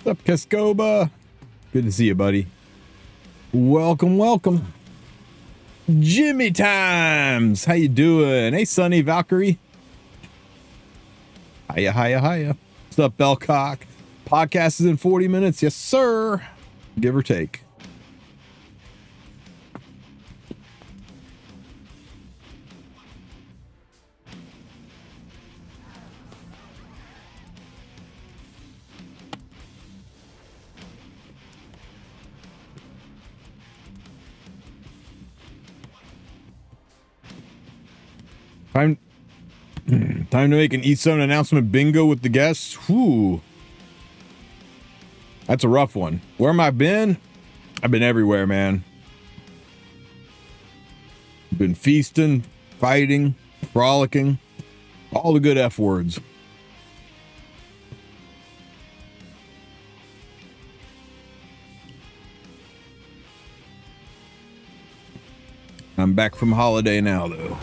What's up, Cascoba? Good to see you, buddy. Welcome, welcome. Jimmy Times. How you doing? Hey, Sonny Valkyrie. Hiya, hiya, hiya. What's up, Bellcock? Podcast is in 40 minutes. Yes, sir. Give or take. Time to make an Eat Zone announcement bingo with the guests. Whew. That's a rough one. Where have I been? I've been everywhere, man. Been feasting, fighting, frolicking, all the good F words. I'm back from holiday now, though.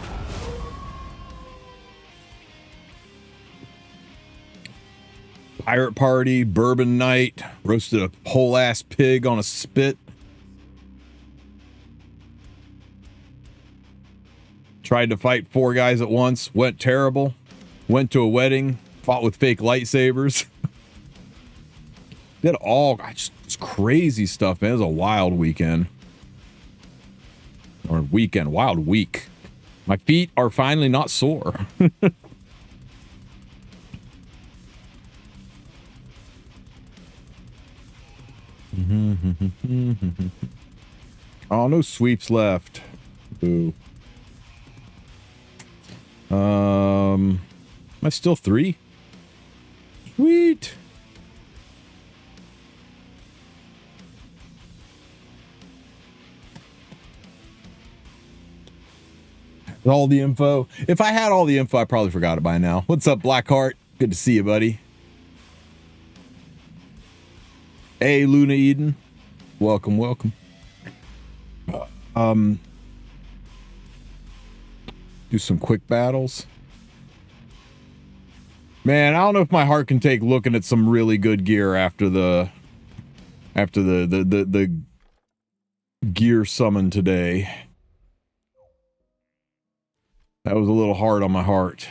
Pirate party, bourbon night, roasted a whole ass pig on a spit. Tried to fight 4 guys at once, went terrible. Went to a wedding, fought with fake lightsabers. Did all just crazy stuff, man. It was a wild weekend. Or weekend, wild week. My feet are finally not sore. Oh, no sweeps left. Boo. Am I still 3? Sweet. All the info. If I had all the info, I probably forgot it by now. What's up, Blackheart? Good to see you, buddy. Hey, Luna Eden. Welcome, welcome. Do some quick battles. Man, I don't know if my heart can take looking at some really good gear after the gear summon today. That was a little hard on my heart.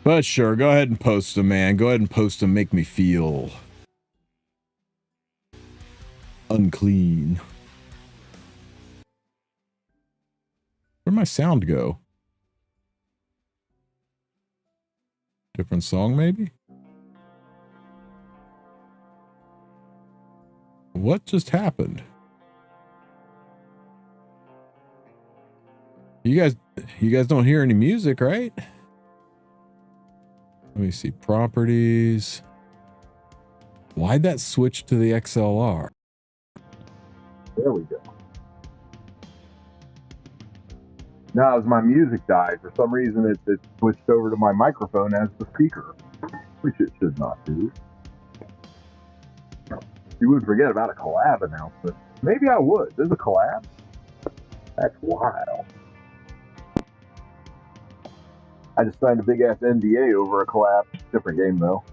But sure, go ahead and post them, man. Go ahead and post them. Make me feel unclean. Where'd my sound go? Different song, maybe? What just happened? You guys don't hear any music, right? Let me see. Properties. Why'd that switch to the XLR? There we go. No, as my music died, for some reason it switched over to my microphone as the speaker, which it should not do. You would forget about a collab announcement. Maybe I would. There's a collab? That's wild. I just signed a big-ass NDA over a collab. Different game, though.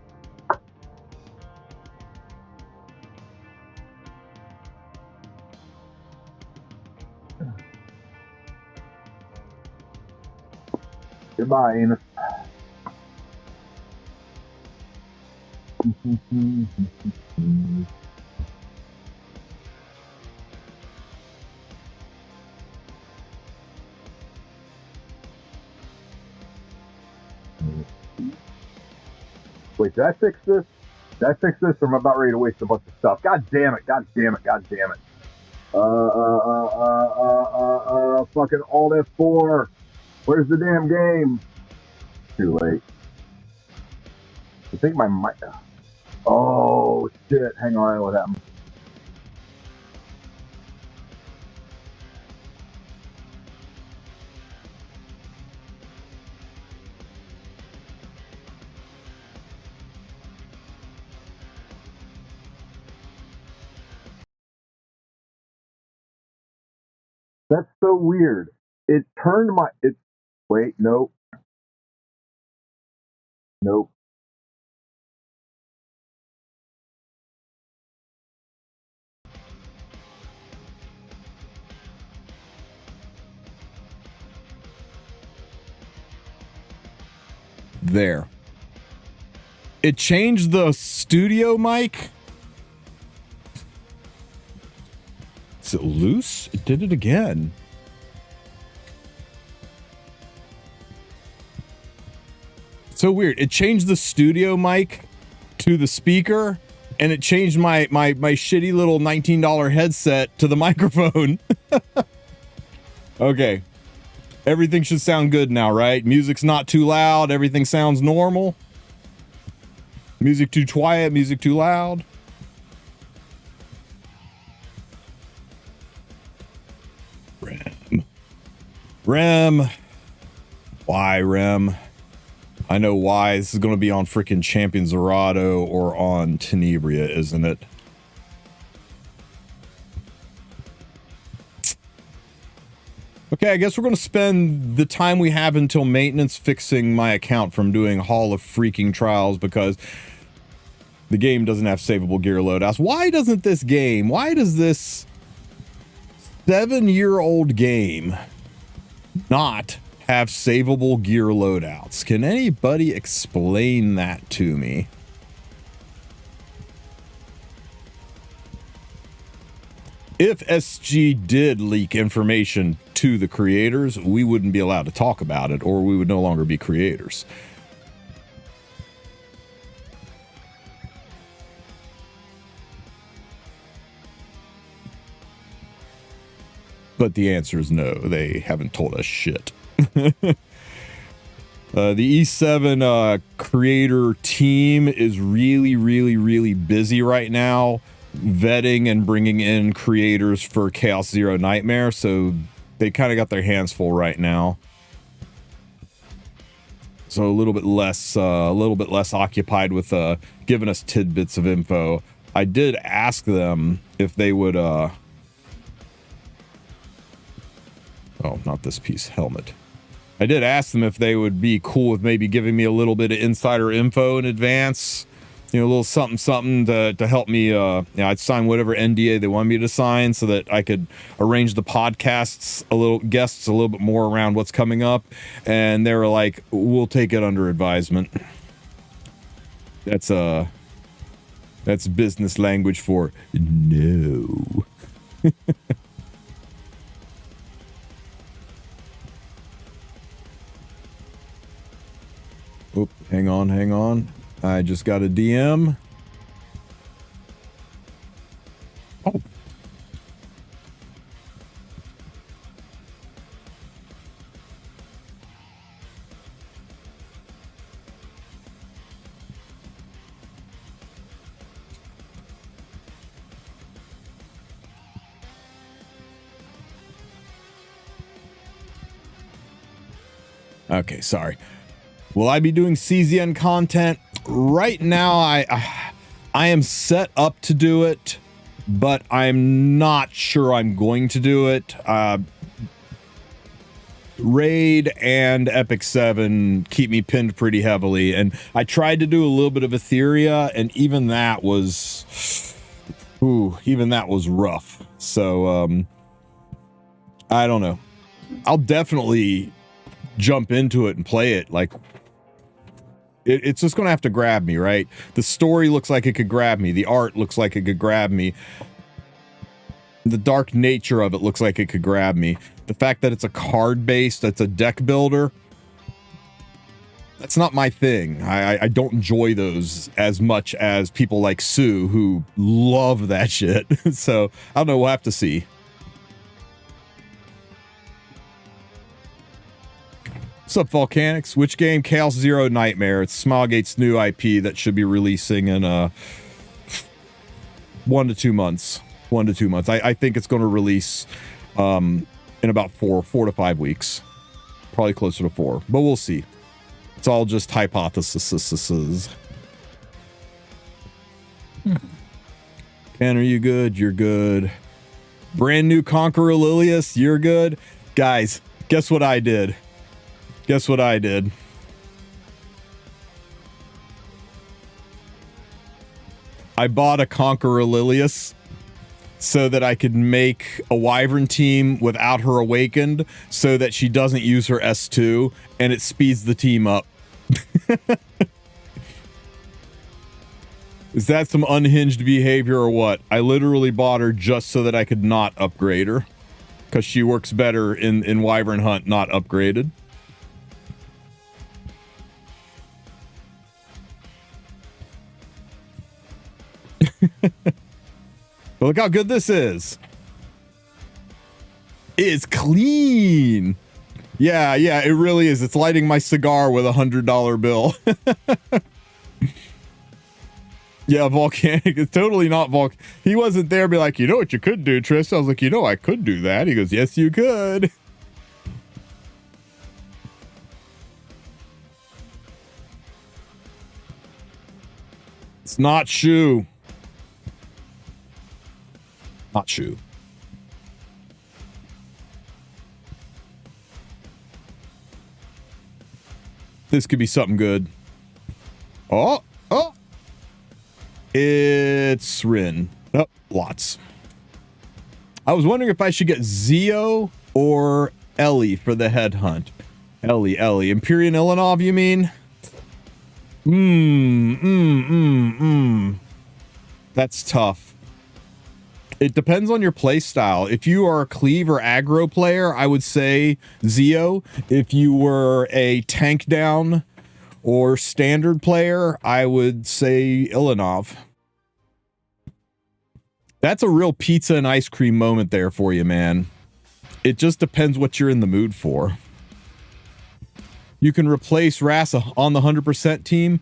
Goodbye, Enos. Wait, did I fix this? Did I fix this, or am I about ready to waste a bunch of stuff? God damn it, god damn it, god damn it. Fucking Alt F4. Where's the damn game? Too late. I think my mic. Oh, shit. Hang on, what happened? That's so weird. It turned my... Wait, nope. Nope. There. It changed the studio mic. Is it loose? It did it again. So weird. It changed the studio mic to the speaker, and it changed my shitty little $19 headset to the microphone. Okay. Everything should sound good now, right? Music's not too loud. Everything sounds normal. Music too quiet. Music too loud. Rem. Why, Rem? I know why. This is going to be on freaking Champion Zerado or on Tenebria, isn't it? Okay, I guess we're going to spend the time we have until maintenance fixing my account from doing Hall of Freaking Trials because the game doesn't have savable gear loadouts. Why doesn't this game, why does this 7-year-old game not have savable gear loadouts? Can anybody explain that to me? If SG did leak information to the creators, we wouldn't be allowed to talk about it, or we would no longer be creators. But the answer is no, they haven't told us shit. The E7 creator team is really busy right now vetting and bringing in creators for Chaos Zero Nightmare, so they kind of got their hands full right now. So a little bit less occupied with giving us tidbits of info. I did ask them if they would oh, not this piece, helmet. I did ask them if they would be cool with maybe giving me a little bit of insider info in advance. You know, a little something to help me. I'd sign whatever NDA they want me to sign so that I could arrange the podcasts, guests a little bit more around what's coming up. And they were like, we'll take it under advisement. That's business language for no. Oop, hang on. I just got a DM. Oh. Okay, sorry. Will I be doing CZN content? Right now, I am set up to do it, but I'm not sure I'm going to do it. Raid and Epic 7 keep me pinned pretty heavily, and I tried to do a little bit of Etheria, and even that was rough. So I don't know. I'll definitely jump into it and play it. Like, it's just gonna have to grab me, right? The story looks like it could grab me. The art looks like it could grab me. The dark nature of it looks like it could grab me. The fact that it's a card based, that's a deck builder, that's not my thing. I don't enjoy those as much as people like Sue who love that shit. So I don't know, we'll have to see. What's up, Volcanics? Which game? Chaos Zero Nightmare. It's Smilegate's new IP that should be releasing in 1 to 2 months. 1 to 2 months. I think it's going to release in about 4 to 5 weeks. Probably closer to 4, but we'll see. It's all just hypotheses. Ken, are you good? You're good. Brand new Conqueror Lilius, you're good. Guys, guess what I did? Guess what I did? I bought a Conqueror Lilius so that I could make a Wyvern team without her awakened so that she doesn't use her S2 and it speeds the team up. Is that some unhinged behavior or what? I literally bought her just so that I could not upgrade her because she works better in Wyvern Hunt not upgraded. Look how good this is. It's clean. Yeah, it really is. It's lighting my cigar with $100 bill. Yeah, volcanic. It's totally not volcanic. He wasn't there be like, you know what you could do, Tristen? I was like, I could do that. He goes, yes, you could. It's not Shu. Not Shu. This could be something good. Oh. It's Rin. Oh, lots. I was wondering if I should get Zio or Ellie for the headhunt. Ellie. Empyrean Ilanov, you mean? That's tough. It depends on your play style. If you are a cleave or aggro player, I would say Zio. If you were a tank down or standard player, I would say Ilanov. That's a real pizza and ice cream moment there for you, man. It just depends what you're in the mood for. You can replace Rasa on the 100% team.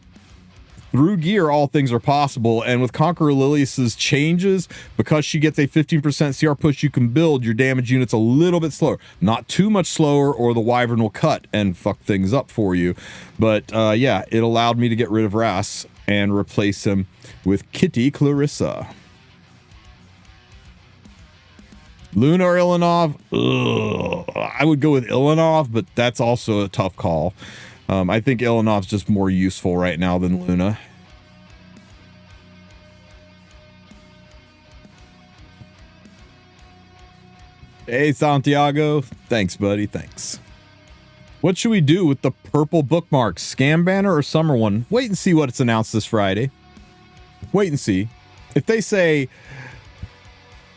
Through gear, all things are possible, and with Conqueror Lilius's changes, because she gets a 15% CR push, you can build your damage units a little bit slower. Not too much slower, or the Wyvern will cut and fuck things up for you. But yeah, it allowed me to get rid of Ras and replace him with Kitty Clarissa. Luna or Ilanov? Ugh. I would go with Ilanov, but that's also a tough call. I think Ilanov's just more useful right now than Luna. Hey, Santiago. Thanks, buddy. Thanks. What should we do with the purple bookmarks? Scam banner or summer one? Wait and see what it's announced this Friday. Wait and see. If they say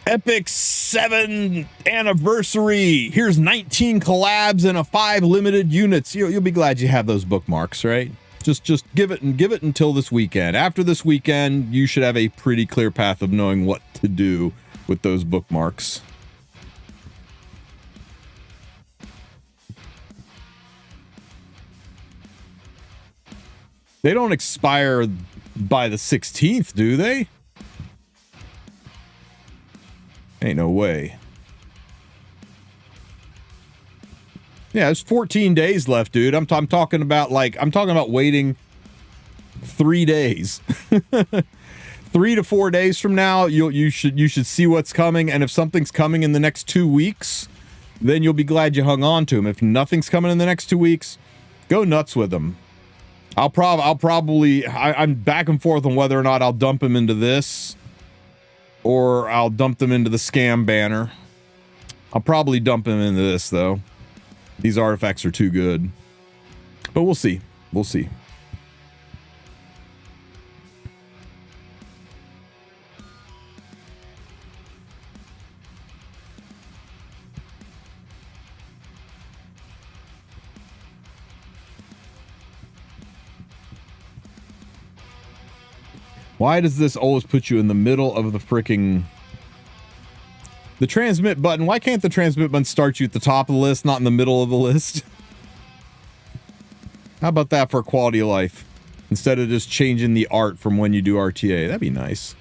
Epic 7th anniversary, here's 19 collabs and 5 limited units, you'll be glad you have those bookmarks, right? Just give it until this weekend. After this weekend, you should have a pretty clear path of knowing what to do with those bookmarks. They don't expire by the 16th, do they? Ain't no way. Yeah, there's 14 days left, dude. I'm talking about waiting 3 days. 3 to 4 days from now, you should see what's coming, and if something's coming in the next 2 weeks, then you'll be glad you hung on to them. If nothing's coming in the next 2 weeks, go nuts with them. I'm back and forth on whether or not I'll dump them into this or I'll dump them into the scam banner. I'll probably dump them into this, though. These artifacts are too good. But we'll see. We'll see. Why does this always put you in the middle of the freaking... The transmit button? Why can't the transmit button start you at the top of the list, not in the middle of the list? How about that for quality of life? Instead of just changing the art from when you do RTA. That'd be nice.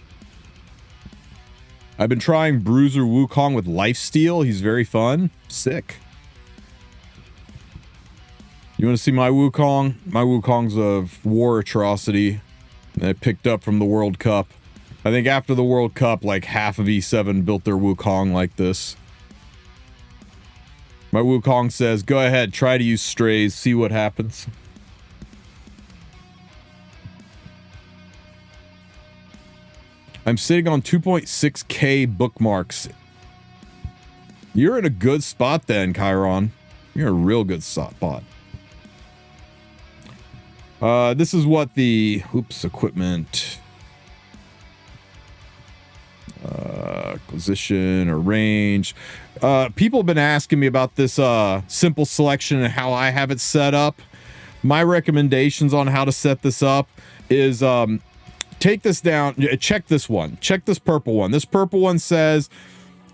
I've been trying Bruiser Wukong with Lifesteal. He's very fun. Sick. You want to see my Wukong? My Wukong's a war atrocity that I picked up from the World Cup. I think after the World Cup, like half of E7 built their Wukong like this. My Wukong says, go ahead, try to use strays, see what happens. I'm sitting on 2.6k bookmarks. You're in a good spot then, Chiron. You're in a real good spot. This is what the... Oops, equipment... acquisition or range. People have been asking me about this simple selection and how I have it set up. My recommendations on how to set this up is take this down, check this one, check this purple one. This purple one says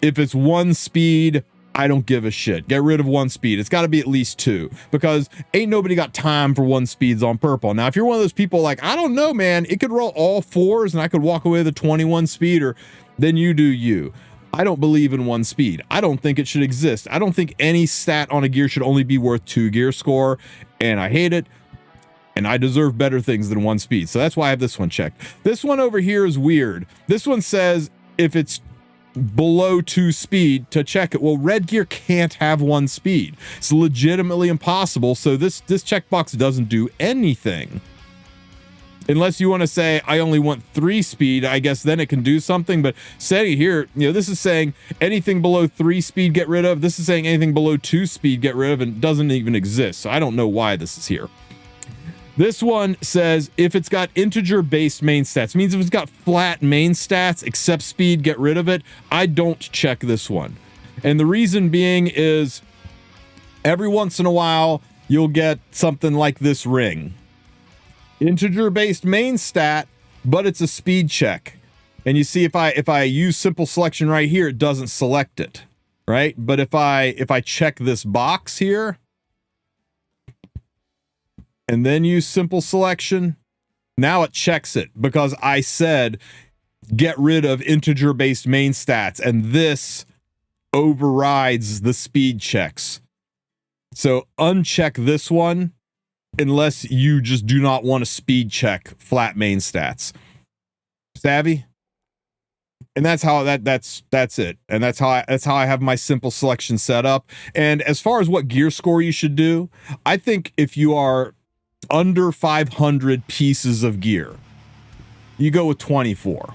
if it's 1 speed, I don't give a shit. Get rid of 1 speed. It's got to be at least 2 because ain't nobody got time for 1 speeds on purple. Now, if you're one of those people like, I don't know, man, it could roll all 4s and I could walk away with a 21 speeder, then you do you. I don't believe in 1 speed. I don't think it should exist. I don't think any stat on a gear should only be worth 2 gear score, and I hate it, and I deserve better things than 1 speed. So that's why I have this one checked. This one over here is weird. This one says if it's below 2 speed to check it. Well, red gear can't have 1 speed. It's legitimately impossible, so this checkbox doesn't do anything. Unless you want to say, I only want 3 speed, I guess then it can do something. But setting here, you know, this is saying anything below 3 speed, get rid of. This is saying anything below 2 speed, get rid of, and it doesn't even exist. So I don't know why this is here. This one says if it's got integer-based main stats, means if it's got flat main stats except speed, get rid of it. I don't check this one. And the reason being is every once in a while, you'll get something like this ring. Integer-based main stat, but it's a speed check. And you see if I use simple selection right here, it doesn't select it, right? But if I check this box here and then use simple selection, now it checks it because I said get rid of integer-based main stats, and this overrides the speed checks. So uncheck this one unless you just do not want to speed check flat main stats. Savvy? And that's how that's it. And that's how I have my simple selection set up. And as far as what gear score you should do, I think if you are under 500 pieces of gear, you go with 24.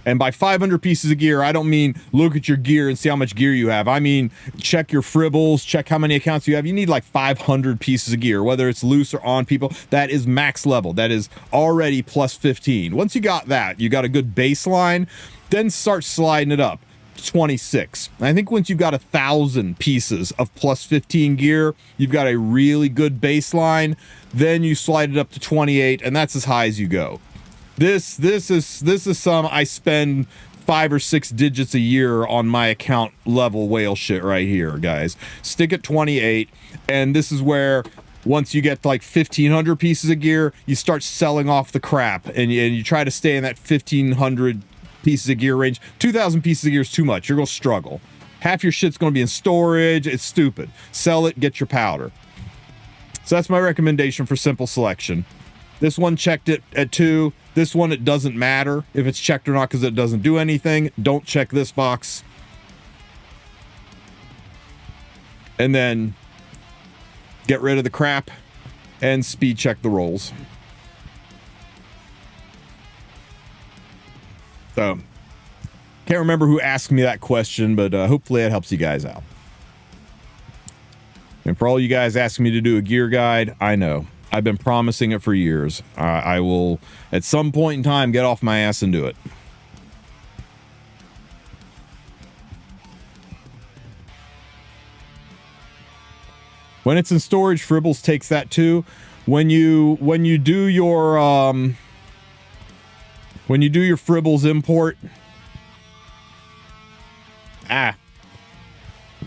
And by 500 pieces of gear, I don't mean look at your gear and see how much gear you have. I mean, check your fribbles, check how many accounts you have. You need like 500 pieces of gear, whether it's loose or on people. That is max level. That is already plus 15. Once you got that, you got a good baseline, then start sliding it up to 26. And I think once you've got 1,000 pieces of plus 15 gear, you've got a really good baseline. Then you slide it up to 28, and that's as high as you go. This is some I spend 5 or 6 digits a year on my account level whale shit right here, guys. Stick at 28, and this is where once you get to like 1,500 pieces of gear, you start selling off the crap, and you try to stay in that 1,500 pieces of gear range. 2,000 pieces of gear is too much. You're gonna struggle. Half your shit's gonna be in storage. It's stupid. Sell it, get your powder. So that's my recommendation for simple selection. This one checked it at 2. This one, it doesn't matter if it's checked or not because it doesn't do anything. Don't check this box. And then get rid of the crap and speed check the rolls. So, can't remember who asked me that question, but hopefully it helps you guys out. And for all you guys asking me to do a gear guide, I know. I've been promising it for years. I will, at some point in time, get off my ass and do it. When it's in storage, Fribbles takes that too. When you do your Fribbles import,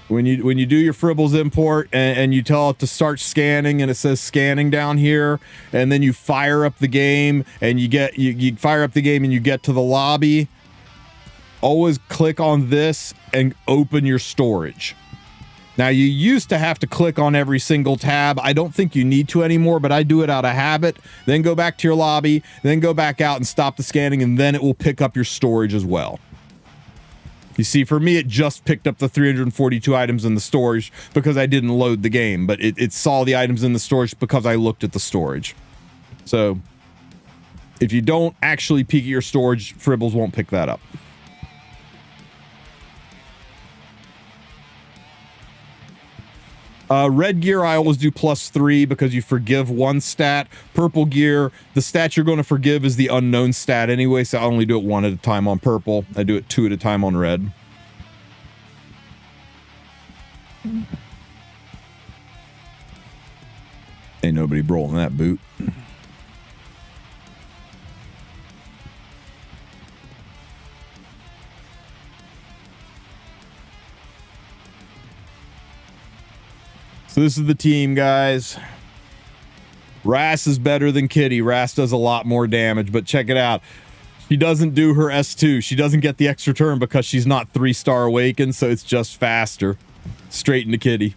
when you do your Fribbles import and you tell it to start scanning and it says scanning down here, and then you fire up the game and you fire up the game and you get to the lobby, always click on this and open your storage. Now, you used to have to click on every single tab. I don't think you need to anymore, but I do it out of habit. Then go back to your lobby, then go back out and stop the scanning, and then it will pick up your storage as well. You see, for me, it just picked up the 342 items in the storage because I didn't load the game, but it saw the items in the storage because I looked at the storage. So, if you don't actually peek at your storage, Fribbles won't pick that up. Red gear, I always do +3 because you forgive one stat. Purple gear, the stat you're going to forgive is the unknown stat anyway, so I only do it 1 at a time on purple. I do it 2 at a time on red. Ain't nobody rolling that boot. So this is the team, guys. Ras is better than Kitty. Ras does a lot more damage, but check it out. She doesn't do her S2. She doesn't get the extra turn because she's not 3-star awakened, so it's just faster. Straight into Kitty.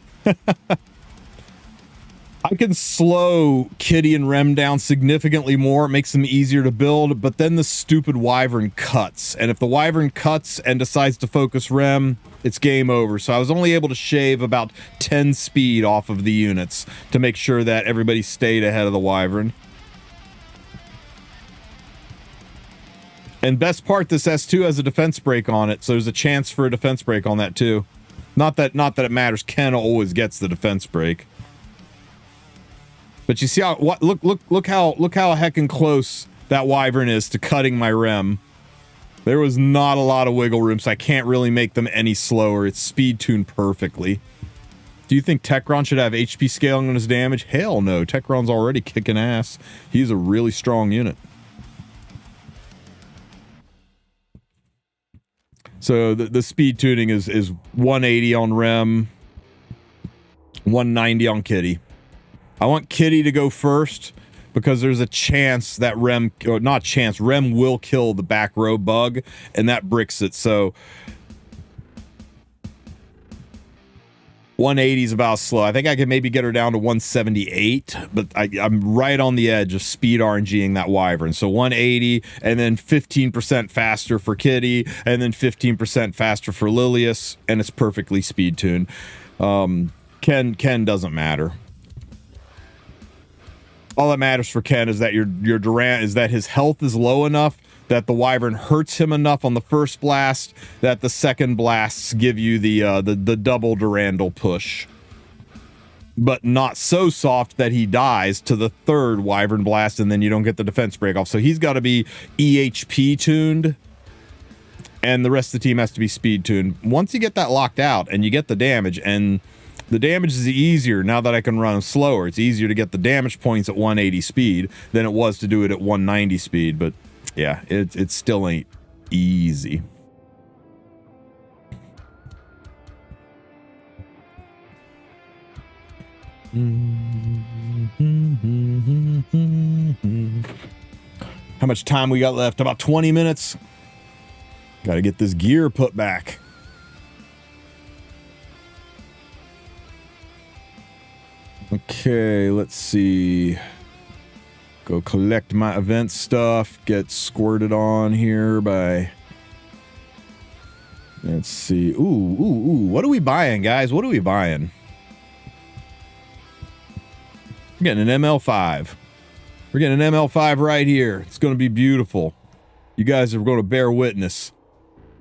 I can slow Kitty and Rem down significantly more. It makes them easier to build, but then the stupid Wyvern cuts. And if the Wyvern cuts and decides to focus Rem, it's game over. So I was only able to shave about 10 speed off of the units to make sure that everybody stayed ahead of the Wyvern. And best part, this S2 has a defense break on it, so there's a chance for a defense break on that too. Not that it matters. Ken always gets the defense break. But you see how look how heckin' close that Wyvern is to cutting my Rem. There was not a lot of wiggle room, so I can't really make them any slower. It's speed tuned perfectly. Do you think Tekron should have HP scaling on his damage? Hell no. Tekron's already kicking ass. He's a really strong unit. So the speed tuning is 180 on Rem, 190 on Kitty. I want Kitty to go first because there's a chance that Rem will kill the back row bug, and that bricks it. So 180 is about slow. I think I could maybe get her down to 178, but I'm right on the edge of speed RNGing that Wyvern. So 180, and then 15% faster for Kitty, and then 15% faster for Lilius, and it's perfectly speed tuned. Ken doesn't matter. All that matters for Ken is that your Durant is that his health is low enough that the Wyvern hurts him enough on the first blast that the second blasts give you the double Durandal push, but not so soft that he dies to the third Wyvern blast and then you don't get the defense break off. So he's got to be EHP tuned, and the rest of the team has to be speed tuned. Once you get that locked out and you get the damage, and the damage is easier now that I can run slower. It's easier to get the damage points at 180 speed than it was to do it at 190 speed, but yeah, it still ain't easy. How much time we got left? About 20 minutes. Got to get this gear put back. Okay, let's see. Go collect my event stuff. Get squirted on here by... Let's see. Ooh. What are we buying, guys? What are we buying? We're getting an ML5. We're getting an ML5 right here. It's going to be beautiful. You guys are going to bear witness.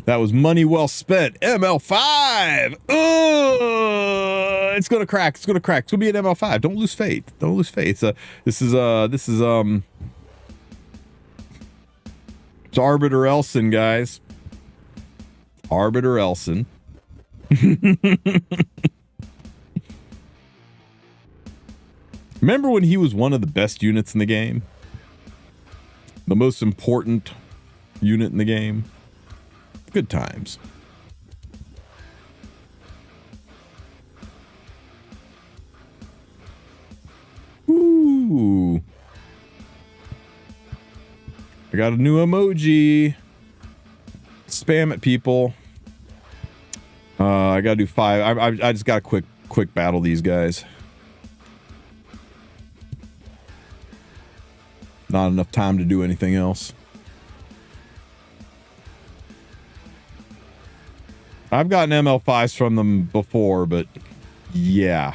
That was money well spent. ML5! It's gonna crack. It's gonna crack. It's gonna be an ML5. Don't lose faith. Don't lose faith. This is it's Arbiter Elson, guys. Arbiter Elson. Remember when he was one of the best units in the game? The most important unit in the game? Good times. Ooh. I got a new emoji. Spam it, people. I gotta do 5. I just gotta quick battle these guys. Not enough time to do anything else. I've gotten ML5s from them before, but yeah.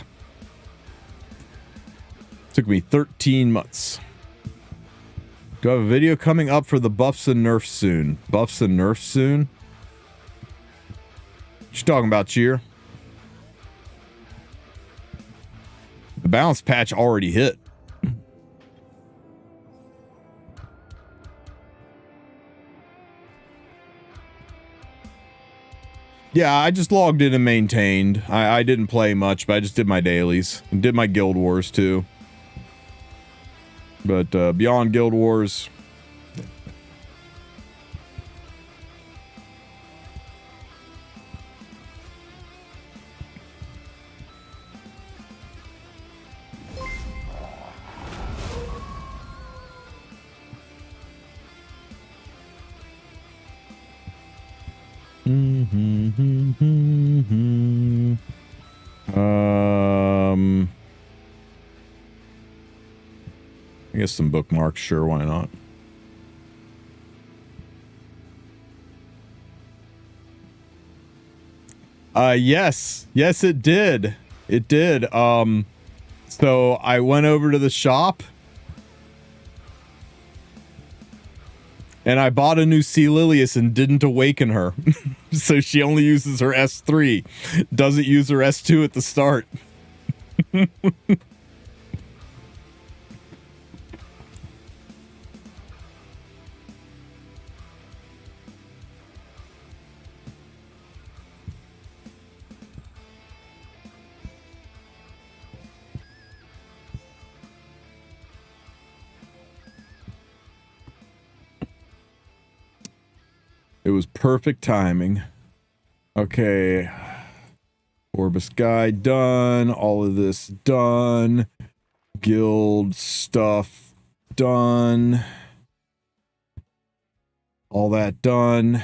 Took me 13 months. Do I have a video coming up for the buffs and nerfs soon? Buffs and nerfs soon? What you talking about, Cheer? The balance patch already hit. Yeah, I just logged in and maintained. I didn't play much, but I just did my dailies. And did my Guild Wars, too. But beyond Guild Wars... I guess some bookmarks, sure, why not? Yes, it did. It did. So I went over to the shop and I bought a new Sea Lilius and didn't awaken her. So she only uses her S3, doesn't use her S2 at the start. It was perfect timing. Okay. Orbis guy done. All of this done. Guild stuff done. All that done.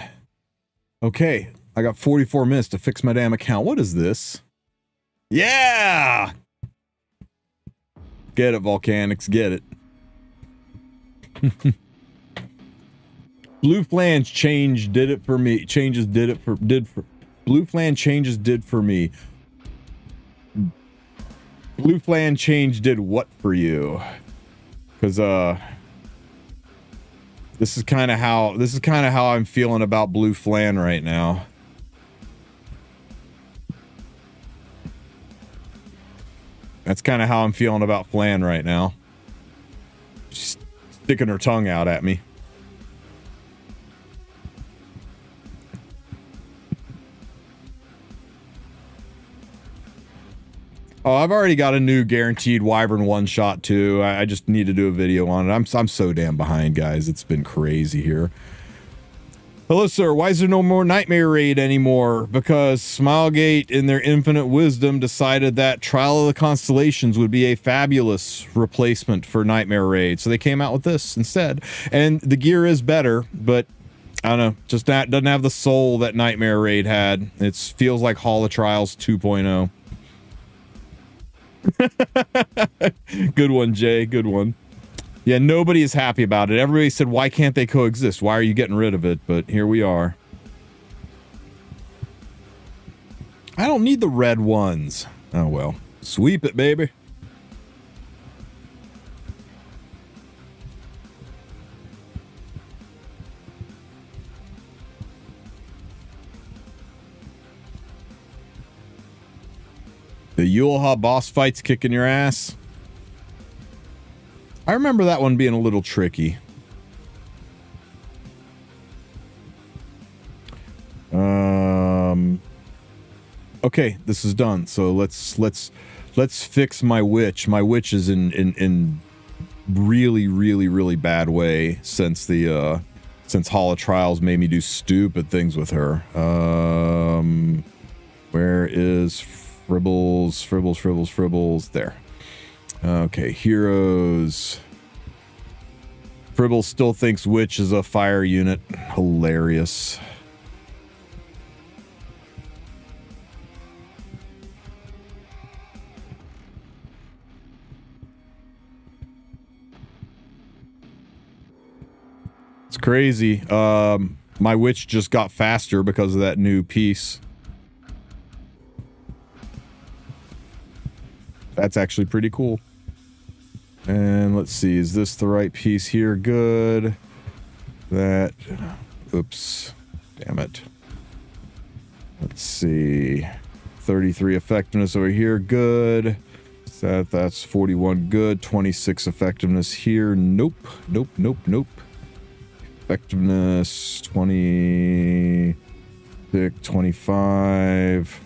Okay. I got 44 minutes to fix my damn account. What is this? Yeah! Get it, Volcanics. Get it. Blue Flange change did it for me. Blue Flange changes did for me. Blue Flange change did what for you? Because this is kind of how I'm feeling about Blue Flan right now. That's kind of how I'm feeling about Flan right now. She's sticking her tongue out at me. Oh, I've already got a new guaranteed Wyvern one-shot too. I just need to do a video on it. I'm so damn behind, guys. It's been crazy here. Hello, sir. Why is there no more Nightmare Raid anymore? Because Smilegate, in their infinite wisdom, decided that Trial of the Constellations would be a fabulous replacement for Nightmare Raid. So they came out with this instead. And the gear is better, but I don't know. Just doesn't have the soul that Nightmare Raid had. It feels like Hall of Trials 2.0. Good one, Jay. Good one. Yeah, nobody is happy about it. Everybody said, why can't they coexist? Why are you getting rid of it? But here we are. I don't need the red ones. Oh, well. Sweep it, baby. The Yulha boss fight's kicking your ass. I remember that one being a little tricky. Okay, this is done. So let's fix my witch. My witch is in really bad way since the since Hall of Trials made me do stupid things with her. Where is Fribbles? There. Okay, heroes. Fribble still thinks Witch is a fire unit. Hilarious. It's crazy. My witch just got faster because of that new piece. That's actually pretty cool. And let's see, is this the right piece here? Good. That, oops, damn it. Let's see, 33 effectiveness over here, good. That's 41 good, 26 effectiveness here, nope, nope, nope, nope. Effectiveness, 26, 25.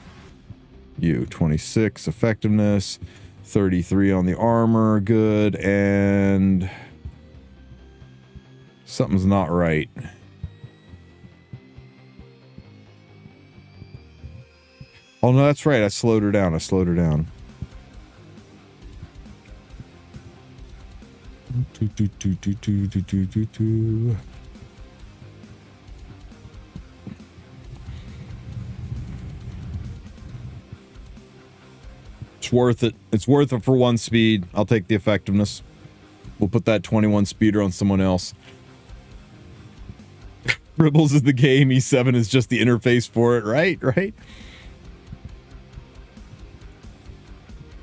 You, 26 effectiveness, 33 on the armor, good, and something's not right. Oh no, that's right, I slowed her down, It's worth it. It's worth it for 1 speed. I'll take the effectiveness. We'll put that 21 speeder on someone else. Ribbles is the game. E7 is just the interface for it. Right?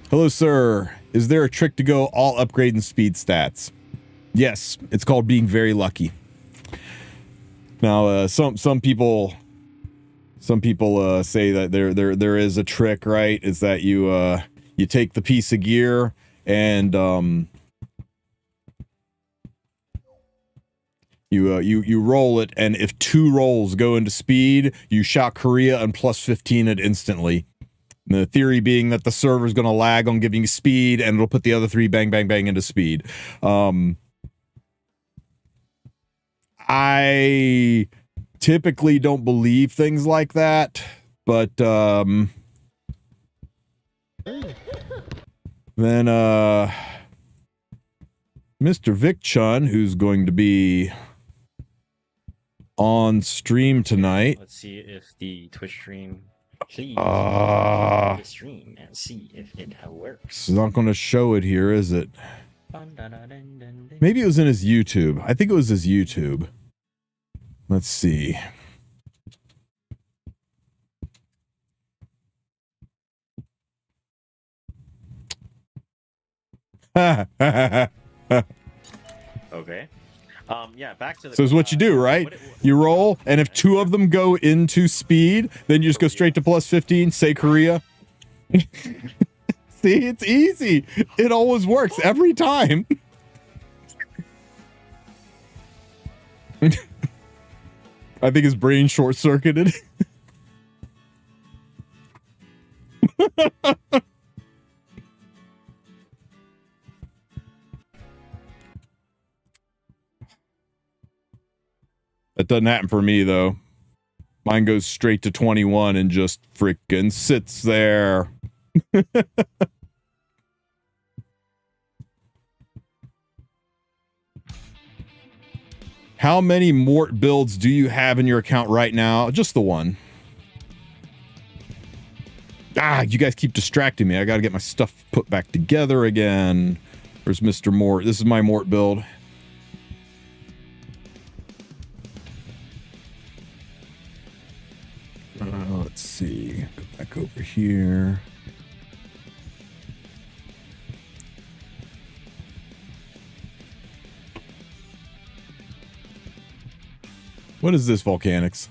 Hello, sir. Is there a trick to go all upgrade and speed stats? Yes. It's called being very lucky. Now, some people say that there is a trick, right? Is that you take the piece of gear and you roll it, and if 2 rolls go into speed, you shout Korea and plus 15 it instantly. And the theory being that the server's going to lag on giving you speed, and it'll put the other 3 bang bang bang into speed. I typically don't believe things like that, but then Mr. Vic Chun, who's going to be on stream tonight. Let's see if the Twitch stream the stream and see if it works. It's not going to show it here, is it? Maybe it was in his YouTube. I think it was his YouTube. Let's see. Okay. Yeah, back to the... So it's what you do, right? You roll, and if 2 of them go into speed, then you just go straight to plus 15, say Korea. See, it's easy. It always works every time. I think his brain short-circuited. That doesn't happen for me, though. Mine goes straight to 21 and just freaking sits there. How many Mort builds do you have in your account right now? Just the one. Ah, you guys keep distracting me. I gotta get my stuff put back together again. Where's Mr. Mort? This is my Mort build. Let's see. Go back over here. What is this, Volcanics?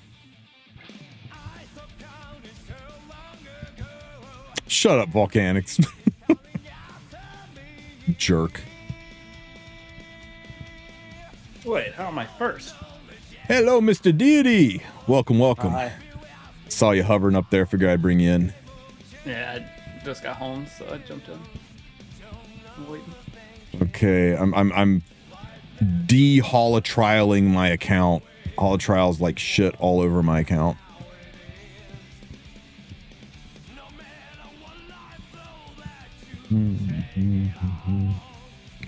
Shut up, Volcanics. Jerk. Wait, how am I first? Hello, Mr. Deity. Welcome, welcome. Hi. Saw you hovering up there. Figured I'd bring you in. Yeah, I just got home, so I jumped in. I'm waiting. Okay, I'm de-holotrialing my account. Holotrials like shit all over my account.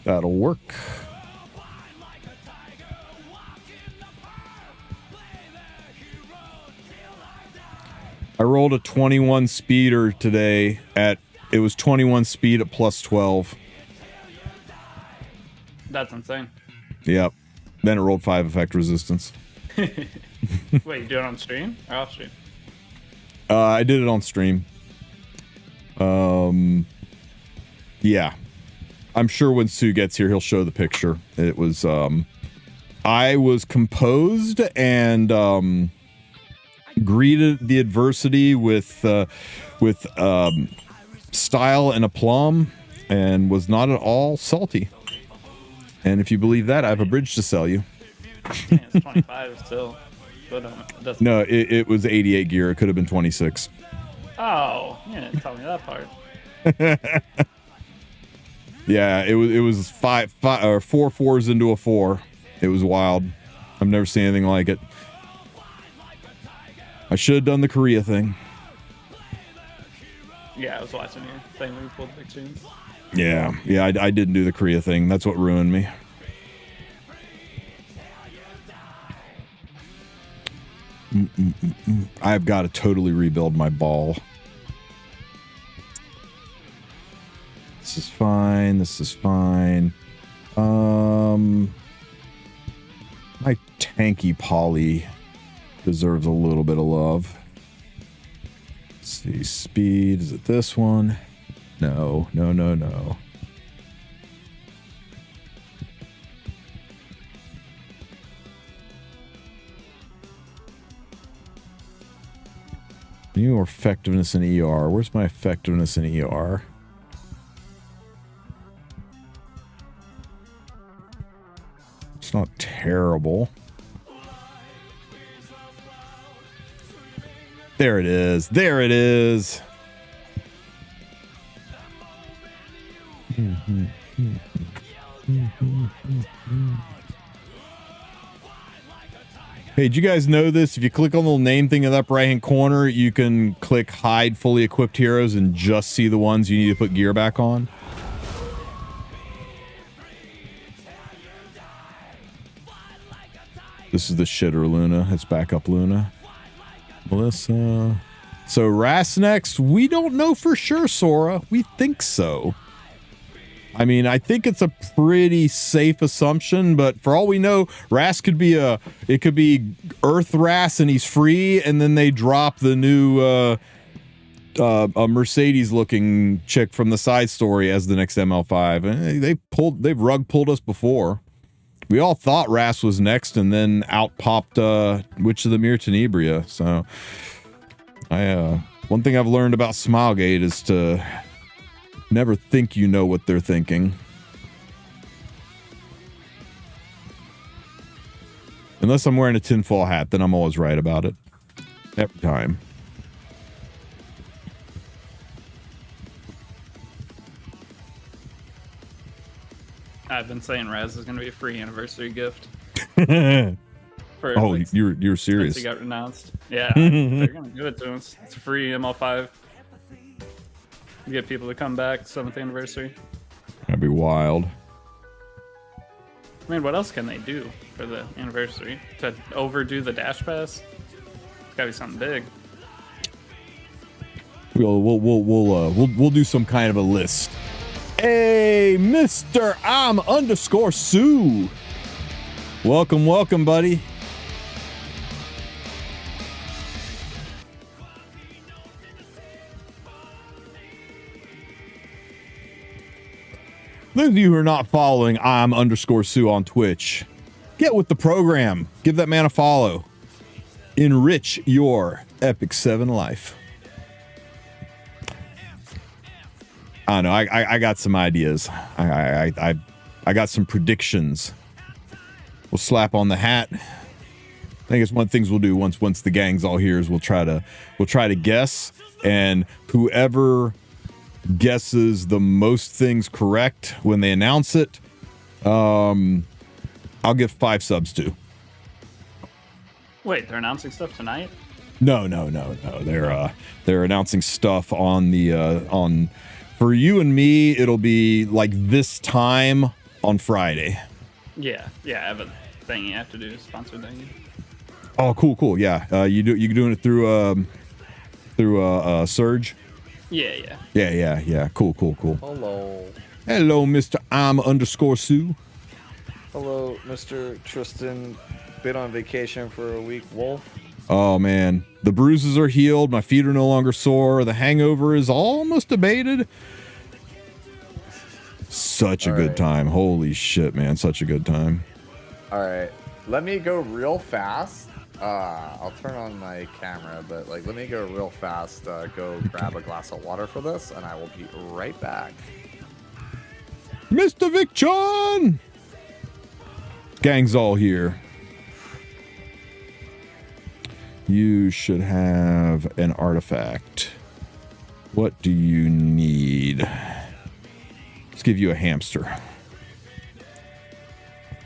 That'll work. I rolled a 21 speeder today it was 21 speed at plus 12. That's insane. Yep. Then it rolled 5 effect resistance. Wait, you do it on stream or off stream? I did it on stream. Yeah. I'm sure when Sue gets here, he'll show the picture. It was, I was composed and, greeted the adversity with style and aplomb, and was not at all salty. And if you believe that, I have a bridge to sell you. Yeah, it's 25 still. But it doesn't. No, it was 88 gear. It could have been 26. Oh, you didn't tell me that part. Yeah, it was five or 4 4s into a 4. It was wild. I've never seen anything like it. I should have done the Korea thing. Yeah, I was watching your thing when you pulled pictures. Yeah, I didn't do the Korea thing. That's what ruined me. I've got to totally rebuild my ball. This is fine. This is fine. My tanky poly deserves a little bit of love. Let's see, speed. Is it this one? No. New effectiveness in ER. Where's my effectiveness in ER? It's not terrible. There it is. There it is. Hey, did you guys know this? If you click on the little name thing in the upper right-hand corner, you can click hide fully equipped heroes and just see the ones you need to put gear back on. This is the shitter Luna. It's backup Luna. Melissa. So Ras next? We don't know for sure, Sora. We think so. I mean, I think it's a pretty safe assumption, but for all we know, Ras could be it could be Earth Ras and he's free, and then they drop the new a Mercedes looking chick from the side story as the next ML5. And they've rug pulled us before. We all thought Ras was next, and then out popped Witch of the Mere Tenebria. So one thing I've learned about Smilegate is to never think you know what they're thinking. Unless I'm wearing a tinfoil hat, then I'm always right about it. Every time. I've been saying Raz is going to be a free anniversary gift. Oh, you're serious? Since he got renounced. Yeah, they're going to give it to us. It's free ML5. You get people to come back 7th anniversary. That'd be wild. I mean, what else can they do for the anniversary? To overdo the dash pass? It's gotta be something big. We'll do some kind of a list. Hey, Mr. I'm_Sue. Welcome, buddy. Those of you who are not following I'm_Sue on Twitch, get with the program. Give that man a follow. Enrich your Epic 7 life. I don't know. I got some ideas. I got some predictions. We'll slap on the hat. I think it's one of the things we'll do once the gang's all here is we'll try to guess, and whoever guesses the most things correct when they announce it, I'll give 5 subs to. Wait, they're announcing stuff tonight? No. They're announcing stuff on the for you and me. It'll be like this time on Friday. Yeah. I have a thing you have to do, sponsored thing. Oh, cool. Yeah, you doing it through Surge. Yeah. Cool. Hello, Mr. I'm_Sue. hello, Mr. Tristen. Been on vacation for a week, Wulf. Oh man, the bruises are healed. My feet are no longer sore. The hangover is almost abated. Such a good time. Holy shit, man. Such a good time. All right. Let me go real fast. I'll turn on my camera, but like, let me go real fast. Go grab a glass of water for this, and I will be right back. Mr. Vic John! Gang's all here. You should have an artifact. What do you need? Let's give you a hamster.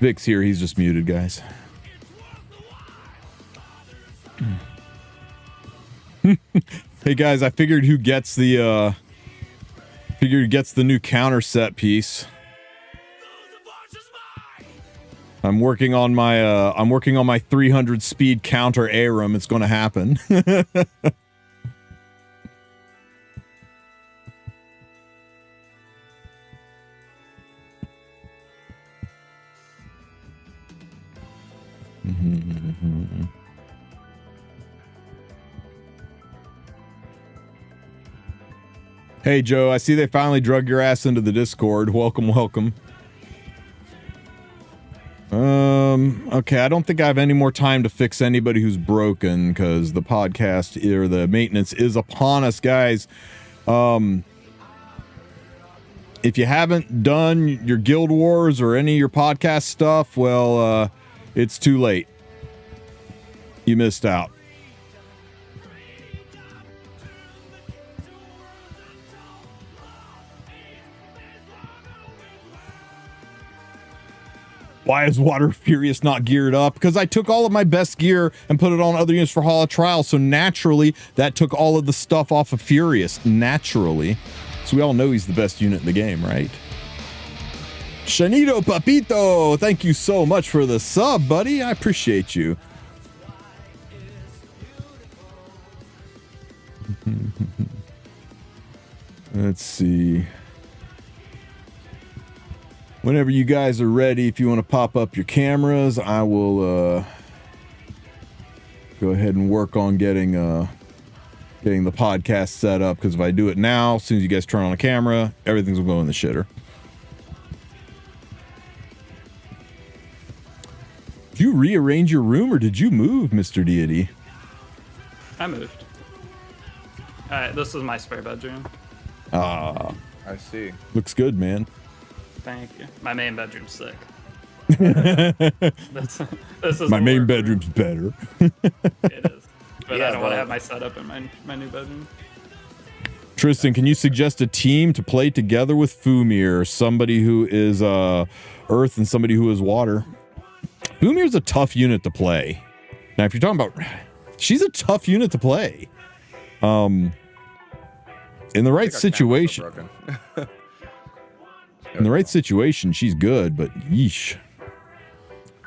Vic's here. He's just muted, guys. Hey guys, I figured who gets the new counter set piece. I'm working on my 300 speed counter Aram. It's going to happen. Hey Joe, I see they finally drug your ass into the Discord. Welcome, welcome. Okay, I don't think I have any more time to fix anybody who's broken because the podcast or the maintenance is upon us, guys. If you haven't done your Guild Wars or any of your podcast stuff, well, it's too late. You missed out. Why is Water Furious not geared up? Because I took all of my best gear and put it on other units for Hall of Trial, so naturally that took all of the stuff off of Furious. Naturally. So we all know he's the best unit in the game, right? Shanito Papito, thank you so much for the sub, buddy. I appreciate you. Let's see. Whenever you guys are ready, if you want to pop up your cameras, I will go ahead and work on getting the podcast set up, because if I do it now, as soon as you guys turn on the camera, everything's going to go in the shitter. Did you rearrange your room or did you move, Mr. Deity? I moved. Alright, this is my spare bedroom. I see. Looks good, man. Thank you. My main bedroom's sick. this is My main bedroom's better. It is. But Yeah, I don't want to well- have my setup in my new bedroom. Tristan, can you suggest a team to play together with Fumir? Somebody who is Earth and somebody who is Water. Fumir's a tough unit to play. Now, if you're talking about... She's a tough unit to play. In the right situation. In the right situation, she's good, but yeesh.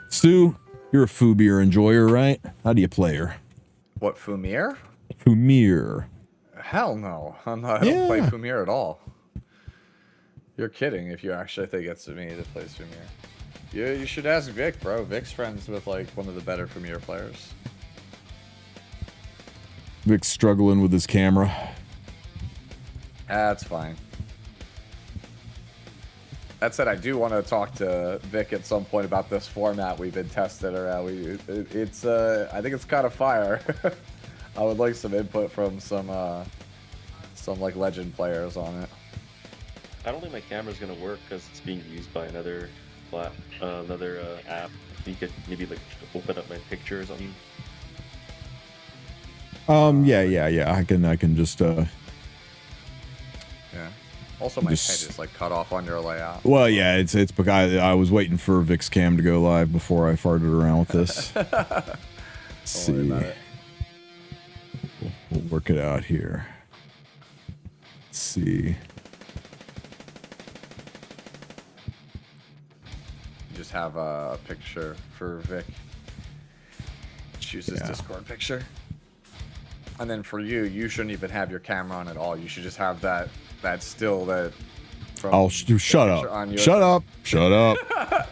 Stu, you're a Fumir enjoyer, right? How do you play her? What, Fumir? Fumir. Hell no. I don't play Fumir at all. You're kidding if you actually think it's me that plays Fumir. You should ask Vic, bro. Vic's friends with like one of the better Fumir players. Vic's struggling with his camera. That's fine. That said, I do want to talk to Vic at some point about this format we've been testing around. I think it's kind of fire. I would like some input from some like legend players on it. I don't think my camera's gonna work because it's being used by another app. You could maybe like open up my pictures on you. Yeah. I can just Yeah. Also, my Just- head is like cut off on your layout. Well, yeah, it's because I was waiting for Vic's cam to go live before I farted around with this. Let's Don't worry see. about it. We'll work it out here. Let's see. Just have a picture for Vic. Choose his Yeah. Discord picture. And then for you, you shouldn't even have your camera on at all. You should just have that still that. From Oh, the shut picture up. on your- Shut up. Shut up.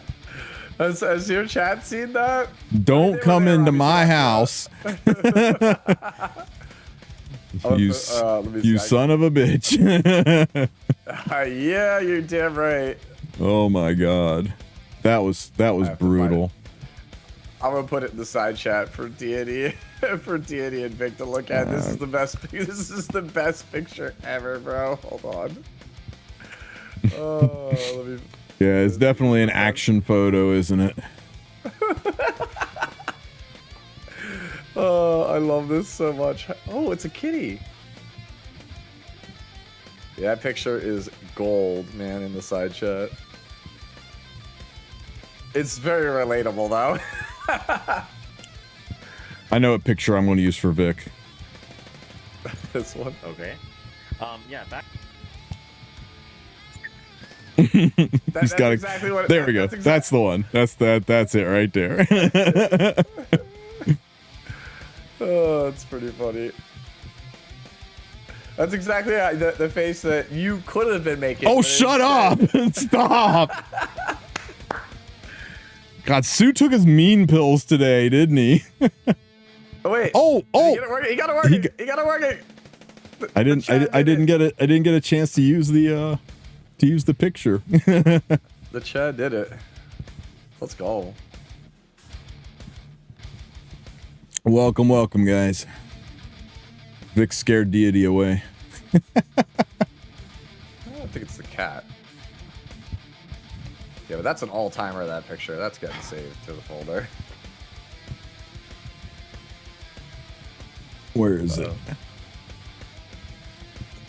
Has your chat seen that? Don't come into my house. You son of a bitch. Yeah, you're damn right. Oh my god. That was brutal. I'm gonna put it in the side chat for Deity for Deity and Vic to look at. This is the best picture ever, bro. Hold on. Oh, yeah, it's definitely an action photo, isn't it? Oh, I love this so much. Oh, it's a kitty. Yeah, that picture is gold, man, in the side chat. It's very relatable, though. I know what picture I'm going to use for Vic. This one? Okay. Yeah, back. He's got exactly what. There we go. That's the one. That's it right there. Oh, that's pretty funny. That's exactly the face that you could have been making. Oh, shut up! Stop! God, Sue took his mean pills today, didn't he? Oh wait. Oh! He gotta work it. I didn't get a chance to use the picture. The Chad did it. Let's go. Welcome, guys. Vic scared Deity away. I don't think it's the cat. Yeah, but that's an all-timer, that picture. That's getting saved to the folder. Where is it?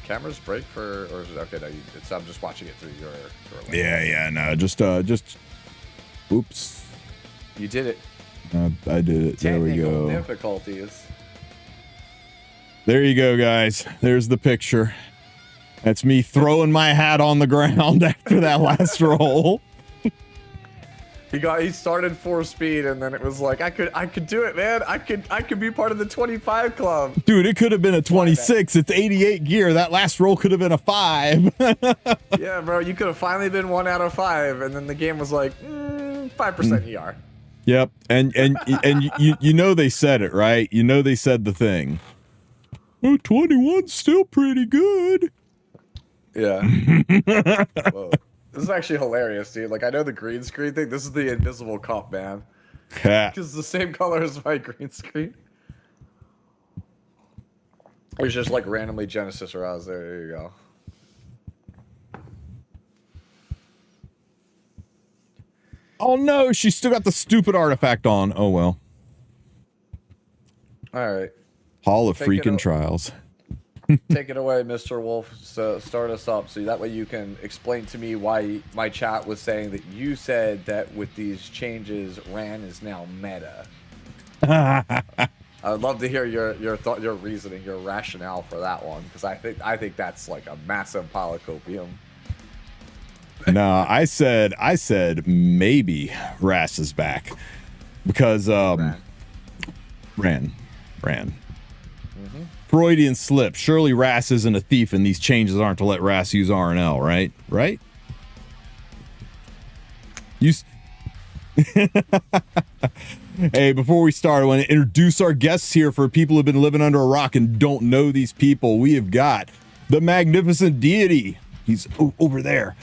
Cameras break for, or is it okay? No, I'm just watching it through your lens. Yeah, no, just. Oops. You did it. I did it. There we go. Difficulties. There you go, guys. There's the picture. That's me throwing my hat on the ground after that last roll. He started 4 speed, and then it was like I could do it, man. I could be part of the 25 club. Dude, it could have been a 26. It's 88 gear. That last roll could have been a 5. Yeah, bro, you could have finally been 1 out of 5, and then the game was like 5% ER. Yep, and you know they said it, right? You know they said the thing. Oh, 21's still pretty good. Yeah. Whoa. This is actually hilarious, dude. Like, I know the green screen thing. This is the invisible cup, man. Because it's the same color as my green screen. It was just like randomly Genesis aroused there. There you go. Oh no, she still got the stupid artifact on. Oh well. All right. Hall of freaking trials. Take it away, Mr. Wolf. So start us up so that way you can explain to me why my chat was saying that you said that with these changes, Ran is now meta. I'd love to hear your thought, your reasoning, your rationale for that one, because I think that's like a massive polycopium. No, I said maybe Ras is back because Ran. Freudian slip. Surely Ras isn't a thief, and these changes aren't to let Ras use RNL, right? Right? Hey, before we start, I want to introduce our guests here for people who've been living under a rock and don't know these people. We have got the magnificent Deity. He's over there.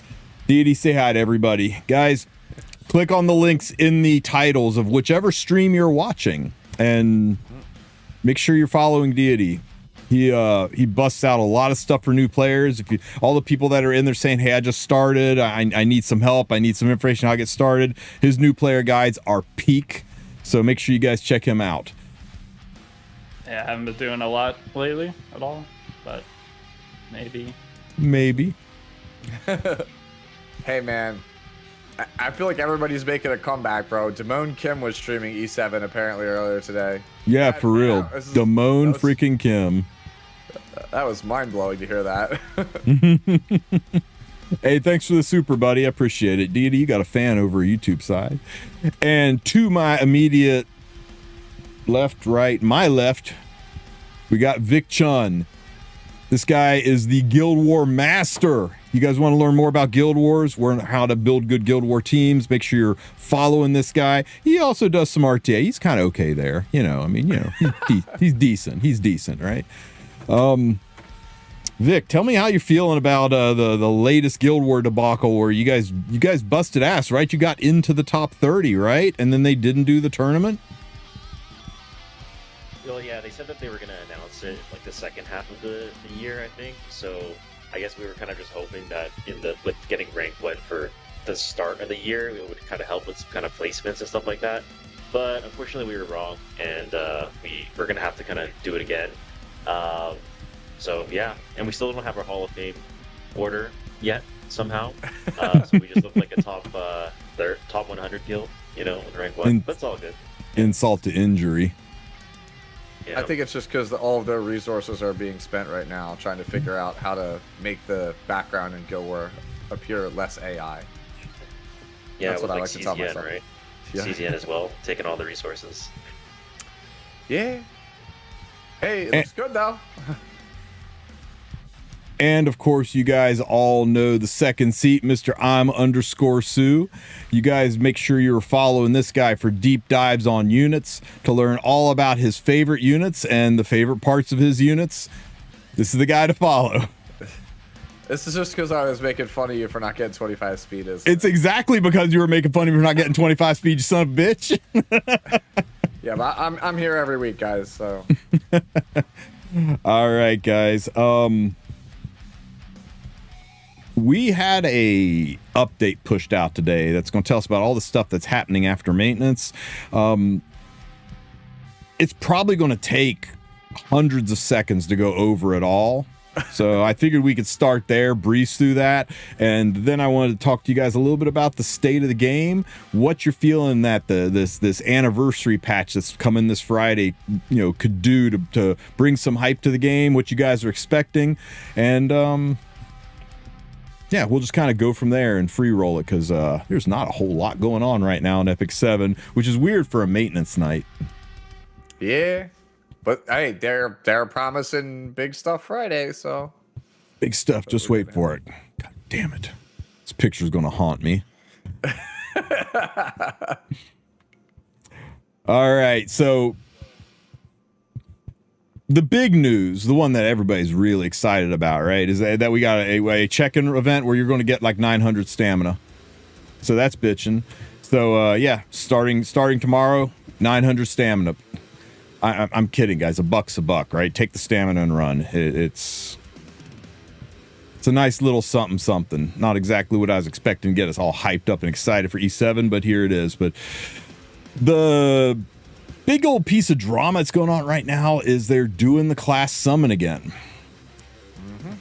Deity, say hi to everybody. Guys, click on the links in the titles of whichever stream you're watching and make sure you're following Deity. He busts out a lot of stuff for new players. If you, all the people that are in there saying, hey, I just started, I need some help, I need some information how to get started, his new player guides are peak. So make sure you guys check him out. Yeah, I haven't been doing a lot lately at all, but maybe. Hey, man. I feel like everybody's making a comeback, bro. Damone Kim was streaming E7 apparently earlier today. Yeah, for real. Damone freaking Kim. That was mind-blowing to hear that. Hey, thanks for the super, buddy. I appreciate it. Deity, you got a fan over YouTube side. And to my immediate left, right, my left, we got Vic Chun. This guy is the Guild War master. You guys want to learn more about Guild Wars, learn how to build good Guild War teams, make sure you're following this guy. He also does some RTA. He's kind of okay there. I mean, he's decent. He's decent, right? Vic, tell me how you're feeling about the latest Guild War debacle where you guys busted ass, right? You got into the top 30, right? And then they didn't do the tournament? Well, yeah, they said that they were going to announce it like the second half of the year, I think. So I guess we were kind of just hoping that with getting rank went for the start of the year, it would kind of help with some kind of placements and stuff like that. But unfortunately, we were wrong, and we're going to have to kind of do it again. So yeah, and we still don't have our Hall of Fame order yet somehow. So we just look like a top 100 guild, with rank 1. But it's all good. Insult to injury. Yeah. I think it's just because all of their resources are being spent right now trying to figure out how to make the background in Guild War appear less AI. Yeah, that's what I like to tell CZN, myself. right? Yeah. CZN as well, taking all the resources. Yeah. Hey, it looks good though. And of course, you guys all know the second seat, Mr. I'm_Sue. You guys make sure you're following this guy for deep dives on units to learn all about his favorite units and the favorite parts of his units. This is the guy to follow. This is just because I was making fun of you for not getting 25 speed. It's exactly because you were making fun of me for not getting 25 speed, you son of a bitch. Yeah, but I'm here every week, guys. So. All right, guys. We had a update pushed out today that's going to tell us about all the stuff that's happening after maintenance. It's probably going to take hundreds of seconds to go over it all. So I figured we could start there, breeze through that, and then I wanted to talk to you guys a little bit about the state of the game, what you're feeling that this anniversary patch that's coming this Friday, could do to bring some hype to the game, what you guys are expecting, and yeah, we'll just kind of go from there and free roll it because there's not a whole lot going on right now in Epic 7, which is weird for a maintenance night. Yeah, but hey, they're promising big stuff Friday, so big stuff. Just wait for it. God damn it! This picture's gonna haunt me. All right, so the big news, the one that everybody's really excited about, right, is that we got a check-in event where you're going to get like 900 stamina. So that's bitching. So yeah, starting tomorrow, 900 stamina. I'm kidding, guys. $1's a buck, right? Take the stamina and run. It's a nice little something. Not exactly what I was expecting to get us all hyped up and excited for E7, but here it is. But the big old piece of drama that's going on right now is they're doing the class summon again. Mm-hmm.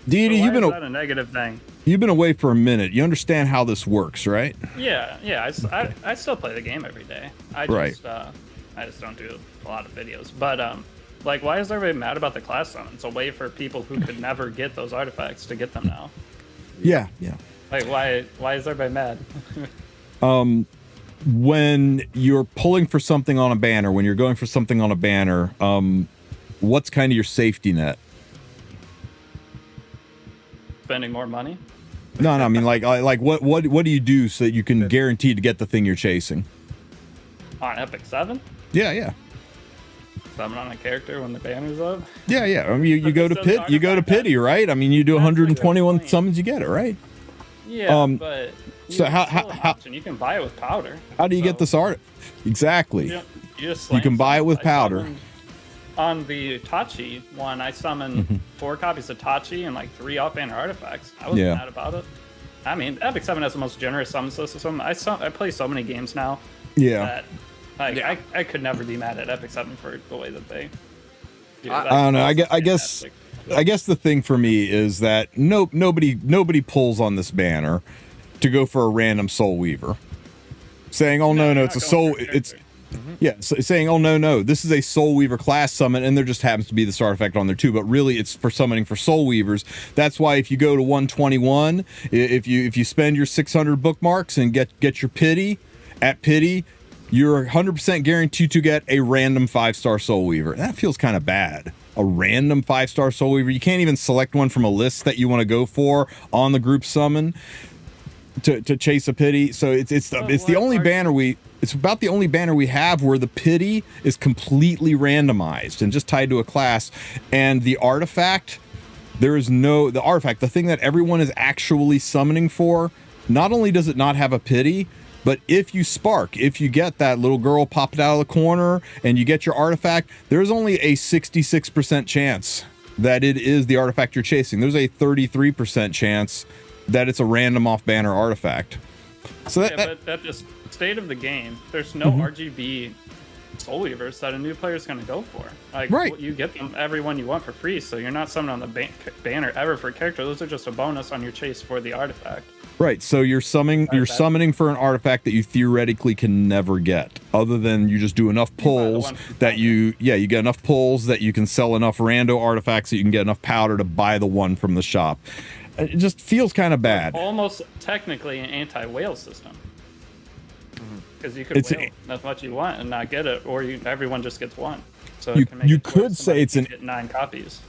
Dee, you've been a negative thing. You've been away for a minute. You understand how this works, right? Yeah. I still play the game every day. I just don't do a lot of videos. But like, why is everybody mad about the class summon? It's a way for people who could never get those artifacts to get them now. Yeah. Like, why is everybody mad? When you're pulling for something on a banner, when you're going for something on a banner, what's kind of your safety net? Spending more money? No, I mean like what do you do so that you can guarantee to get the thing you're chasing? On Epic 7? Yeah. Summon on a character when the banner's up? Yeah. I mean, you go to pit, you go to pity, right? I mean, you do 121 summons, you get it, right? Yeah, but so how you can buy it with powder. How do you get this art? Exactly. You can buy it with powder. On the Tachi one, I summoned 4 copies of Tachi and like 3 off-banner artifacts. I wasn't mad about it. I mean, Epic 7 has the most generous summon system. I play so many games now. Yeah. That, I could never be mad at Epic 7 for the way that they do. I don't know. I guess the thing for me is that nobody pulls on this banner to go for a random Soul Weaver, saying, "Oh no, it's a Soul." It's saying, "Oh no, this is a Soul Weaver class summon," and there just happens to be this artifact on there too. But really, it's for summoning for Soul Weavers. That's why if you go to 121, if you spend your 600 bookmarks and get your pity at pity, you're 100% guaranteed to get a random 5-star Soul Weaver. That feels kind of bad. a random 5-star Soul Weaver. You can't even select one from a list that you want to go for on the group summon to chase a pity. So it's the only banner it's about the only banner we have where the pity is completely randomized and just tied to a class. And the artifact, the artifact, the thing that everyone is actually summoning for, not only does it not have a pity, but if you get that little girl popped out of the corner and you get your artifact, there's only a 66% chance that it is the artifact you're chasing. There's a 33% chance that it's a random off-banner artifact. So but at the state of the game, there's no RGB Soul Weavers that a new player is going to go for. Like, right. You get them every one you want for free, so you're not summoning on the banner ever for a character. Those are just a bonus on your chase for the artifact. Right, so you're summoning for an artifact that you theoretically can never get, other than you just do enough pulls that you get enough pulls that you can sell enough rando artifacts that you can get enough powder to buy the one from the shop. It just feels kind of bad. Almost technically an anti-whale system. Because you could whale as much you want and not get it, or everyone just gets one. So you could say it's 9 copies.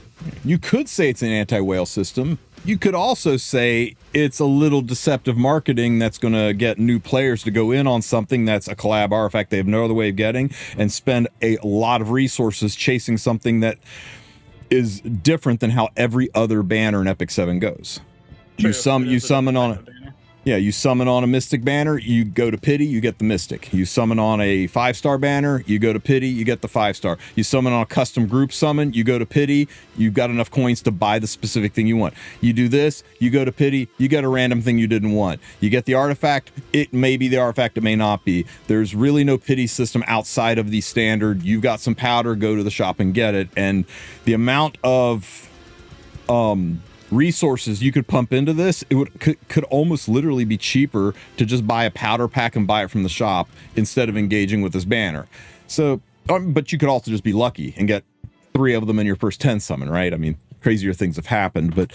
You could say it's an anti-whale system. You could also say it's a little deceptive marketing that's going to get new players to go in on something that's a collab artifact they have no other way of getting and spend a lot of resources chasing something that is different than how every other banner in Epic 7 goes. True. You summon on it. Yeah, you summon on a Mystic banner, you go to Pity, you get the Mystic. You summon on a 5-star banner, you go to Pity, you get the 5-star. You summon on a custom group summon, you go to Pity, you've got enough coins to buy the specific thing you want. You do this, you go to Pity, you get a random thing you didn't want. You get the artifact, it may be the artifact, it may not be. There's really no Pity system outside of the standard. You've got some powder, go to the shop and get it. And the amount of resources you could pump into this, could almost literally be cheaper to just buy a powder pack and buy it from the shop instead of engaging with this banner. So, but you could also just be lucky and get 3 of them in your first 10 summon, right? I mean, crazier things have happened, but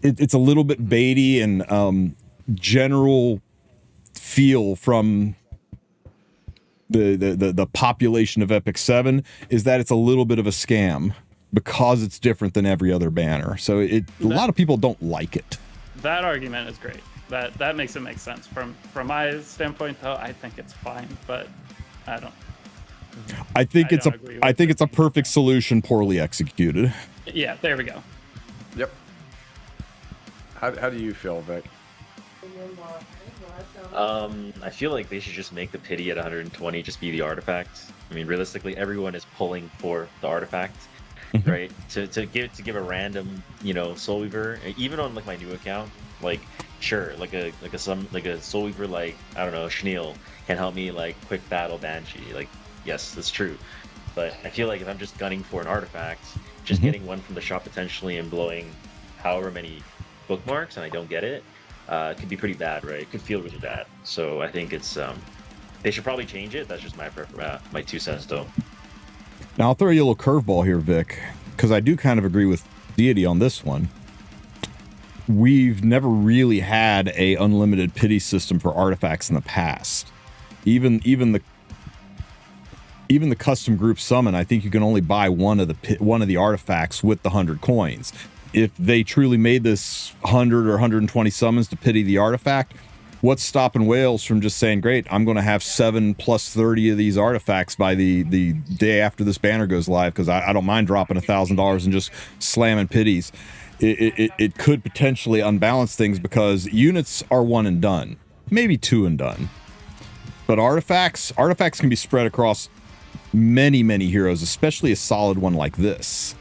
it's a little bit baity, and general feel from the population of Epic 7 is that it's a little bit of a scam, because it's different than every other banner. So a lot of people don't like it. That argument is great. That makes it make sense. From my standpoint, though, I think it's fine, but I don't. I think it's a perfect solution, poorly executed. Yeah, there we go. Yep. How do you feel, Vic? I feel like they should just make the pity at 120 just be the artifact. I mean, realistically, everyone is pulling for the artifact. Right, to give a random, Soul Weaver, even on like my new account, like sure, like a Soul Weaver, like I don't know, Schneel can help me like quick battle Banshee, like yes, that's true, but I feel like if I'm just gunning for an artifact, just getting one from the shop potentially and blowing however many bookmarks and I don't get it, could be pretty bad, right? It could feel really bad. So I think it's they should probably change it. That's just my 2 cents though. Now, I'll throw you a little curveball here, Vic, because I do kind of agree with Deity on this one. We've never really had a unlimited pity system for artifacts in the past. Even the custom group summon, I think you can only buy one of the artifacts with the 100 coins. If they truly made this 100 or 120 summons to pity the artifact, what's stopping Wales from just saying, great, I'm going to have 7 plus 30 of these artifacts by the day after this banner goes live, because I don't mind dropping $1,000 and just slamming pities. It could potentially unbalance things, because units are 1 and done, maybe 2 and done. But artifacts can be spread across many, many heroes, especially a solid one like this.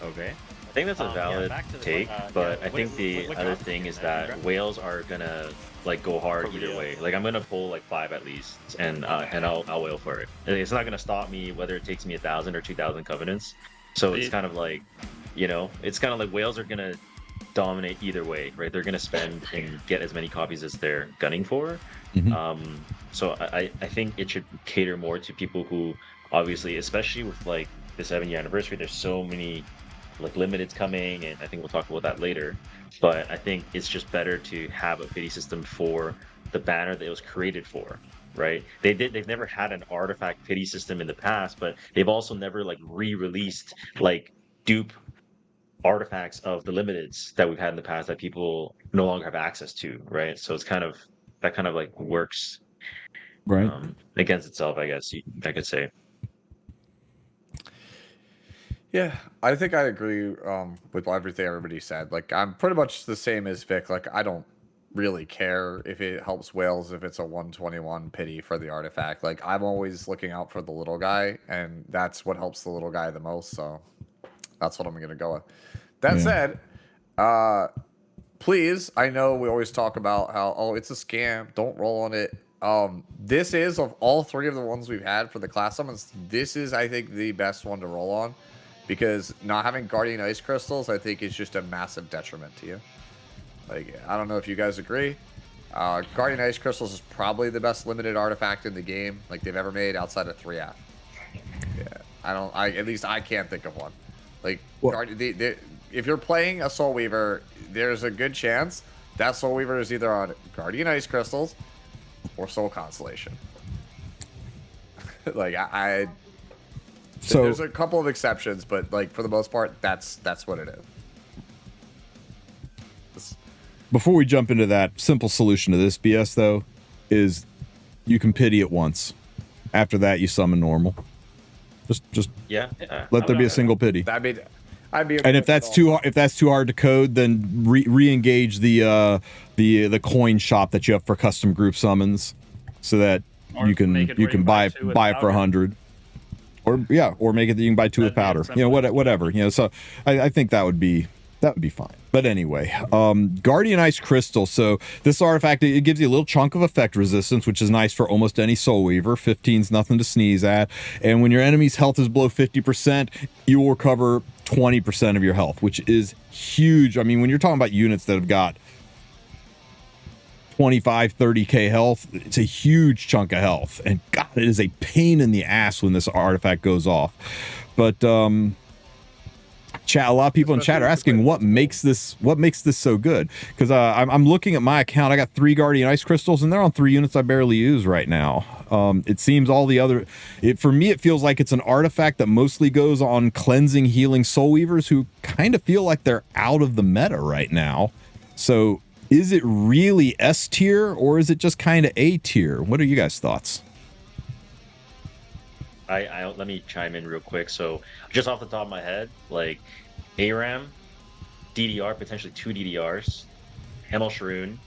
Okay. I think that's a valid take, but I think the other thing is that whales are gonna like go hard either way. Like I'm gonna pull like 5 at least, and I'll whale for it. It's not gonna stop me whether it takes me 1,000 or 2,000 covenants. So it's kind of like, it's kind of like whales are gonna dominate either way, right? They're gonna spend and get as many copies as they're gunning for. So I think it should cater more to people who obviously, especially with like the 7-year anniversary, there's so many like limiteds coming, and I think we'll talk about that later, but I think it's just better to have a pity system for the banner that it was created for. right? They've never had an artifact pity system in the past, but they've also never like re-released like dupe artifacts of the limiteds that we've had in the past that people no longer have access to, right? So it's kind of that kind of like works Right. against itself, I guess I could say. Yeah, I think I agree with everything everybody said. Like, I'm pretty much the same as Vic. Like, I don't really care if it helps whales if it's a 121 pity for the artifact. Like, I'm always looking out for the little guy, and that's what helps the little guy the most. So that's what I'm gonna go with. That said, please, I know we always talk about how it's a scam. Don't roll on it. This is, of all three of the ones we've had for the class summons, this is, I think, the best one to roll on, because not having Guardian Ice Crystals, I think, is just a massive detriment to you. Like, I don't know if you guys agree. Guardian Ice Crystals is probably the best limited artifact in the game, like they've ever made outside of 3F. Yeah, at least I can't think of one. Like, if you're playing a Soul Weaver, there's a good chance that Soul Weaver is either on Guardian Ice Crystals or Soul Constellation. Like, so there's a couple of exceptions, but like for the most part, that's what it is. Before we jump into that, simple solution to this BS though is you can pity it once. After that, you summon normal. Just let there be a single pity. And if that's too hard to code, then re-engage the coin shop that you have for custom group summons, so that you can buy it for 100. Or make it that you can buy 2 with powder. Whatever. So I think that would be fine. But anyway, Guardian Ice Crystal. So this artifact, it gives you a little chunk of effect resistance, which is nice for almost any Soul Weaver. 15's nothing to sneeze at. And when your enemy's health is below 50%, you will recover 20% of your health, which is huge. I mean, when you're talking about units that have got 25, 30k health, it's a huge chunk of health. And God, it is a pain in the ass when this artifact goes off. But chat, a lot of people in chat are asking what makes this so good, because I'm looking at my account. I got 3 Guardian Ice Crystals, and they're on 3 units I barely use right now. It seems all the other, for me, it feels like it's an artifact that mostly goes on cleansing, healing Soul Weavers who kind of feel like they're out of the meta right now. So is it really S tier, or is it just kind of A tier? What are you guys' thoughts? Let me chime in real quick. So just off the top of my head, like ARAM, DDR, potentially 2 DDRs, Hemel Sharoon,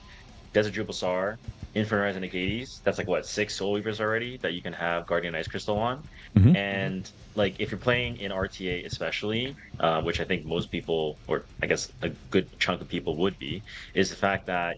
Desert Jubal, Inferno and Hades. That's like what, 6 Soul Weavers already that you can have Guardian Ice Crystal on. Mm-hmm. And like if you're playing in RTA especially, which I think most people, or I guess a good chunk of people would be, is the fact that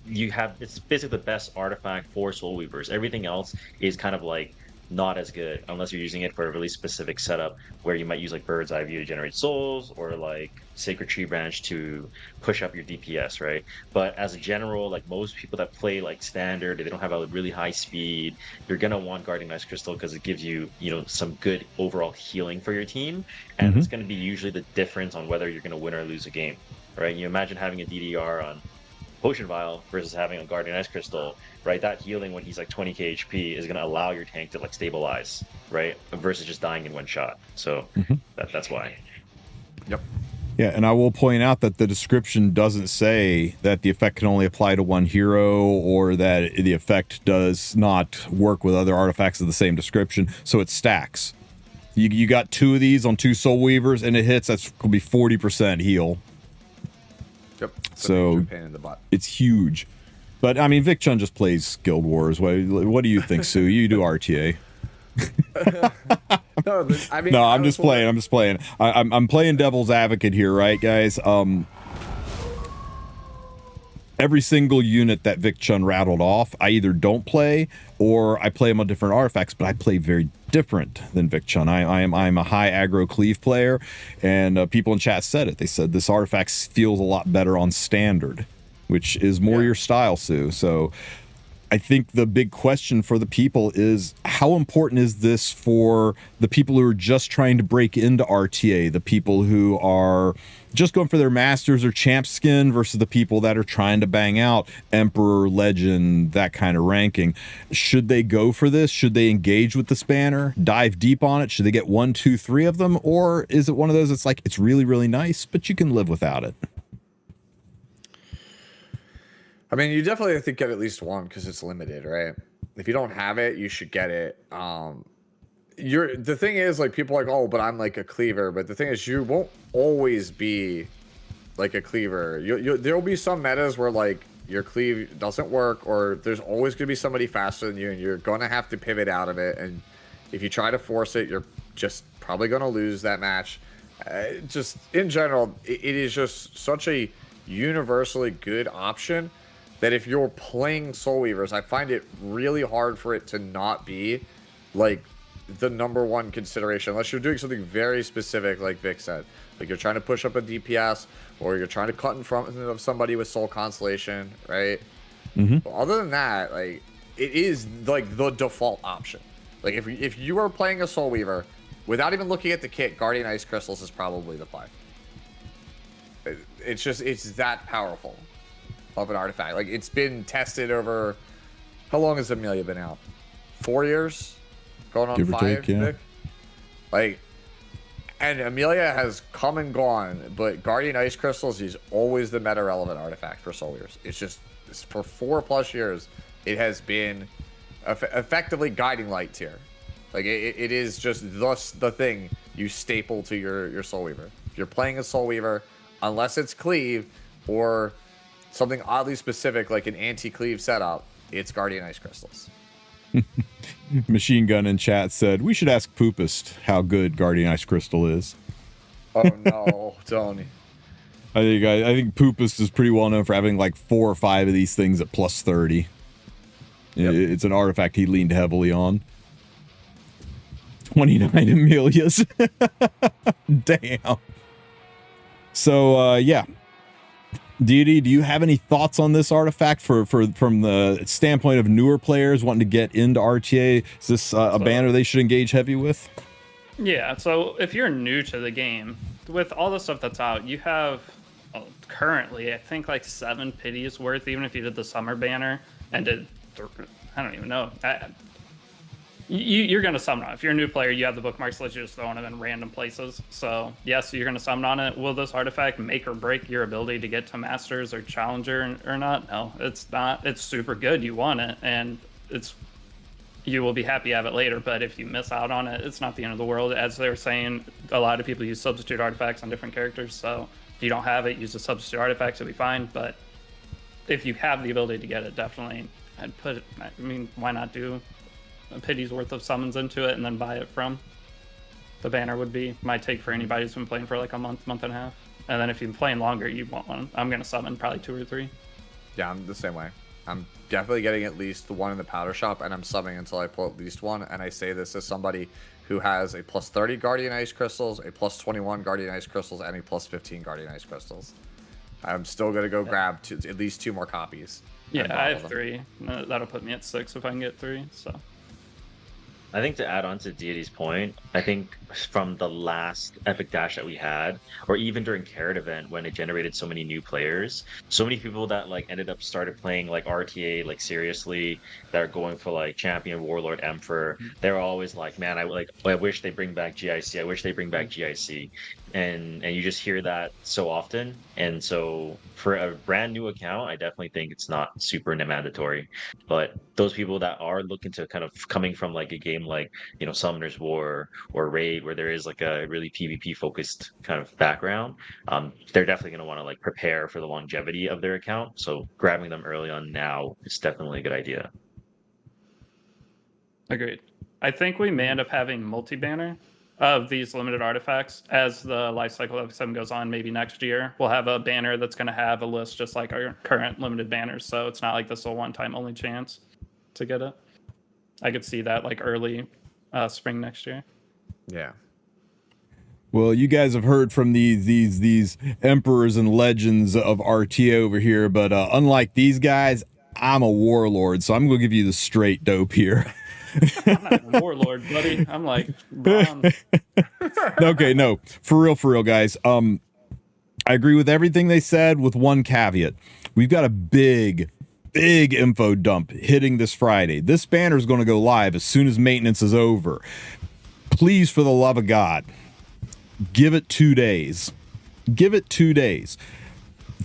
it's basically the best artifact for Soul Weavers. Everything else is kind of like not as good unless you're using it for a really specific setup where you might use like Bird's Eye View to generate souls, or like Sacred Tree Branch to push up your DPS, right? But as a general, like most people that play like standard, they don't have a really high speed, you're gonna want Guardian Ice Crystal because it gives you, some good overall healing for your team, and it's gonna be usually the difference on whether you're gonna win or lose a game, right? You imagine having a DDR on Potion Vial versus having a Guardian Ice Crystal, right? That healing when he's like 20k HP is going to allow your tank to like stabilize, right? Versus just dying in one shot. So that's why. Yep. Yeah, and I will point out that the description doesn't say that the effect can only apply to one hero, or that the effect does not work with other artifacts of the same description. So it stacks. You got 2 of these on 2 Soul Weavers, and it hits. That's going to be 40% heal. Yep. So pain in the butt. It's huge. But I mean, Vic Chun just plays Guild Wars. What do you think, Sue? You do RTA. No, I'm just playing. I'm playing devil's advocate here, right, guys? Every single unit that Vic Chun rattled off, I either don't play or I play them on different artifacts, but I play very different than Vic Chun. I'm a high aggro cleave player, and people in chat said it. They said this artifact feels a lot better on standard, which is more your style, Sue. So I think the big question for the people is, how important is this for the people who are just trying to break into RTA, the people who are just going for their masters or champ skin versus the people that are trying to bang out Emperor, Legend, that kind of ranking? Should they go for this? Should they engage with this banner, dive deep on it? Should they get 1, 2, 3 of them? Or is it one of those that's like, it's really, really nice, but you can live without it? I mean, you definitely, I think, get at least one because it's limited, right? If you don't have it, you should get it. The thing is, like, people are like, oh, but I'm like a cleaver. But the thing is, you won't always be like a cleaver. There'll be some metas where like your cleave doesn't work, or there's always going to be somebody faster than you, and you're going to have to pivot out of it. And if you try to force it, you're just probably going to lose that match. Just in general, it is just such a universally good option that if you're playing Soul Weavers, I find it really hard for it to not be like the #1 consideration, unless you're doing something very specific, like Vic said. Like you're trying to push up a DPS, or you're trying to cut in front of somebody with Soul Constellation, right? But other than that, like, it is like the default option. Like if you are playing a Soul Weaver, without even looking at the kit, Guardian Ice Crystals is probably the play. It's that powerful of an artifact. Like, it's been tested over, how long has Amelia been out? 4 years? Going on Give or 5, take, yeah. Vic? Like, and Amelia has come and gone, but Guardian Ice Crystals is always the meta relevant artifact for Soul Weavers. It's for 4+ years, it has been effectively guiding light tier. Like, it is just the thing you staple to your Soul Weaver. If you're playing a Soul Weaver, unless it's cleave or something oddly specific like an anti-cleave setup, it's Guardian Ice Crystals. Machine Gun in chat said, we should ask Poopist how good Guardian Ice Crystal is. Oh no, Tony. I think Poopist is pretty well known for having like 4 or 5 of these things at plus 30. Yep. It's an artifact he leaned heavily on. 29 Amelias. Damn. So, yeah. Deity, do you have any thoughts on this artifact from the standpoint of newer players wanting to get into RTA? Is this a banner they should engage heavy with? Yeah, so if you're new to the game, with all the stuff that's out, you have currently, I think, like 7 pities worth, even if you did the summer banner and did, I don't even know. You're going to summon on it. If you're a new player, you have the bookmarks, let you just throw them in random places. So, yes, you're going to summon on it. Will this artifact make or break your ability to get to Masters or Challenger or not? No, it's not. It's super good. You want it, and you will be happy to have it later. But if you miss out on it, it's not the end of the world. As they were saying, a lot of people use substitute artifacts on different characters. So, if you don't have it, use the substitute artifacts. It'll be fine. But if you have the ability to get it, definitely, I'd put it. I mean, why not do a pity's worth of summons into it and then buy it from the banner? Would be my take for anybody who's been playing for like a month and a half. And then if you've been playing longer, you want one. I'm going to summon probably 2 or 3. Yeah, I'm the same way. I'm definitely getting at least the one in the powder shop, and I'm summoning until I pull at least one. And I say this as somebody who has a plus 30 Guardian Ice Crystals, a plus 21 Guardian Ice Crystals, and a plus 15 Guardian Ice Crystals. I'm still going to go grab at least 2 more copies. Yeah, I have 3. That'll put me at 6 if I can get 3, so... I think to add on to Deity's point, I think from the last Epic Dash that we had, or even during Carrot event when it generated so many new players, so many people that like ended up started playing like RTA like seriously, that are going for like Champion, Warlord, Emperor, they're always like, man, I wish they bring back GIC, I wish they bring back GIC. And you just hear that so often. And so for a brand new account, I definitely think it's not super mandatory. But those people that are looking to kind of coming from like a game like, you know, Summoner's War or Raid, where there is like a really PvP focused kind of background, they're definitely going to want to like prepare for the longevity of their account. So grabbing them early on now is definitely a good idea. Agreed. I think we may end up having multi-banner of these limited artifacts as the life cycle of 7 goes on. Maybe next year we'll have a banner that's going to have a list just like our current limited banners, so it's not like this is a one-time only chance to get it. I could see that like early spring next year. Yeah. Well, you guys have heard from these emperors and legends of RTA over here, but unlike these guys, I'm a warlord, so I'm going to give you the straight dope here. I'm not a warlord, buddy. I'm like bronze. Okay, no, for real, guys. I agree with everything they said with one caveat. We've got a big info dump hitting this Friday. This banner is going to go live as soon as maintenance is over. Please, for the love of God, give it 2 days. Give it 2 days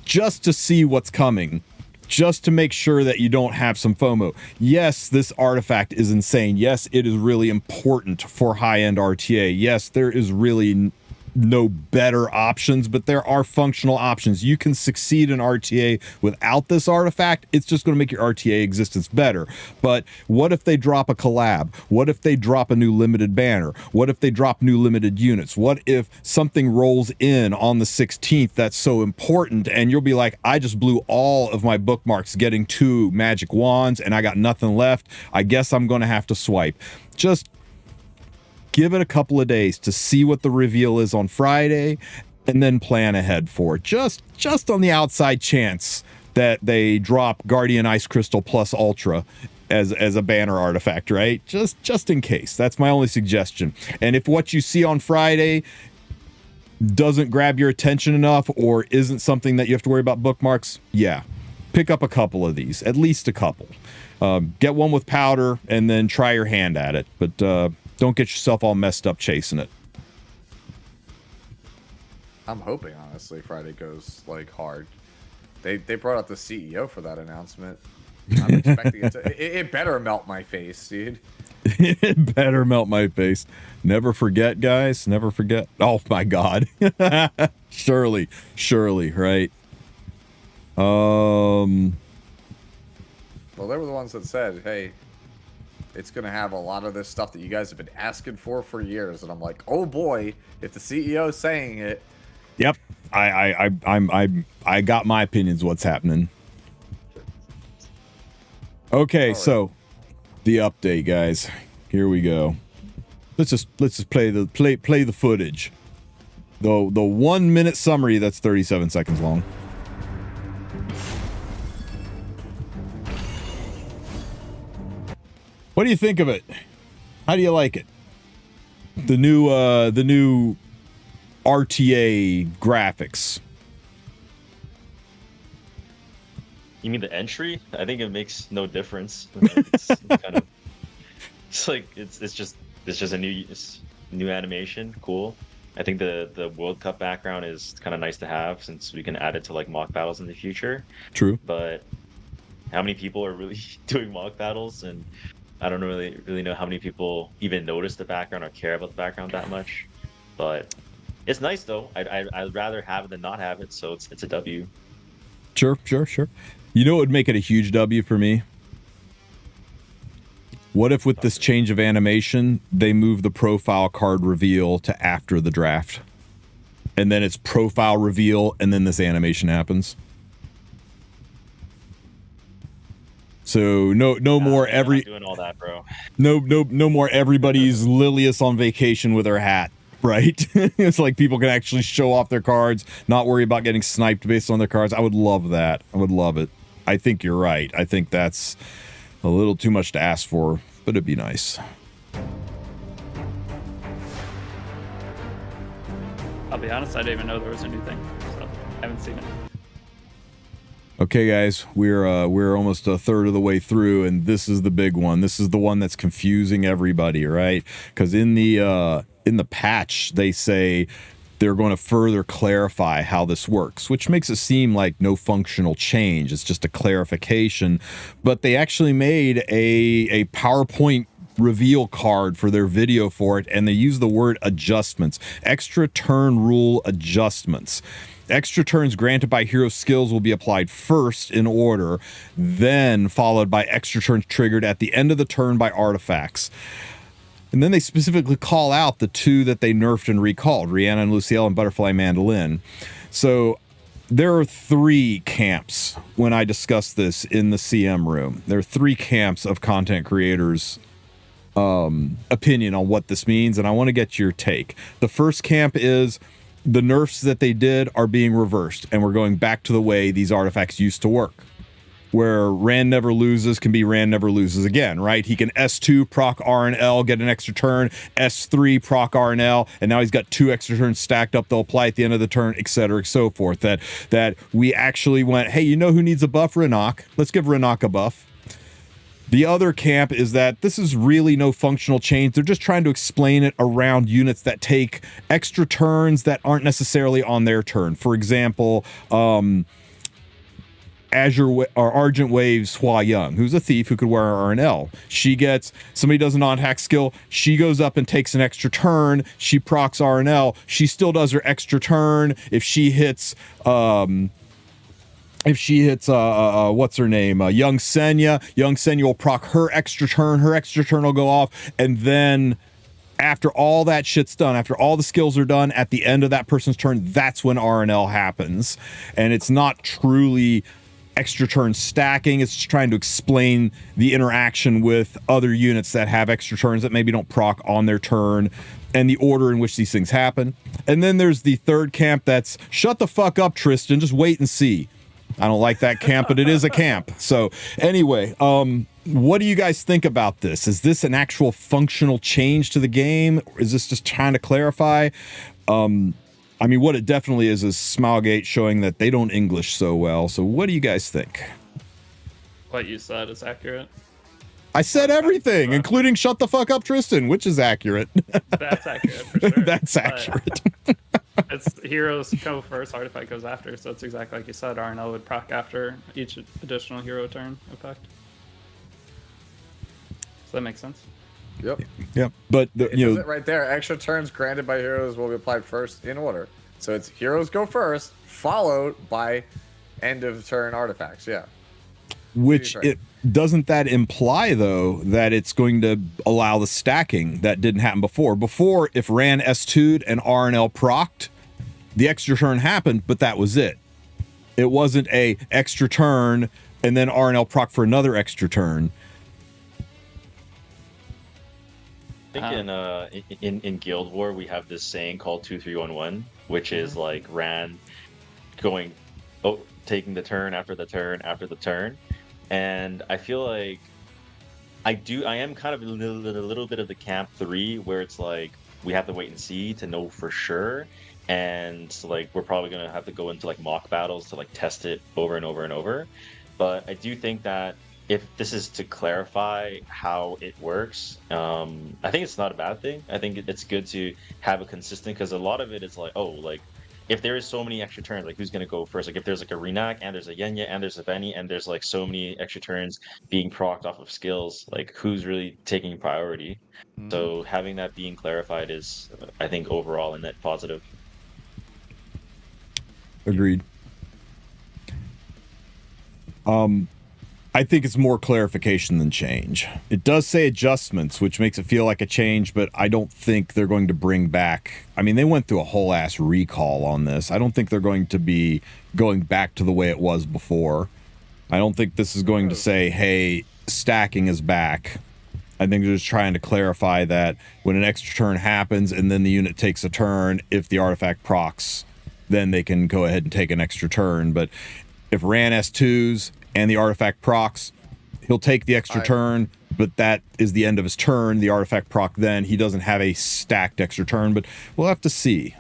just to see what's coming, just to make sure that you don't have some FOMO. Yes, this artifact is insane. Yes, it is really important for high-end RTA. Yes, there is really no better options, but there are functional options. You can succeed in RTA without this artifact. It's just going to make your RTA existence better. But what if they drop a collab? What if they drop a new limited banner? What if they drop new limited units? What if something rolls in on the 16th that's so important and you'll be like, I just blew all of my bookmarks getting 2 magic wands and I got nothing left. I guess I'm going to have to swipe. Just give it a couple of days to see what the reveal is on Friday and then plan ahead for it. Just on the outside chance that they drop Guardian Ice Crystal plus Ultra as a banner artifact, right? Just in case. That's my only suggestion. And if what you see on Friday doesn't grab your attention enough or isn't something that you have to worry about bookmarks, yeah, pick up a couple of these, at least a couple. Get one with powder and then try your hand at it. But don't get yourself all messed up chasing it. I'm hoping, honestly, Friday goes like hard. They brought out the CEO for that announcement. I'm expecting it to. It better melt my face, dude. It better melt my face. Never forget, guys. Never forget. Oh my God. Surely, right? Well, they were the ones that said, "Hey, it's going to have a lot of this stuff that you guys have been asking for years." And I'm like, oh boy, if the CEO's saying it. Yep. I got my opinions what's happening. Okay, right. So the update, guys. Here we go. Let's just play the footage. The 1 minute summary that's 37 seconds long. What do you think of it? How do you like it? The new RTA graphics. You mean the entry? I think it makes no difference. It's kind of, it's just a new animation. Cool. I think the World Cup background is kind of nice to have since we can add it to like mock battles in the future. True. But how many people are really doing mock battles? And I don't really know how many people even notice the background or care about the background that much. But it's nice though. I'd rather have it than not have it, so it's a W. Sure. You know what would make it a huge W for me? What if with this change of animation, they move the profile card reveal to after the draft? And then it's profile reveal, and then this animation happens? So no more every doing all that, bro. No more everybody's Lilius on vacation with her hat, right? It's like people can actually show off their cards, not worry about getting sniped based on their cards. I would love that. I would love it. I think you're right. I think that's a little too much to ask for, but it'd be nice. I'll be honest, I didn't even know there was a new thing, so I haven't seen it. Okay, guys, we're almost a third of the way through, and this is the big one. This is the one that's confusing everybody, right? Because in the patch, they say they're going to further clarify how this works, which makes it seem like no functional change. It's just a clarification. But they actually made a PowerPoint reveal card for their video for it, and they use the word adjustments. Extra turn rule adjustments. Extra turns granted by hero skills will be applied first in order, then followed by extra turns triggered at the end of the turn by artifacts. And then they specifically call out the 2 that they nerfed and recalled, Rihanna and Lucielle and Butterfly Mandolin. So there are 3 camps when I discuss this in the CM room. There are 3 camps of content creators' opinion on what this means, and I want to get your take. The first camp is the nerfs that they did are being reversed, and we're going back to the way these artifacts used to work. where Rand never loses can be Rand never loses again, right? He can S2 proc R and L, get an extra turn, S3 proc R and L, and now he's got 2 extra turns stacked up. They'll apply at the end of the turn, etc., and so forth. That we actually went, hey, you know who needs a buff? Renok. Let's give Renok a buff. The other camp is that this is really no functional change. They're just trying to explain it around units that take extra turns that aren't necessarily on their turn. For example, Argent Waves Hua Young, who's a thief who could wear RNL. She gets, somebody does a non-hack skill, she goes up and takes an extra turn, she procs RNL, she still does her extra turn. If she hits what's her name? Young Senya will proc her extra turn will go off, and then after all that shit's done, after all the skills are done, at the end of that person's turn, that's when RNL happens. And it's not truly extra turn stacking, it's just trying to explain the interaction with other units that have extra turns that maybe don't proc on their turn, and the order in which these things happen. And then there's the third camp that's, shut the fuck up, Tristen, just wait and see. I don't like that camp, but it is a camp. So anyway, what do you guys think about this? Is this an actual functional change to the game? Or is this just trying to clarify? I mean, what it definitely is Smilegate showing that they don't English so well. So what do you guys think? What you said is accurate. I said everything, including shut the fuck up, Tristen, which is accurate. That's accurate for sure. That's accurate. It's heroes go first, artifact goes after, so it's exactly like you said. RNL would proc after each additional hero turn effect. Does that make sense? Yep. Yep. But you know, it right there. Extra turns granted by heroes will be applied first in order. So it's heroes go first, followed by end of turn artifacts. Yeah. Which it doesn't that imply though that it's going to allow the stacking that didn't happen before. Before, if Ran S2'd and RNL procced, the extra turn happened, but that was it. It wasn't a extra turn and then RNL proc for another extra turn. I think in Guild War we have this saying called 2-3-1-1, which is like Ran going, taking the turn after the turn after the turn. And I feel like I am kind of a little bit of the camp 3 where it's like we have to wait and see to know for sure, and like we're probably gonna have to go into like mock battles to like test it over and over and over. But I do think that if this is to clarify how it works, I think it's not a bad thing. I think it's good to have it consistent, because a lot of it is like, if there is so many extra turns, like who's going to go first? Like if there's like a Renak and there's a Yenya and there's a Benny and there's like so many extra turns being procced off of skills, like who's really taking priority? So having that being clarified is, I think, overall a net positive. Agreed. I think it's more clarification than change. It does say adjustments, which makes it feel like a change, but I don't think they're going to bring back... I mean, they went through a whole ass recall on this. I don't think they're going to be going back to the way it was before. I don't think this is going to say, hey, stacking is back. I think they're just trying to clarify that when an extra turn happens and then the unit takes a turn, if the artifact procs, then they can go ahead and take an extra turn. But if Ran S2s and the artifact procs, he'll take the extra turn, but that is the end of his turn. The artifact proc, then he doesn't have a stacked extra turn, but we'll have to see.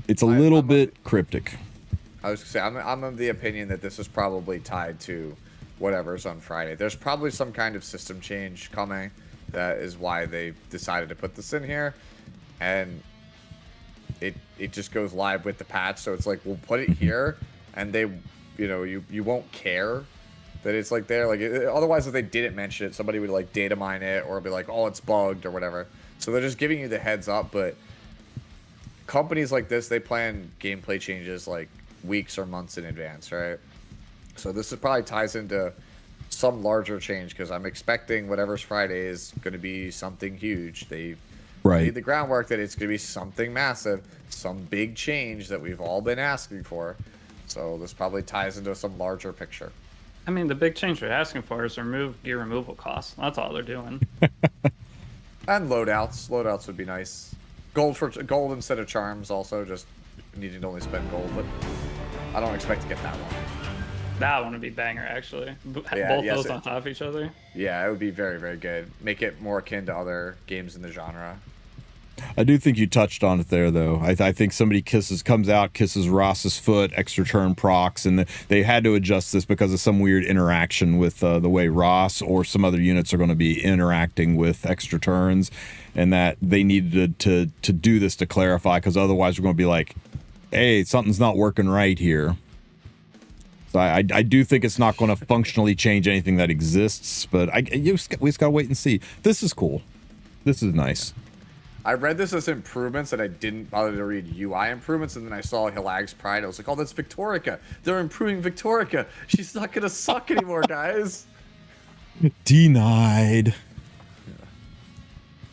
It's a little bit cryptic. I was gonna say, I'm of the opinion that this is probably tied to whatever's on Friday. There's probably some kind of system change coming. That is why they decided to put this in here, and it just goes live with the patch. So it's like, we'll put it here, and they, you won't care that it's like there. Like otherwise, if they didn't mention it, somebody would like data mine it or be like, oh, it's bugged or whatever. So they're just giving you the heads up. But companies like this, they plan gameplay changes like weeks or months in advance, right? So this is probably ties into some larger change, because I'm expecting whatever's Friday is going to be something huge. They laid the groundwork that it's going to be something massive, some big change that we've all been asking for. So this probably ties into some larger picture. I mean, the big change they're asking for is remove gear removal costs. That's all they're doing. And loadouts. Loadouts would be nice. Gold instead of charms also, just needing to only spend gold, but I don't expect to get that one. That one would be banger, actually. Yeah, Both yes, those on top of each other. Yeah, it would be very, very good. Make it more akin to other games in the genre. I do think you touched on it there, though. I think somebody comes out, kisses Ross's foot, extra turn procs, and they had to adjust this because of some weird interaction with the way Ross or some other units are going to be interacting with extra turns, and that they needed to do this to clarify, because otherwise we're going to be like, hey, something's not working right here. So I do think it's not going to functionally change anything that exists, but we just got to wait and see. This is cool. This is nice. I read this as improvements, and I didn't bother to read UI improvements, and then I saw Hilag's Pride. I was like, oh, that's Victorica. They're improving Victorica. She's not going to suck anymore, guys. Denied. Yeah.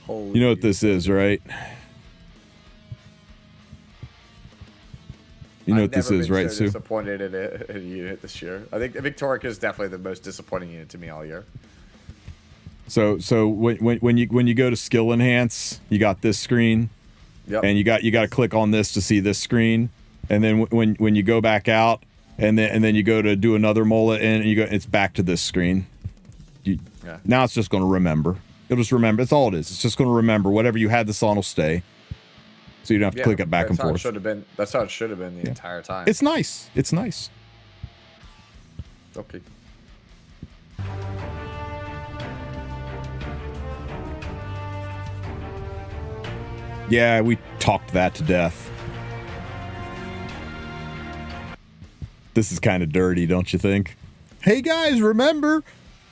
Holy you know what this is, right? You know what this is, right, Sue? Disappointed in a unit this year. I think Victorica is definitely the most disappointing unit to me all year. So when you go to skill enhance, you got this screen, yep. And you got to click on this to see this screen, and then when you go back out, and then you go to do another mullet, and it's back to this screen. Now it's just going to remember. It'll just remember. That's all it is. It's just going to remember whatever you had this on will stay. So you don't have to click it back and forth. That's how it should have been the entire time. It's nice. It's nice. Okay. Yeah, we talked that to death. This is kind of dirty, don't you think? Hey guys, remember?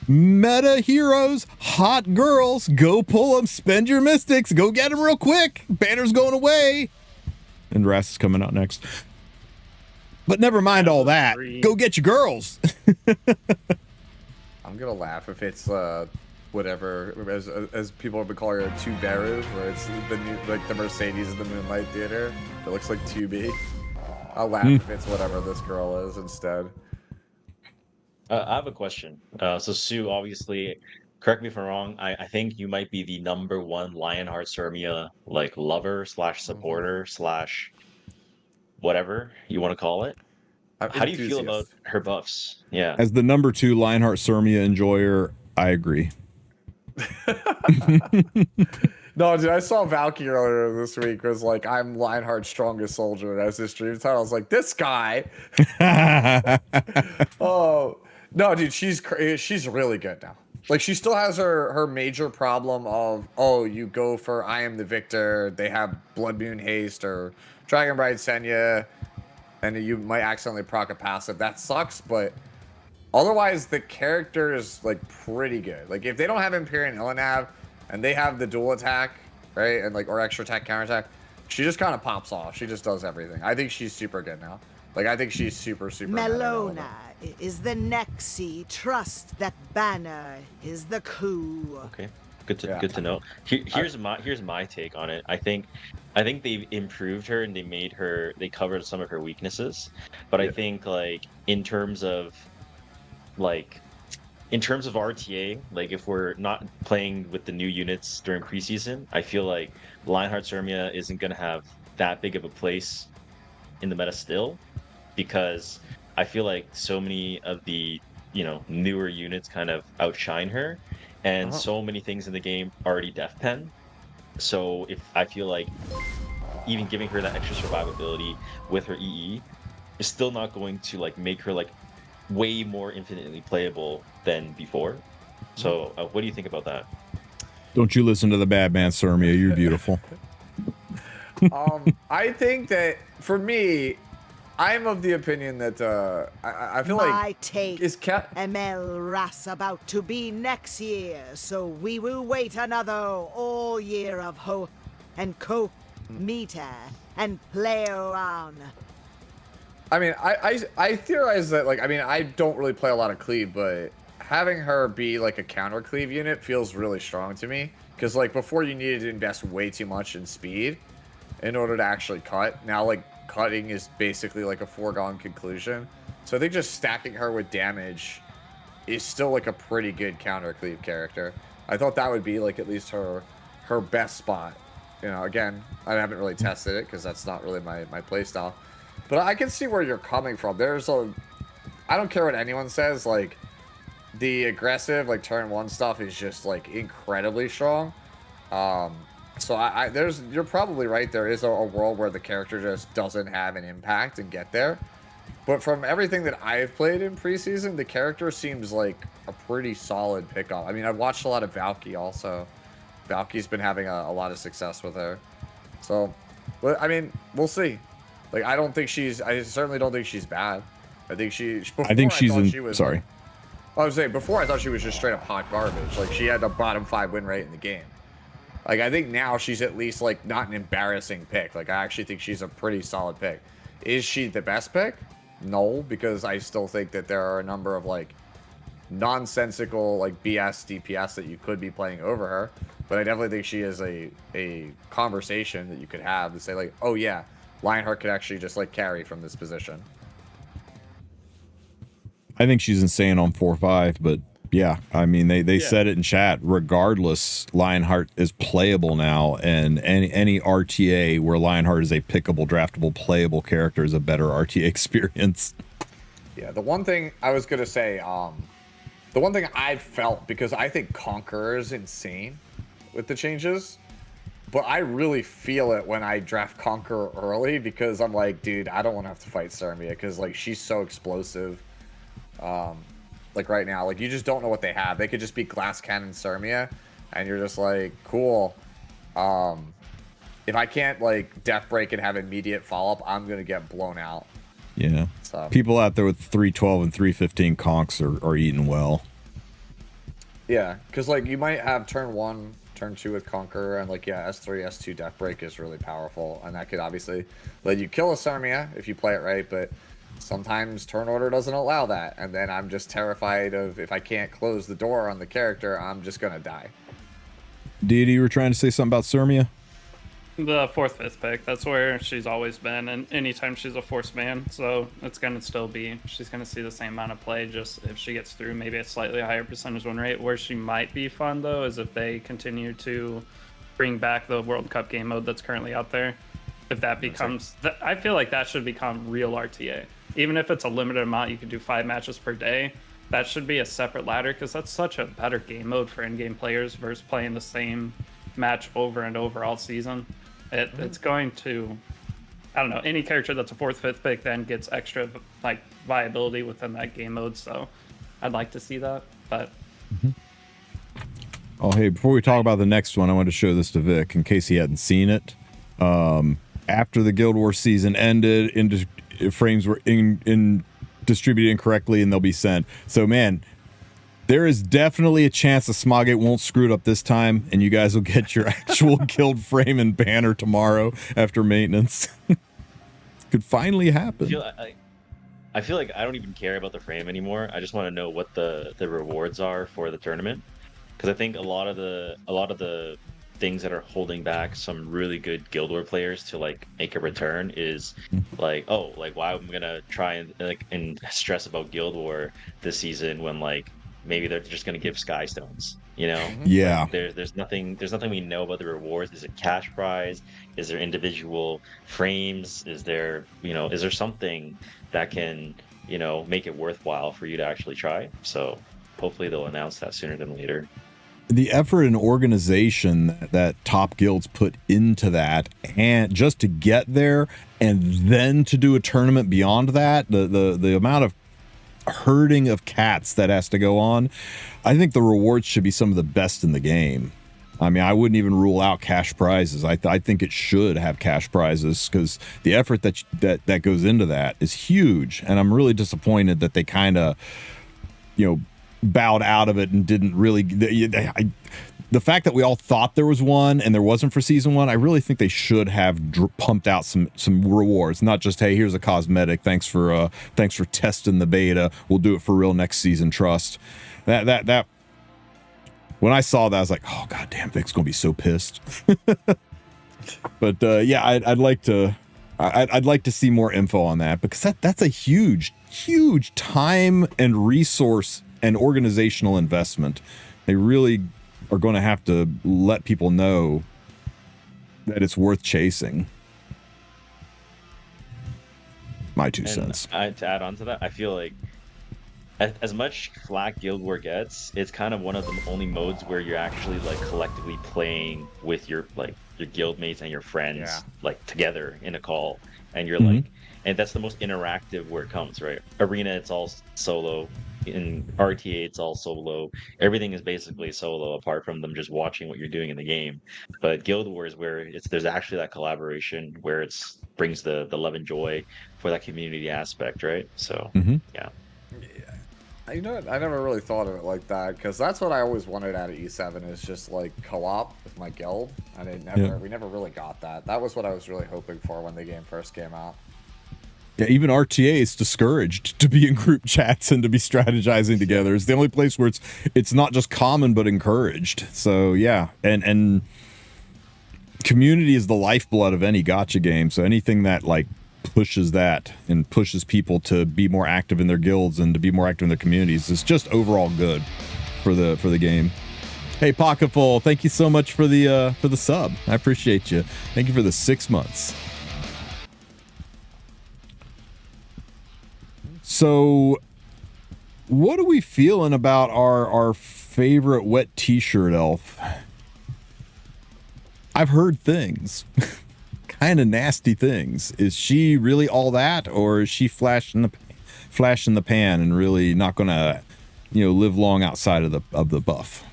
Meta heroes, hot girls, go pull them, spend your mystics, go get them real quick. Banner's going away. And Ras is coming out next. But never mind all that. Go get your girls. I'm going to laugh if it's whatever, as people have been calling it, Tuberu, where it's the new, like the Mercedes in the Moonlight Theater. It looks like 2B. I'll laugh if it's whatever this girl is instead. I have a question. So Sue, obviously, correct me if I'm wrong. I think you might be the #1 Lionheart Cermia like lover / supporter / whatever you want to call it. How do you feel about her buffs? Yeah. As the #2 Lionheart Cermia enjoyer, I agree. No, dude, I saw Valky earlier this week. Was like, I'm Lionheart's strongest soldier. As his stream title, I was like, this guy. Oh no, dude, she's really good now. Like, she still has her major problem of, oh, you go for I am the victor. They have Blood Moon Haste or Dragon Bride Senya, and you might accidentally proc a passive. That sucks, but otherwise the character is like pretty good. Like, if they don't have Empyrean Illinav and they have the dual attack, right, and like or extra attack, counter attack, she just kind of pops off. She just does everything. I think she's super good now. Like, I think she's super Melona is the Nexi. Trust that Banner is the coup. Okay, good to know. Here's my take on it. I think they've improved her and they covered some of her weaknesses. But I think like in terms of RTA, like if we're not playing with the new units during preseason, I feel like Lionheart Cermia isn't going to have that big of a place in the meta still, because I feel like so many of the newer units kind of outshine her, and so many things in the game already def pen. So if I feel like even giving her that extra survivability with her EE is still not going to like make her like way more infinitely playable than before. So what do you think about that? Don't you listen to the bad man, Cermia. You're beautiful. I think that for me, I'm of the opinion that I feel like my take ML Ras about to be next year, so we will wait another all year of hope and cope meter and play around. I mean, I theorize that, like, I mean, I don't really play a lot of cleave, but having her be like a counter cleave unit feels really strong to me, because like before you needed to invest way too much in speed in order to actually cut. Now like cutting is basically like a foregone conclusion. So I think just stacking her with damage is still like a pretty good counter cleave character. I thought that would be like at least her best spot. You know, again, I haven't really tested it because that's not really my play style. But I can see where you're coming from. There's I don't care what anyone says. Like, the aggressive, like, turn 1 stuff is just, like, incredibly strong. So you're probably right. There is a world where the character just doesn't have an impact and get there. But from everything that I've played in preseason, the character seems like a pretty solid pickup. I mean, I've watched a lot of Valky also. Valky's been having a lot of success with her. So, but I mean, we'll see. Like, I certainly don't think she's bad. I think she's sorry. I was saying, before I thought she was just straight up hot garbage. Like, she had the bottom 5 win rate in the game. Like, I think now she's at least, like, not an embarrassing pick. Like, I actually think she's a pretty solid pick. Is she the best pick? No, because I still think that there are a number of, like, nonsensical, like, BS DPS that you could be playing over her. But I definitely think she is a conversation that you could have to say, like, oh, yeah, Lionheart could actually just, like, carry from this position. I think she's insane on 4-5, but yeah, I mean, they said it in chat. Regardless, Lionheart is playable now, and any RTA where Lionheart is a pickable, draftable, playable character is a better RTA experience. Yeah, the one thing I was going to say, the one thing I've felt, because I think Conqueror is insane with the changes, but I really feel it when I draft Conqueror early, because I'm like, dude, I don't want to have to fight Sarmia, because, like, she's so explosive. Like, right now, like, you just don't know what they have. They could just be Glass Cannon Sarmia, and you're just like, cool. If I can't, like, Death Break and have immediate follow-up, I'm going to get blown out. Yeah. So. People out there with 312 and 315 conks are eating well. Yeah, because, like, you might have turn 1, turn 2 with Conqueror, and, like, yeah, S3, S2 Death Break is really powerful, and that could obviously let you kill a Sarmia if you play it right, but sometimes turn order doesn't allow that, and then I'm just terrified of, if I can't close the door on the character, I'm just gonna die. Deity, you were trying to say something about Sarmia? The 4th, 5th pick. That's where she's always been, and anytime she's a force man, so it's gonna still be. She's gonna see the same amount of play. Just if she gets through, maybe a slightly higher percentage win rate. Where she might be fun though is if they continue to bring back the World Cup game mode that's currently out there. If that becomes, I feel like that should become real RTA. Even if it's a limited amount, you can do 5 matches per day. That should be a separate ladder, because that's such a better game mode for in-game players versus playing the same match over and over all season. It's going to, I don't know, any character that's a 4th, 5th pick then gets extra, like, viability within that game mode. So I'd like to see that, but. Oh, hey, before we talk about the next one, I wanted to show this to Vic in case he hadn't seen it. After the Guild Wars season ended, frames were distributed incorrectly, and they'll be sent. So, man, there is definitely a chance the Smogate won't screw it up this time, and you guys will get your actual guild frame and banner tomorrow after maintenance. Could finally happen. I feel like I don't even care about the frame anymore. I just want to know what the rewards are for the tournament, because I think a lot of the things that are holding back some really good Guild War players to, like, make a return is like, oh, like, why am I gonna try and stress about Guild War this season when, like, maybe they're just gonna give Sky Stones, you know? Yeah. Like, there's nothing we know about the rewards. Is it cash prize? Is there individual frames? Is there something that can, make it worthwhile for you to actually try? So hopefully they'll announce that sooner than later. The effort and organization that top guilds put into that, and just to get there and then to do a tournament beyond that, the amount of herding of cats that has to go on, I think the rewards should be some of the best in the game. I mean, I wouldn't even rule out cash prizes. I think it should have cash prizes, because the effort that goes into that is huge, and I'm really disappointed that they kind of, bowed out of it and didn't really. The fact that we all thought there was one and there wasn't for season 1, I really think they should have pumped out some rewards, not just, hey, here's a cosmetic, thanks for testing the beta, we'll do it for real next season, trust. That when I saw that, I was like, oh god damn, Vic's gonna be so pissed. But yeah, I'd like to see more info on that, because that's a huge time and resource and organizational investment. They really are going to have to let people know that it's worth chasing. My 2 cents. To add on to that, I feel like as much flack Guild War gets, it's kind of one of the only modes where you're actually like collectively playing with your guild mates and your friends Yeah. like together in a call, and you're Mhm. like, and that's the most interactive where it comes, right? Arena, it's all solo. In RTA, it's all solo. Everything is basically solo, apart from them just watching what you're doing in the game. But Guild War is where there's actually that collaboration where it's brings the love and joy for that community aspect, right? So Mhm. yeah. You know what? I never really thought of it like that, because that's what I always wanted out of E7 is just like co-op with my guild, and we never really got that. That was what I was really hoping for when the game first came out. Yeah, even RTA is discouraged to be in group chats and to be strategizing together. It's the only place where it's not just common but encouraged. So yeah, and community is the lifeblood of any gacha game. So anything that like pushes that and pushes people to be more active in their guilds and to be more active in their communities is just overall good for the game. Hey, Pocketful, thank you so much for the sub. I appreciate you. Thank you for the 6 months. So, what are we feeling about our favorite wet t-shirt elf? I've heard things. Kind of nasty things. Is she really all that, or is she flash in the pan and really not gonna, live long outside of the buff?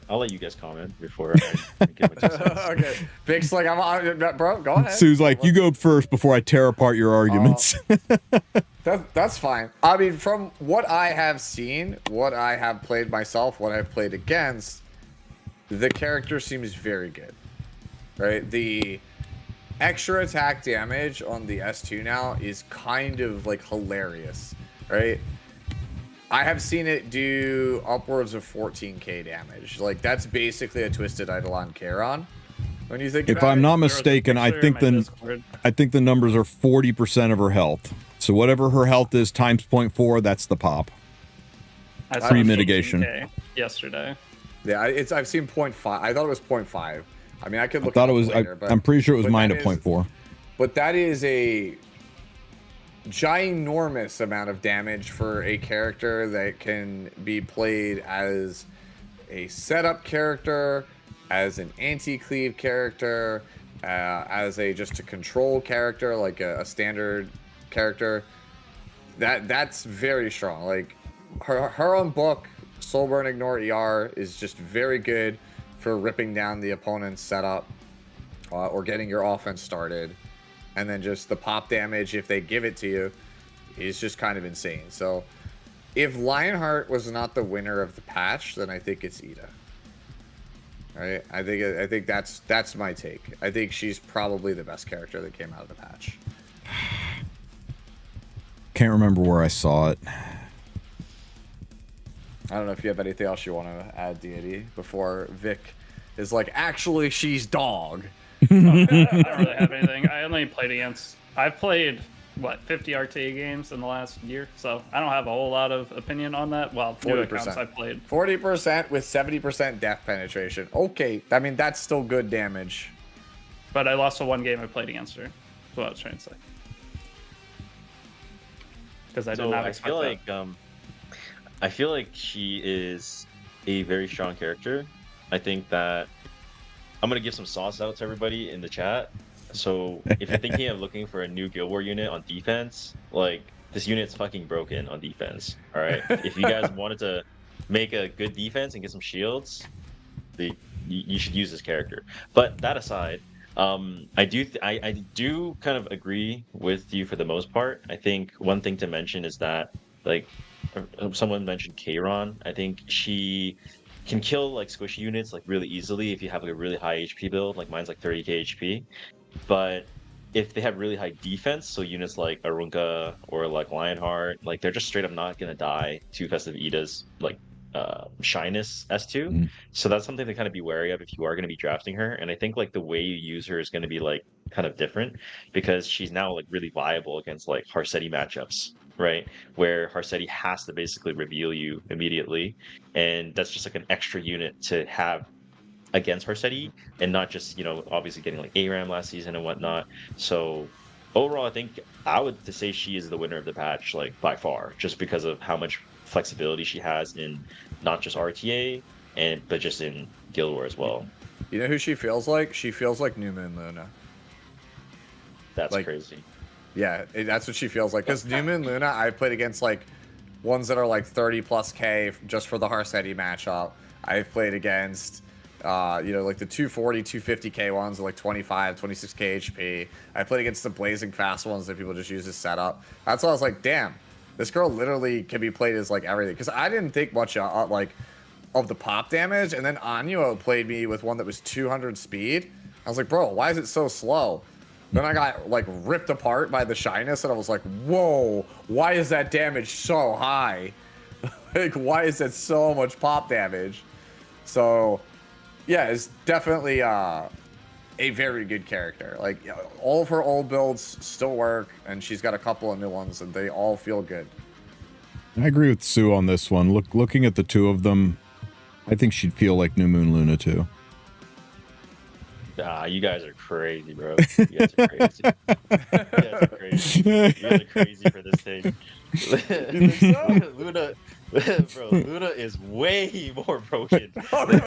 I'll let you guys comment before I give my 2 cents. Okay, Big's like, bro, go ahead. Sue's like, you go first before I tear apart your arguments. That's fine. I mean, from what I have seen, what I have played myself, what I've played against, the character seems very good, right? The extra attack damage on the S2 now is kind of like hilarious, right? I have seen it do upwards of 14k damage. Like, that's basically a Twisted Eidolon Charon. When you think If about I'm it. not mistaken, I think the numbers are 40% of her health. So whatever her health is times 0.4, that's the pop. Pre-mitigation. Yesterday. Yeah, I've seen 0.5. I thought it was 0.5. I mean, I could look. I thought it was. I'm pretty sure it was mine at 0.4. But that is a ginormous amount of damage for a character that can be played as a setup character, as an anti-cleave character, as just a control character, like a standard character. That's very strong. Like her own book, Soulburn Ignore ER, is just very good for ripping down the opponent's setup or getting your offense started. And then just the pop damage, if they give it to you, is just kind of insane. So if Lionheart was not the winner of the patch, then I think it's Ida. Right? I think that's my take. I think she's probably the best character that came out of the patch. Can't remember where I saw it. I don't know if you have anything else you want to add, Deity, before Vic is like, actually, she's dog. I don't really have anything. I only played against. I've played 50 RTA games in the last year, so I don't have a whole lot of opinion on that. Well, 40%. New accounts I played 40% with 70% death penetration. Okay, I mean that's still good damage. But I lost the one game I played against her. That's what I was trying to say. Because I did not expect that. I feel like she is a very strong character. I think that I'm gonna give some sauce out to everybody in the chat. So if you're thinking of looking for a new Guild War unit on defense, like this unit's fucking broken on defense. All right, if you guys wanted to make a good defense and get some shields, you should use this character. But that aside, I do kind of agree with you for the most part. I think one thing to mention is that like someone mentioned Charon. I think she can kill like squishy units like really easily if you have like a really high HP build, like mine's like 30k HP. But if they have really high defense, so units like Arunka or like Lionheart, like they're just straight up not gonna die to Festive Ida's like shyness S2. Mm. So that's something to kind of be wary of if you are going to be drafting her. And I think like the way you use her is going to be like kind of different because she's now like really viable against like Harsetti matchups, right? Where Harsetti has to basically reveal you immediately, and that's just like an extra unit to have against Harsetti, and not just, you know, obviously getting like ARAM last season and whatnot. So overall, I think I would to say she is the winner of the patch, like by far, just because of how much flexibility she has in not just RTA but just in Guild War as well. You know who she feels like? She feels like New Moon Luna. That's like, crazy. Yeah, that's what she feels like. Because New Moon Luna, I played against like ones that are like 30 plus K just for the Harsetti matchup. I've played against, you know, like the 240, 250K ones, like 25, 26K HP. I played against the blazing fast ones that people just use as setup. That's why I was like, damn, this girl literally can be played as like everything. Because I didn't think much like of the pop damage, and then Anyo played me with one that was 200 speed. I was like, bro, why is it so slow? Then I got like ripped apart by the shyness, and I was like, whoa, why is that damage so high? Like, why is it so much pop damage? So, yeah, it's definitely a very good character. Like, all of her old builds still work, and she's got a couple of new ones, and they all feel good. I agree with Sue on this one. Looking at the two of them, I think she'd feel like New Moon Luna too. You guys are crazy, bro. You guys are crazy. You guys are crazy. You guys are crazy for this thing. You think so? Luna is way more broken. I'm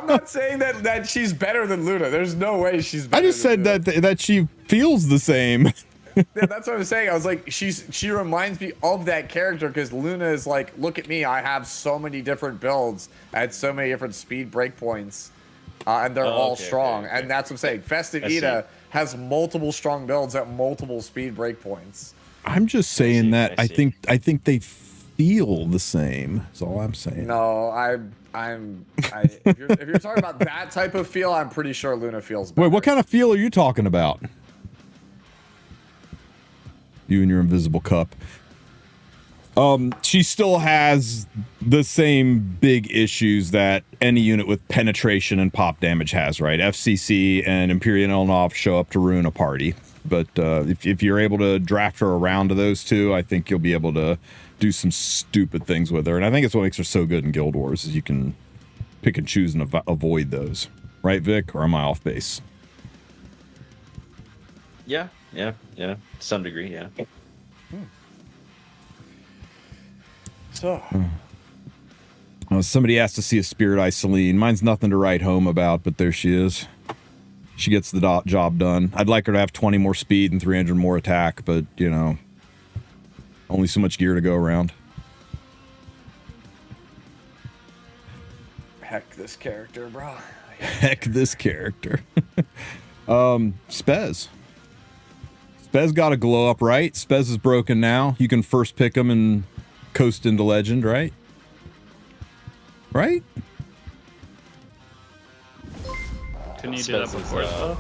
not saying that she's better than Luna. There's no way she's better. I just said that she feels the same. Yeah, that's what I was saying. I was like, she reminds me of that character because Luna is like, look at me, I have so many different builds at so many different speed breakpoints, and they're all strong. Okay. And that's what I'm saying. Festive Ida has multiple strong builds at multiple speed breakpoints. I'm just saying I think they feel the same. That's all I'm saying. No, if you're talking about that type of feel, I'm pretty sure Luna feels better. Wait, what kind of feel are you talking about? You and your invisible cup. She still has the same big issues that any unit with penetration and pop damage has, right? FCC and Imperial Elnov show up to ruin a party. But if you're able to draft her around to those two, I think you'll be able to do some stupid things with her. And I think it's what makes her so good in Guild Wars, is you can pick and choose and avoid those. Right, Vic? Or am I off base? Yeah. To some degree, yeah. So, somebody asked to see a Spirit Eye Celine. Mine's nothing to write home about, but there she is. She gets the job done. I'd like her to have 20 more speed and 300 more attack, but, you know, only so much gear to go around. Heck this character, bro. Heck this character. Spez. Spez got a glow up, right? Spez is broken now. You can first pick him and coast into legend, right? Right? Can you do that before stuff?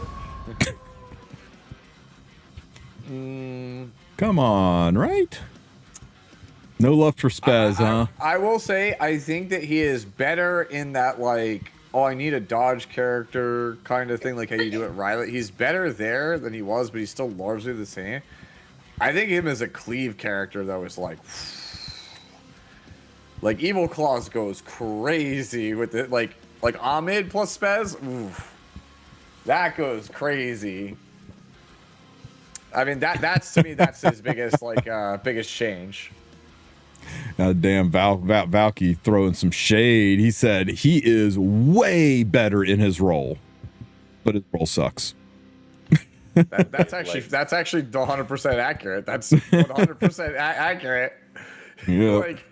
Come on, right? No love for Spez, huh? I will say, I think that he is better in that, like, oh, I need a dodge character kind of thing, like how you do it, Rylet. He's better there than he was, but he's still largely the same. I think him as a cleave character, though, is like Evil Claws goes crazy with it. Like Ahmed plus Spez, oof, that goes crazy. I mean, that's to me, that's his biggest biggest change. Now, damn, Valky throwing some shade. He said he is way better in his role, but his role sucks. That's actually 100% accurate. That's 100% accurate. Yeah. Like,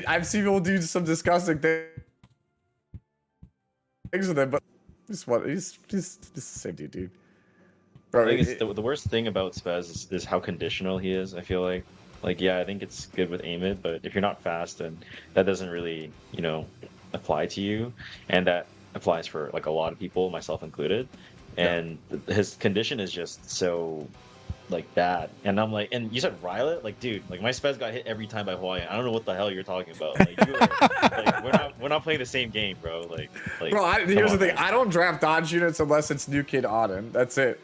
I've seen people do some disgusting things with him, but he's the same dude. Bro, I think the worst thing about Spez is how conditional he is. I feel like. Yeah, I think it's good with aim it, but if you're not fast, then that doesn't really, apply to you. And that applies for, like, a lot of people, myself included. And his condition is just so, like, bad. And I'm like, and you said Rylet? Like, dude, like, my Spez got hit every time by Hawaiian. I don't know what the hell you're talking about. Like, we're not playing the same game, bro. Like bro, here's the thing. I don't draft dodge units unless it's New Kid Auden. That's it.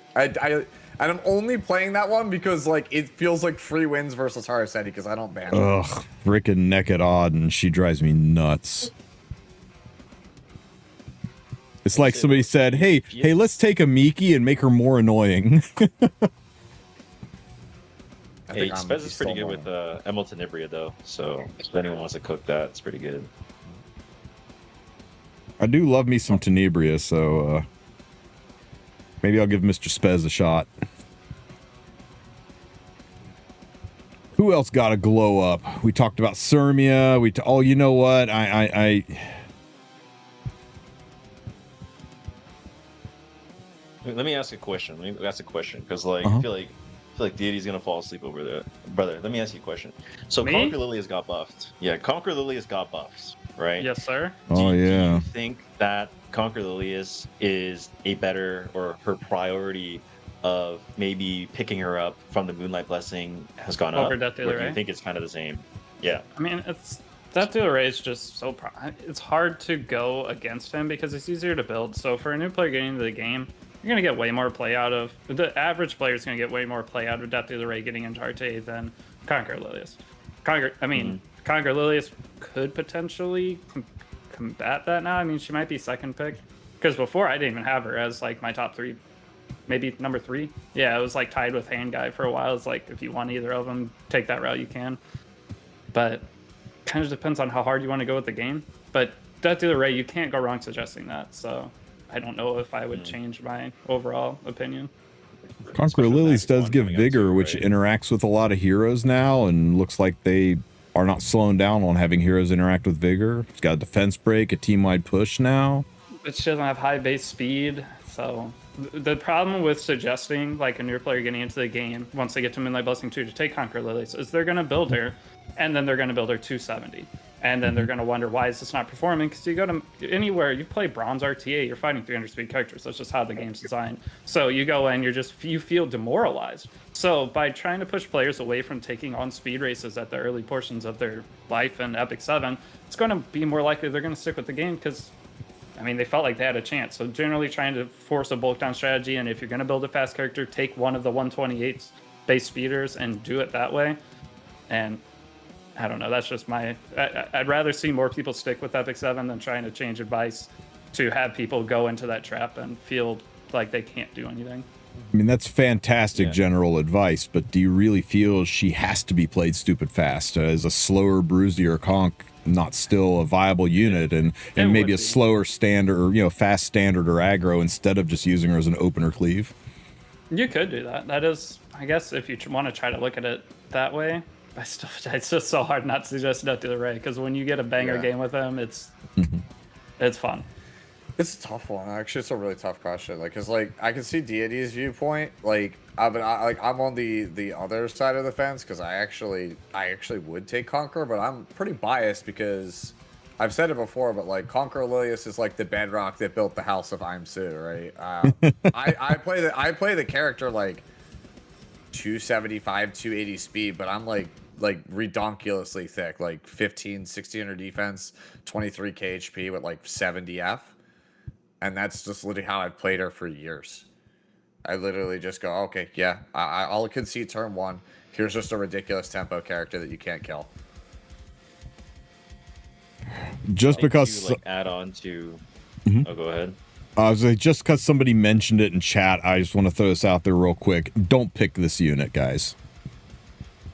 And I'm only playing that one because, like, it feels like free wins versus Harsetti because I don't ban them. Ugh, frickin' Naked Auden. She drives me nuts. It's like somebody said, hey, let's take a Miki and make her more annoying. Hey, Spez is pretty good with Emerald Tenebria, though, so if anyone wants to cook that, it's pretty good. I do love me some Tenebria, so maybe I'll give Mr. Spez a shot. Who else got a glow up? We talked about Sirmia. Oh, you know what? Let me ask a question. Because like I feel like Deity's gonna fall asleep over there, brother. Let me ask you a question. So Me? Conquer Lilius got buffed. Yeah, Conquer Lilius got buffs, right? Yes, sir. Oh yeah. Do you think that Conquer Lilius is a better, or her priority of maybe picking her up from the Moonlight Blessing has gone Over up? Death Dealer Or do you Ray? think it's kind of the same? Yeah. I mean, Death Dealer Ray is just so it's hard to go against him because it's easier to build. So for a new player getting into the game, you're gonna get way more play out of the average player is gonna get way more play out of Death Dealer Ray getting into Arte than Conquer Lilius. Conquer Lilius could potentially combat that now. I mean, she might be second pick because before I didn't even have her as like my top 3, maybe number 3. Yeah, it was like tied with Hand Guy for a while. It's like if you want either of them, take that route you can. But kind of depends on how hard you want to go with the game. But Death Dealer Ray, you can't go wrong suggesting that. So I don't know if I would change my overall opinion. Conquer Lilies does give vigor, which interacts with a lot of heroes now, and looks like they are not slowing down on having heroes interact with vigor. It's got a defense break, a team-wide push now. But she doesn't have high base speed, so the problem with suggesting like a new player getting into the game once they get to Moonlight Blessing 2 to take Conquer Lilies is they're going to build her, and then they're going to build her 270. And then they're going to wonder, why is this not performing? Because you go to anywhere, you play Bronze RTA, you're fighting 300 speed characters. That's just how the game's designed. So you go in, you feel demoralized. So by trying to push players away from taking on speed races at the early portions of their life in Epic 7, it's going to be more likely they're going to stick with the game because, I mean, they felt like they had a chance. So generally trying to force a bulk down strategy, and if you're going to build a fast character, take one of the 128 base speeders and do it that way. And I don't know. That's just I'd rather see more people stick with Epic 7 than trying to change advice to have people go into that trap and feel like they can't do anything. I mean, that's fantastic general advice, but do you really feel she has to be played stupid fast? Is a slower Bruiser or Conk not still a viable unit, and maybe a slower standard, or fast standard or aggro instead of just using her as an opener cleave? You could do that. That is, I guess, if you want to try to look at it that way. It's just so hard not to suggest Death Dealer Ray, because when you get a banger game with him, it's fun. It's a tough one. Actually, it's a really tough question. Because I can see Deity's viewpoint. I'm on the other side of the fence because I actually would take Conquer, but I'm pretty biased because I've said it before. But Conquer Lilius is like the bedrock that built the House of Imsu, right? I play the character 275, 280 speed, but I'm like redonkulously thick, 1600 defense, 23k HP with 70 F. And that's just literally how I've played her for years. I literally just go, okay, yeah, I'll concede turn 1. Here's just a ridiculous tempo character that you can't kill. Just because add on to oh, go ahead. I was like, just because somebody mentioned it in chat, I just want to throw this out there real quick. Don't pick this unit, guys.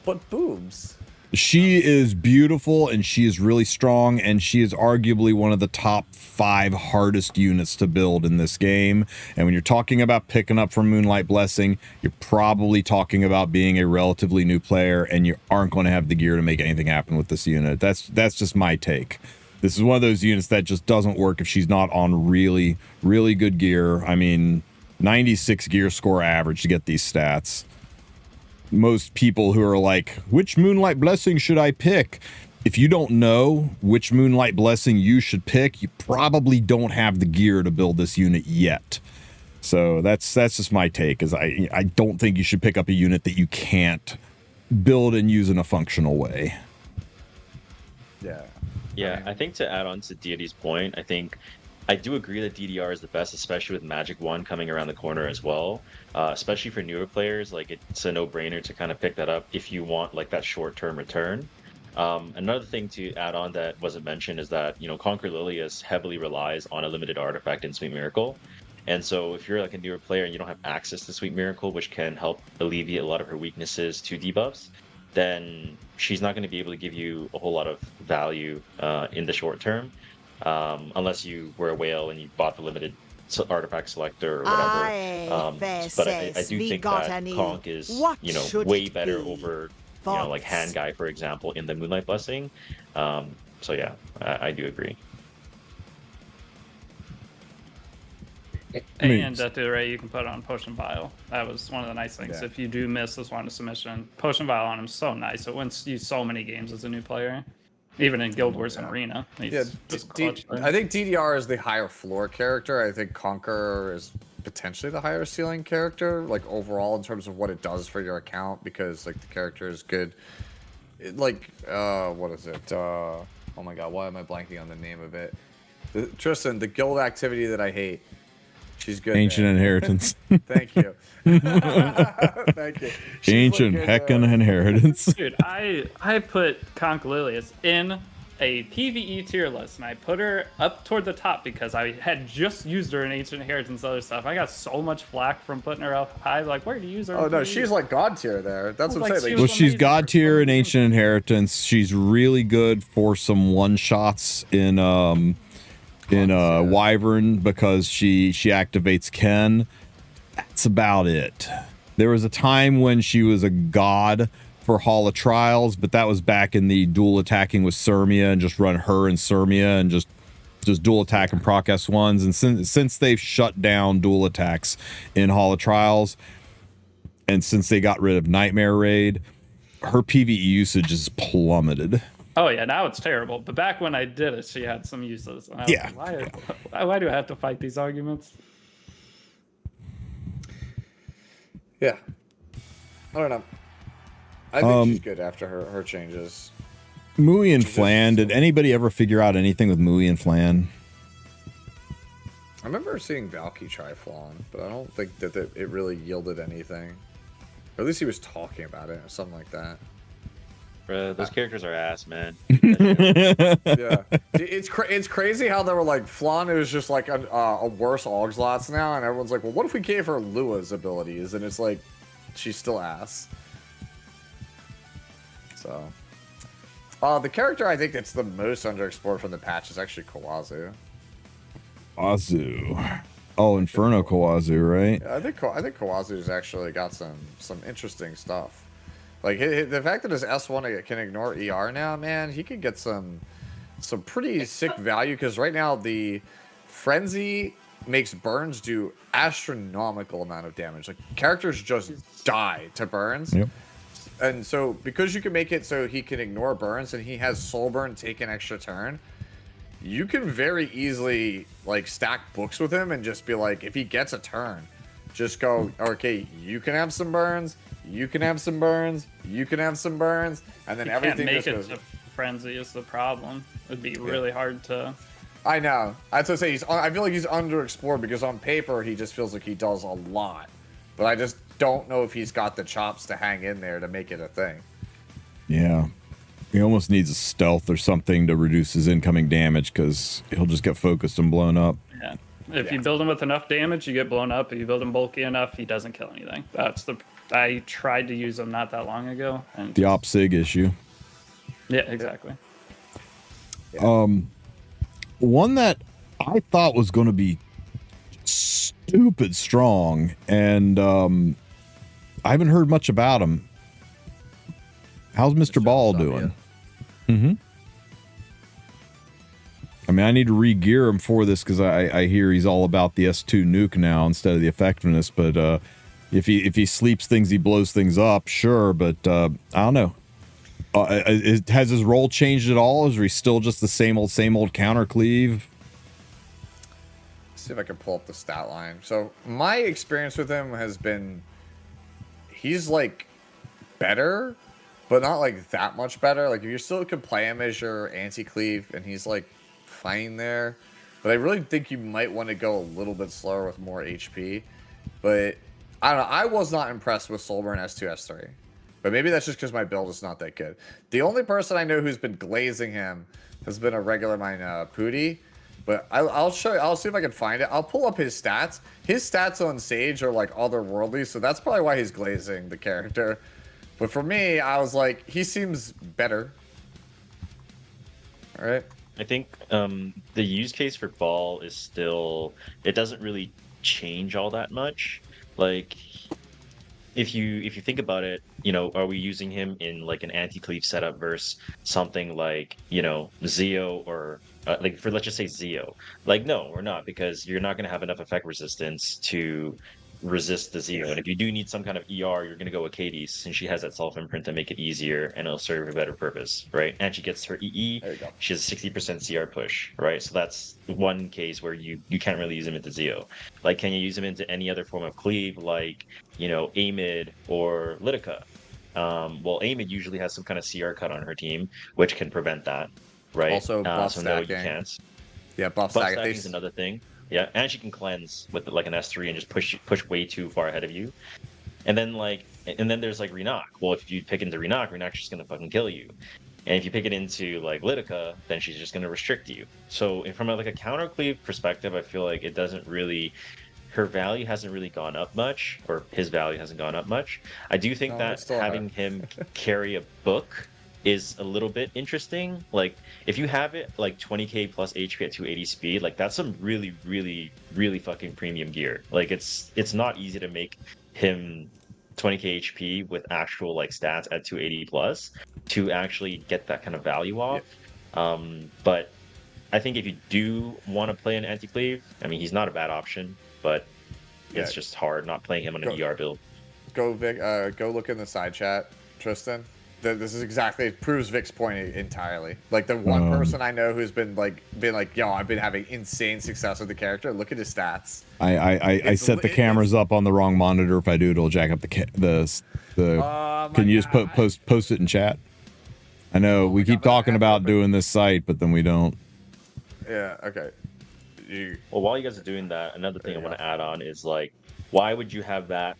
But boobs. She is beautiful, and she is really strong, and she is arguably one of the top 5 hardest units to build in this game. And when you're talking about picking up from Moonlight Blessing, you're probably talking about being a relatively new player, and you aren't going to have the gear to make anything happen with this unit. That's just my take. This is one of those units that just doesn't work if she's not on really, really good gear. I mean, 96 gear score average to get these stats. Most people who are like, which Moonlight Blessing should I pick? If you don't know which Moonlight Blessing you should pick, you probably don't have the gear to build this unit yet. So that's just my take, is I don't think you should pick up a unit that you can't build and use in a functional way. Yeah, I think to add on to Deity's point, I do agree that DDR is the best, especially with Magic 1 coming around the corner as well. Especially for newer players, it's a no-brainer to kind of pick that up if you want that short-term return. Another thing to add on that wasn't mentioned is that Conquer Lilius heavily relies on a limited artifact in Sweet Miracle, and so if you're like a newer player and you don't have access to Sweet Miracle, which can help alleviate a lot of her weaknesses to debuffs, then she's not going to be able to give you a whole lot of value in the short term, unless you were a whale and you bought the limited artifact selector or whatever. But I do think that Conk is way better over like Hand Guy, for example, in the Moonlight Blessing. So yeah, I do agree. And at the rate you can put on Potion Vial. That was one of the nice things. Yeah. If you do miss this one to submission, Potion Vial on him is so nice. It wins you so many games as a new player. Even in Guild Wars and Arena. He's just clutch there. I think DDR is the higher floor character. I think Conqueror is potentially the higher ceiling character, like overall in terms of what it does for your account, because like the character is good. What is it? Oh my god, why am I blanking on the name of it? Tristen, the guild activity that I hate. She's good. Ancient Inheritance. Thank you. Thank you. Ancient heckin' Inheritance. Dude, I put Conch Lilius in a PvE tier list, and I put her up toward the top because I had just used her in Ancient Inheritance and other stuff. I got so much flack from putting her up high. Like, where do you use her? Oh no, she's like God tier there. That's what I'm saying. Well, she's God tier in Ancient Inheritance. She's really good for some one shots in Wyvern because she activates Ken. That's about it. There was a time when she was a god for Hall of Trials, but that was back in the dual attacking with Sirmia and just run her and Sirmia and just dual attack and proc S1s. And since they've shut down dual attacks in Hall of Trials, and since they got rid of Nightmare Raid, her PvE usage has plummeted. Oh yeah, now it's terrible. But back when I did it, she had some uses. Yeah. Like, why do I have to fight these arguments? Yeah. I don't know. I think she's good after her changes. Mui and Flan. Did anybody ever figure out anything with Mui and Flan? I remember seeing Valky try Flan, but I don't think that it really yielded anything. Or at least he was talking about it or something like that. Those characters are ass, man. Yeah, it's crazy how they were like Flan is just like a worse Augslots now, and everyone's like, well, what if we gave her Lua's abilities? And it's like, she's still ass. So, the character I think that's the most underexplored from the patch is actually Kawazu. Kawazu. Oh, Inferno Kawazu, right? Yeah, I think Kawazu's actually got some interesting stuff. Like the fact that his S1 can ignore ER now, man, he could get some pretty sick value, because right now the Frenzy makes burns do astronomical amount of damage. Like characters just die to burns. Yep. And so because you can make it so he can ignore burns and he has soul burn take an extra turn, you can very easily like stack books with him and just be like, if he gets a turn, just go, okay, you can have some burns, you can have some burns, you can have some burns, and then everything can't make just it goes. to Frenzy is the problem. It'd be really hard to. I know. That's what I say. I feel like he's underexplored because on paper he just feels like he does a lot, but I just don't know if he's got the chops to hang in there to make it a thing. Yeah. He almost needs a stealth or something to reduce his incoming damage, because he'll just get focused and blown up. Yeah. If you build him with enough damage, you get blown up. If you build him bulky enough, he doesn't kill anything. I tried to use him not that long ago. And The op-sig issue. Yeah, exactly. Yeah. One that I thought was going to be stupid strong, and I haven't heard much about him. How's Mr. Ball doing? Mm-hmm. I mean, I need to re-gear him for this, because I hear he's all about the S2 nuke now instead of the effectiveness. But if he sleeps things, he blows things up, sure. But I don't know. Has his role changed at all? Is he still just the same old counter cleave? Let's see if I can pull up the stat line. So my experience with him has been, he's like better, but not like that much better. Like if you still could play him as your anti-cleave, and he's like fine there, but I really think you might want to go a little bit slower with more HP. But I don't know. I was not impressed with Soulburn S2 S3. But maybe that's just because my build is not that good. The only person I know who's been glazing him has been a regular mine, Pooty. But I'll show you. I'll see if I can find it. I'll pull up his stats. His stats on Sage are like otherworldly, so that's probably why he's glazing the character. But for me, I was like, he seems better. All right. I think the use case for Ball is still, it doesn't really change all that much. Like, if you think about it, you know, are we using him in like an anti-cleave setup versus something like, you know, Zeo or like for let's just say Zeo? Like, no, we're not, because you're not going to have enough effect resistance to resist the Zeo. And if you do need some kind of ER, you're going to go with Katie, since she has that self imprint to make it easier and it'll serve a better purpose, right? And she gets her EE. There you go. She has a 60% CR push, right? So that's one case where you can't really use him into Zeo. Like, can you use him into any other form of cleave, like, you know, Amid or Litica? Well, Amid usually has some kind of CR cut on her team, which can prevent that, right? Also, buff so no, you stacking. Can't. Yeah, buff Buff stacking. stacking is another thing. Yeah, and she can cleanse with like an S3 and just push way too far ahead of you. And then there's like Renak. Well, if you pick into Renak, Renak's just gonna fucking kill you. And if you pick it into like Litica, then she's just gonna restrict you. So from like a counter cleave perspective, I feel like it doesn't really, her value hasn't really gone up much, or his value hasn't gone up much. I do think that having him carry a book is a little bit interesting. Like, if you have it like 20k plus HP at 280 speed, like that's some really, really, really fucking premium gear. Like, it's not easy to make him 20k HP with actual like stats at 280 plus to actually get that kind of value off. But I think if you do want to play an anti-cleave, I mean, he's not a bad option, but it's just hard not playing him on an ER build. Go Vic, go look in the side chat, Tristan. This is exactly, it proves Vic's point entirely. Like, the one person I know who's been like, yo, I've been having insane success with the character. Look at his stats. I set the cameras up on the wrong monitor. If I do, it'll jack up the can you just post it in chat? I know we keep talking about doing this site, but then we don't. Yeah. Okay. Well, while you guys are doing that, another thing I want to add on is, like, why would you have that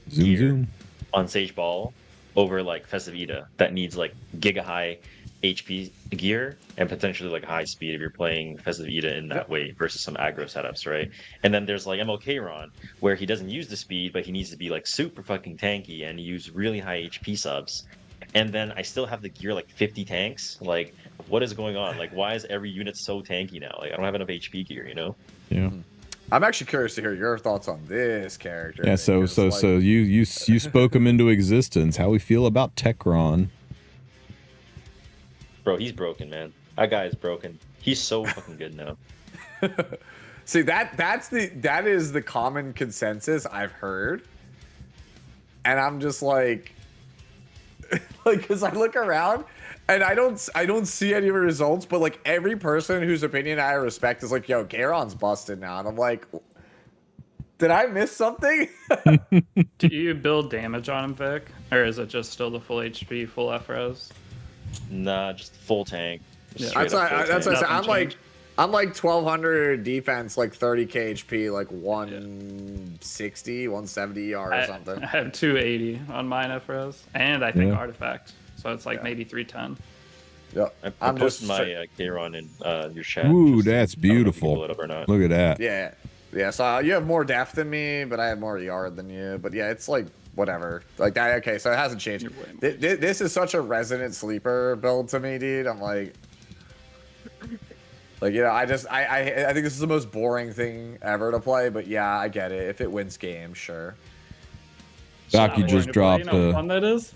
zoom on Sage Ball over like Festive Ida that needs like giga high HP gear and potentially like high speed if you're playing Festive Ida in that way versus some aggro setups, right? And then there's like MLK Ron, where he doesn't use the speed, but he needs to be like super fucking tanky and use really high HP subs. And then I still have the gear like 50 tanks. Like, what is going on? Like, why is every unit so tanky now? Like, I don't have enough HP gear, you know? Yeah. I'm actually curious to hear your thoughts on this character. Yeah, so you spoke him into existence. How we feel about Tekron? Bro, he's broken, man. That guy is broken. He's so fucking good now. See, that is the common consensus I've heard, and I'm just like because I look around and I don't see any results, but like every person whose opinion I respect is like, yo, Garon's busted now, and I'm like, did I miss something? Do you build damage on him, Vic, or is it just still the full HP, full FRS? Nah, just full tank. Yeah. That's what I said. I'm like 1200 defense, like 30k HP, like 160, 170 ER or something. I have 280 on mine FRS, and I think artifact, so it's like maybe 310. Yeah, I posted my Kayron in your chat. Ooh, that's beautiful. Look at that. Yeah. So you have more depth than me, but I have more ER than you. But yeah, it's like whatever. Like that. Okay, so it hasn't changed. This is such a resonant sleeper build to me, dude. I'm like, you know, I think this is the most boring thing ever to play. But yeah, I get it. If it wins games, sure. Valky just dropped fun that is.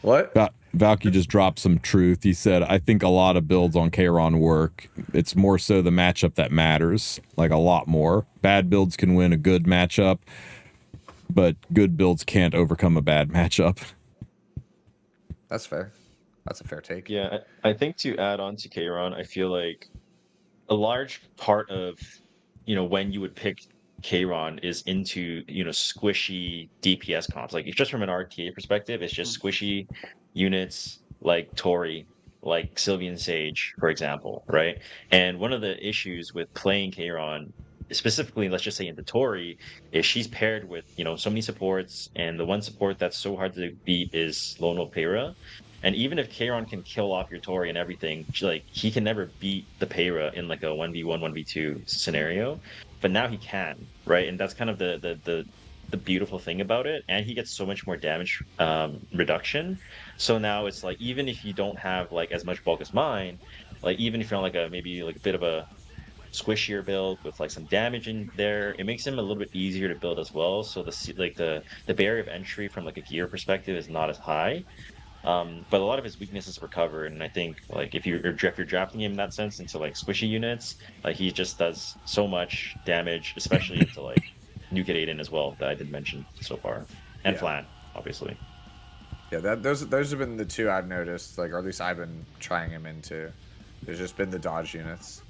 What? Valky just dropped some truth. He said, I think a lot of builds on Kayron work. It's more so the matchup that matters, like a lot more. Bad builds can win a good matchup, but good builds can't overcome a bad matchup. That's fair. That's a fair take. Yeah, I think to add on to Kayron, I feel like a large part of, you know, when you would pick Kayron is into, you know, squishy DPS comps. Like, just from an RTA perspective, it's just squishy units like Tori, like Sylvian Sage, for example, right? And one of the issues with playing Kayron specifically, let's just say into Tori, is she's paired with, so many supports, and the one support that's so hard to beat is Lone Wolf Peyra. And even if Kayron can kill off your Tori and everything, like he can never beat the Peyra in like a 1v1, 1v2 scenario. But now he can, right? And that's kind of the beautiful thing about it. And he gets so much more damage reduction. So now it's like, even if you don't have like as much bulk as mine, like even if you're on like maybe like a bit of a squishier build with like some damage in there, it makes him a little bit easier to build as well. So the barrier of entry from like a gear perspective is not as high. But a lot of his weaknesses were covered, and I think like if you're drafting him in that sense into like squishy units, like he just does so much damage, especially into like Nuke Aiden as well, that I didn't mention so far, and Flan, obviously. Yeah, those have been the two I've noticed, like, or at least I've been trying him into. There's just been the dodge units.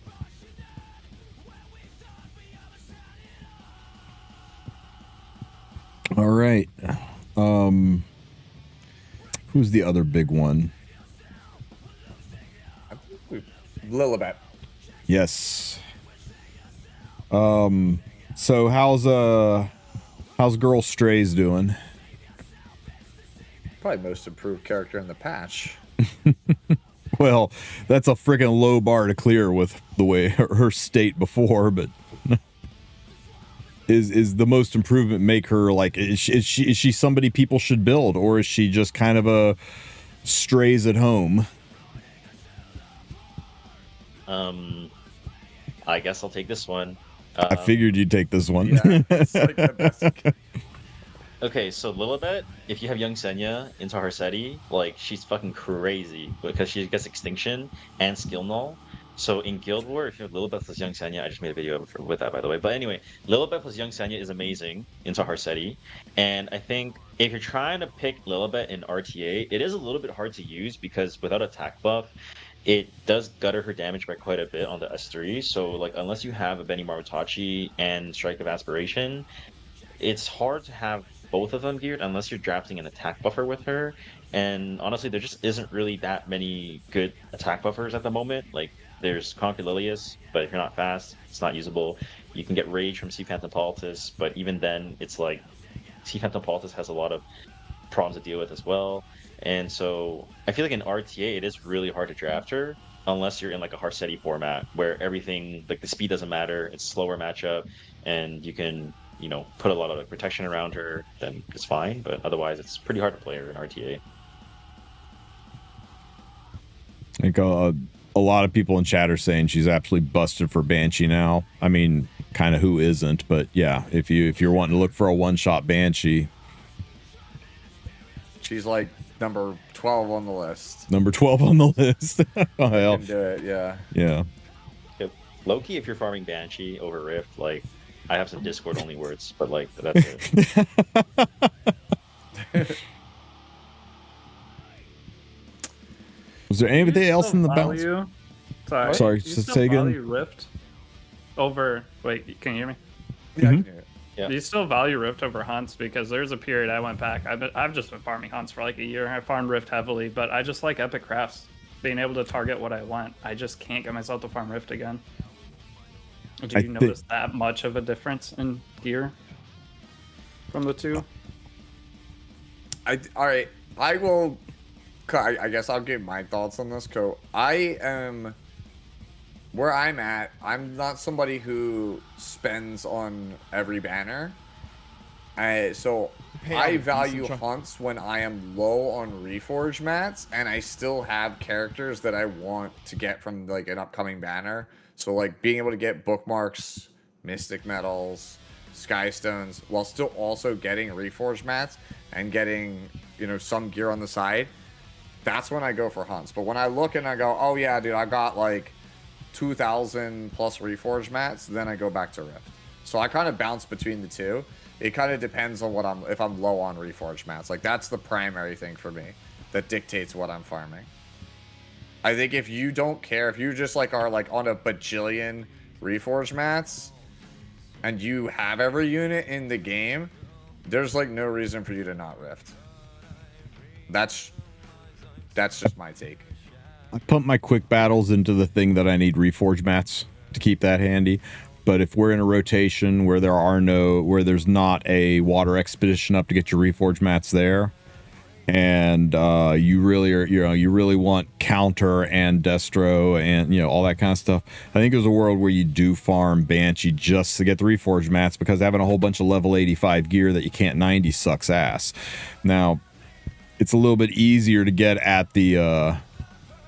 All right. Who's the other big one? Lilibet. Yes. So how's Girl Strays doing? Probably most improved character in the patch. Well, that's a freaking low bar to clear with the way her state before, but is the most improvement make her like is she somebody people should build, or is she just kind of a strays at home? I guess I'll take this one. I figured you'd take this one. Yeah, it's like the best. Okay, so Lilibet, if you have Young Senya into her Seti, like she's fucking crazy because she gets Extinction and Skill Null. So in Guild War, if you have Lilibet plus Young Senya, I just made a video with that, by the way. But anyway, Lilibet plus Young Senya is amazing into her Seti. And I think if you're trying to pick Lilibet in RTA, it is a little bit hard to use because without attack buff, it does gutter her damage by quite a bit on the S3. So like unless you have a Benny Marutachi and Strike of Aspiration, it's hard to have both of them geared unless you're drafting an attack buffer with her. And honestly, there just isn't really that many good attack buffers at the moment. Like there's Conquer Lilius, but if you're not fast, it's not usable. You can get Rage from Sea Phantom Politis, but even then, it's like Sea Phantom Politis has a lot of problems to deal with as well. And so I feel like in RTA, it is really hard to draft her unless you're in like a Harseti format where everything, like the speed doesn't matter, it's slower matchup, and you can, put a lot of like, protection around her, then it's fine. But otherwise, it's pretty hard to play her in RTA. I think a lot of people in chat are saying she's absolutely busted for Banshee now. I mean, kind of who isn't? But yeah, if you're wanting to look for a one-shot Banshee, she's like number 12 on the list. Number 12 on the list. Oh, hell. Can do it, yeah. Yeah. Low-key, if you're farming Banshee over Rift, like, I have some Discord-only words, but, like, that's it. Was there anything else in the balance? Sorry, do you say again. Value Rift over... Wait, can you hear me? Yeah, I can hear it. Yeah. Do you still value Rift over Hunts? Because there's a period I went back. I've just been farming Hunts for like a year. I farmed Rift heavily, but I just like Epic Crafts. Being able to target what I want. I just can't get myself to farm Rift again. Do you notice that much of a difference in gear from the two? All right. I will... I guess I'll give my thoughts on this, Co. I am... Where I'm at, I'm not somebody who spends on every banner. So I value hunts when I am low on Reforge mats, and I still have characters that I want to get from like an upcoming banner. So like being able to get bookmarks, mystic medals, sky stones, while still also getting Reforge mats and getting, some gear on the side. That's when I go for hunts. But when I look and I go, oh yeah, dude, I got like 2,000 plus Reforge mats, then I go back to Rift. So I kind of bounce between the two. It kind of depends on if I'm low on Reforge mats. Like that's the primary thing for me that dictates what I'm farming. I think if you don't care, if you just like are like on a bajillion Reforge mats and you have every unit in the game, there's like no reason for you to not Rift. That's just my take. I pump my quick battles into the thing that I need Reforge mats to keep that handy. But if we're in a rotation where there's not a water expedition up to get your reforge mats there, and you really want counter and destro and all that kind of stuff, I think there's a world where you do farm Banshee just to get the reforge mats, because having a whole bunch of level 85 gear that you can't 90 sucks ass. Now it's a little bit easier to get at the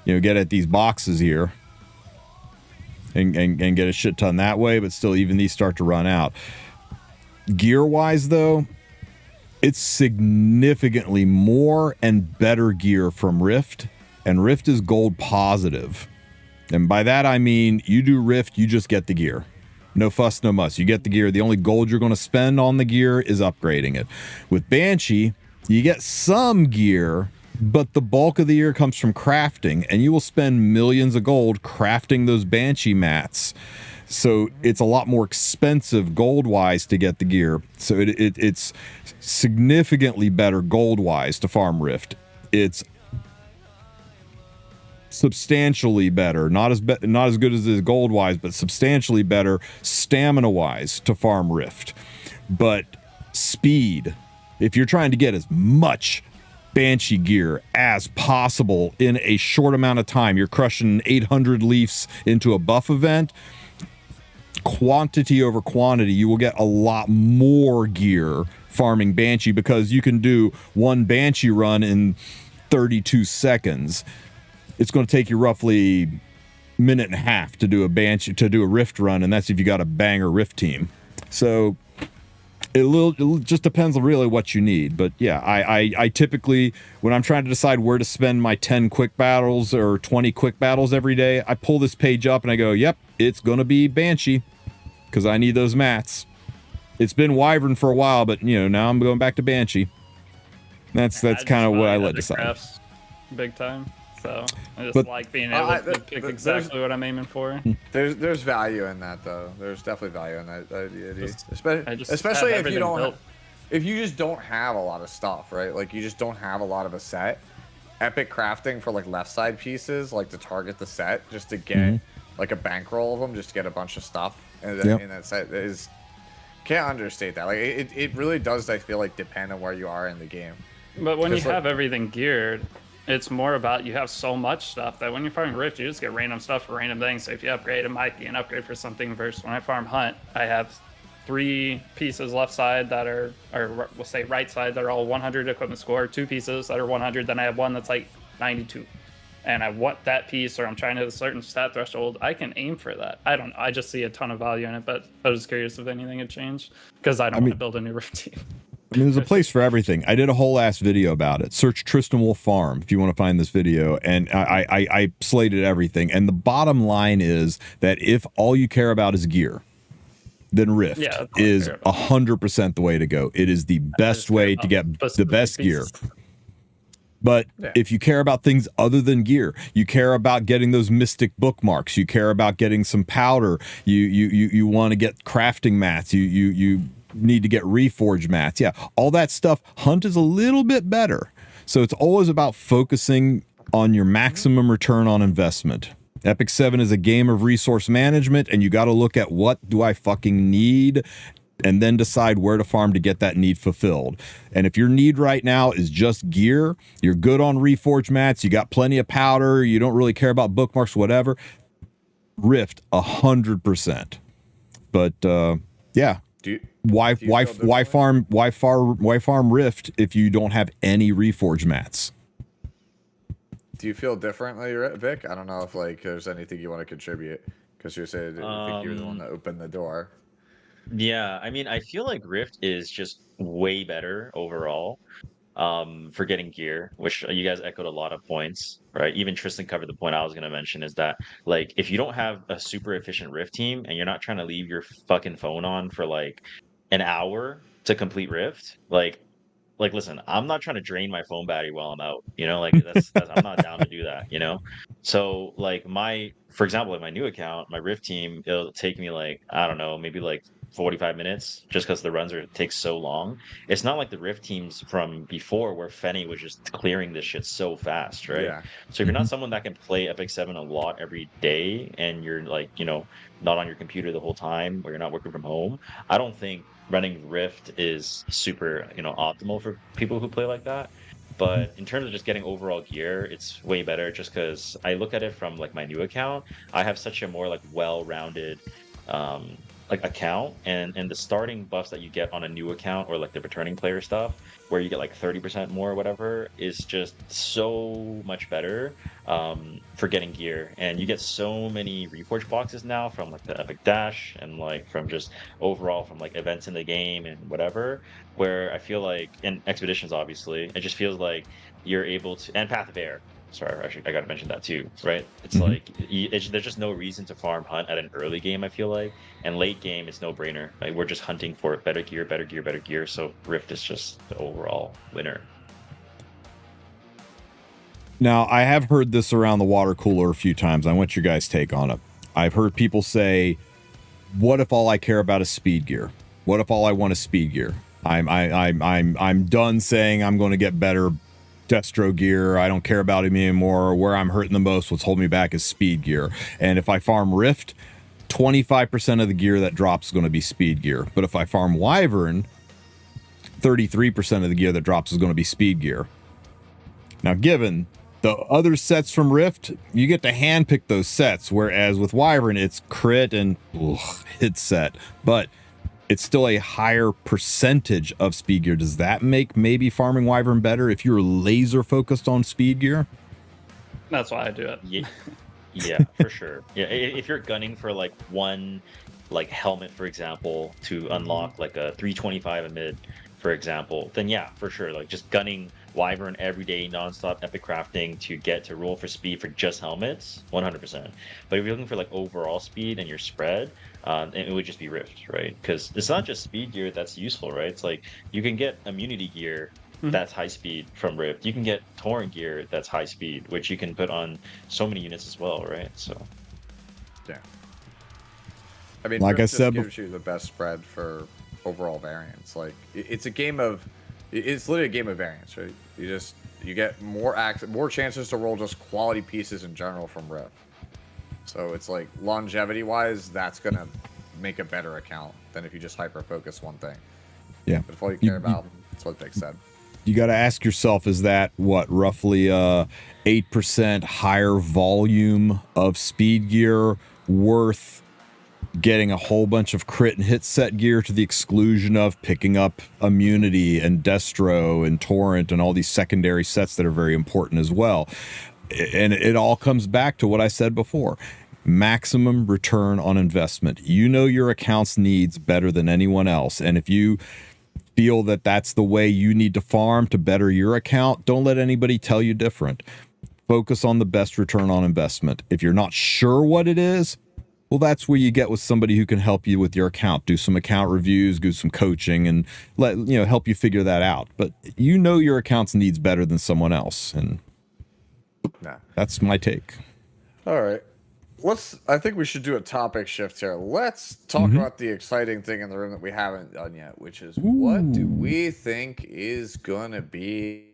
get at these boxes here and get a shit ton that way, but still, even these start to run out. Gear wise though, it's significantly more and better gear from Rift, and Rift is gold positive. And by that I mean, you do Rift, you just get the gear. No fuss, no muss. You get the gear. The only gold you're going to spend on the gear is upgrading it. With Banshee, you get some gear, but the bulk of the gear comes from crafting, and you will spend millions of gold crafting those Banshee mats. So it's a lot more expensive gold-wise to get the gear. So it's significantly better gold-wise to farm Rift. It's substantially better, not as good as it is gold-wise, but substantially better stamina-wise to farm Rift. But speed, if you're trying to get as much Banshee gear as possible in a short amount of time, you're crushing 800 leafs into a buff event. Quantity over quantity, you will get a lot more gear farming Banshee, because you can do one Banshee run in 32 seconds. It's going to take you roughly a minute and a half to do a Rift run, and that's if you got a banger Rift team. So it just depends on really what you need. But yeah, I typically, when I'm trying to decide where to spend my 10 quick battles or 20 quick battles every day, I pull this page up and I go, yep, it's going to be Banshee, because I need those mats. It's been Wyvern for a while, but now I'm going back to Banshee. That's kind of what I let decide. Big time. So I just like being able to pick exactly what I'm aiming for. There's value in that, though. There's definitely value in that. Especially if you don't, if you just don't have a lot of stuff, right? Like you just don't have a lot of a set. Epic crafting for like left side pieces, like to target the set, just to get like a bankroll of them, just to get a bunch of stuff, and in that set is, can't understate that. Like it really does, I feel like, depend on where you are in the game. But when you have everything geared, it's more about, you have so much stuff that when you're farming Rift, you just get random stuff for random things. So if you upgrade, it might be an upgrade for something. Versus when I farm Hunt, I have 3 pieces left side that are, or we'll say right side, that are all 100 equipment score, 2 pieces that are 100, then I have one that's like 92. And I want that piece, or I'm trying to hit a certain stat threshold, I can aim for that. I just see a ton of value in it, but I was curious if anything had changed, because I don't want to build a new Rift team. I mean, there's a place for everything. I did a whole ass video about it. Search Tristen Wulf Farm if you want to find this video. And I slated everything. And the bottom line is that if all you care about is gear, then Rift is 100% the way to go. It is the best way to get the best gear. But if you care about things other than gear, you care about getting those mystic bookmarks, you care about getting some powder, you want to get crafting mats, you need to get reforge mats. Yeah, all that stuff. Hunt is a little bit better. So it's always about focusing on your maximum return on investment. Epic 7 is a game of resource management, and you got to look at what do I fucking need, and then decide where to farm to get that need fulfilled. And if your need right now is just gear, you're good on reforge mats, you got plenty of powder, you don't really care about bookmarks, whatever, Rift 100%. But yeah. Why farm Rift if you don't have any reforge mats? Do you feel differently, Vic? I don't know if like there's anything you want to contribute, because you said you think you're the one that opened the door. Yeah, I mean, I feel like Rift is just way better overall for getting gear, which you guys echoed a lot of points, right? Even Tristen covered the point I was going to mention, is that like if you don't have a super efficient Rift team and you're not trying to leave your fucking phone on for like an hour to complete Rift, like listen, I'm not trying to drain my phone battery while I'm out, like that's I'm not down to do that, so like for example, like my new account, my Rift team, it'll take me like, I don't know, maybe like 45 minutes just because the runs take so long. It's not like the Rift teams from before where Fenny was just clearing this shit so fast, right? Yeah. So if you're not someone that can play Epic 7 a lot every day and you're like, not on your computer the whole time or you're not working from home, I don't think running Rift is super, optimal for people who play like that. But in terms of just getting overall gear, it's way better just because I look at it from like my new account. I have such a more like well-rounded like account, and the starting buffs that you get on a new account or like the returning player stuff where you get like 30% more or whatever is just so much better for getting gear. And you get so many reforge boxes now from like the Epic Dash and like from just overall from like events in the game and whatever, where I feel like in expeditions obviously it just feels like you're able to, and Path of Air, sorry, actually, I got to mention that too, right? It's like there's just no reason to farm hunt at an early game, I feel like, and late game it's no brainer. Like we're just hunting for better gear, better gear, better gear. So Rift is just the overall winner. Now, I have heard this around the water cooler a few times. I want your guys' take on it. I've heard people say, "What if all I care about is speed gear? What if all I want is speed gear? I'm done saying I'm going to get better Destro gear. I don't care about him anymore. Where I'm hurting the most, what's holding me back is speed gear. And if I farm Rift, 25% of the gear that drops is going to be speed gear. But if I farm Wyvern, 33% of the gear that drops is going to be speed gear." Now, given the other sets from Rift, you get to handpick those sets, whereas with Wyvern, it's crit and hit set. But it's still a higher percentage of speed gear. Does that make maybe farming Wyvern better if you're laser focused on speed gear? That's why I do it. Yeah, for sure. Yeah, if you're gunning for like one like helmet, for example, to unlock like a 325 amid, for example, then yeah, for sure. Like just gunning Wyvern every day, nonstop epic crafting to get to roll for speed for just helmets, 100%. But if you're looking for like overall speed and your spread, it would just be Rift, right? Because it's not just speed gear that's useful, right? It's like you can get immunity gear that's high speed from Rift. You can get torrent gear that's high speed, which you can put on so many units as well, right? So yeah. I mean, like Rift I said, just gives you the best spread for overall variance. Like it's literally a game of variance, right? You get more chances to roll just quality pieces in general from Rift. So it's like longevity wise, that's gonna make a better account than if you just hyper focus one thing. Yeah. But if all you care about, that's what Vic said. You got to ask yourself, is that what, roughly 8% higher volume of speed gear worth getting a whole bunch of crit and hit set gear to the exclusion of picking up immunity and Destro and torrent and all these secondary sets that are very important as well? And it all comes back to what I said before. Maximum return on investment. You know your account's needs better than anyone else. And if you feel that that's the way you need to farm to better your account, don't let anybody tell you different. Focus on the best return on investment. If you're not sure what it is, well, that's where you get with somebody who can help you with your account. Do some account reviews, do some coaching, and help you figure that out. But you know your account's needs better than someone else, and that's my take. All right. I think we should do a topic shift here. Let's talk about the exciting thing in the room that we haven't done yet, which is what do we think is going to be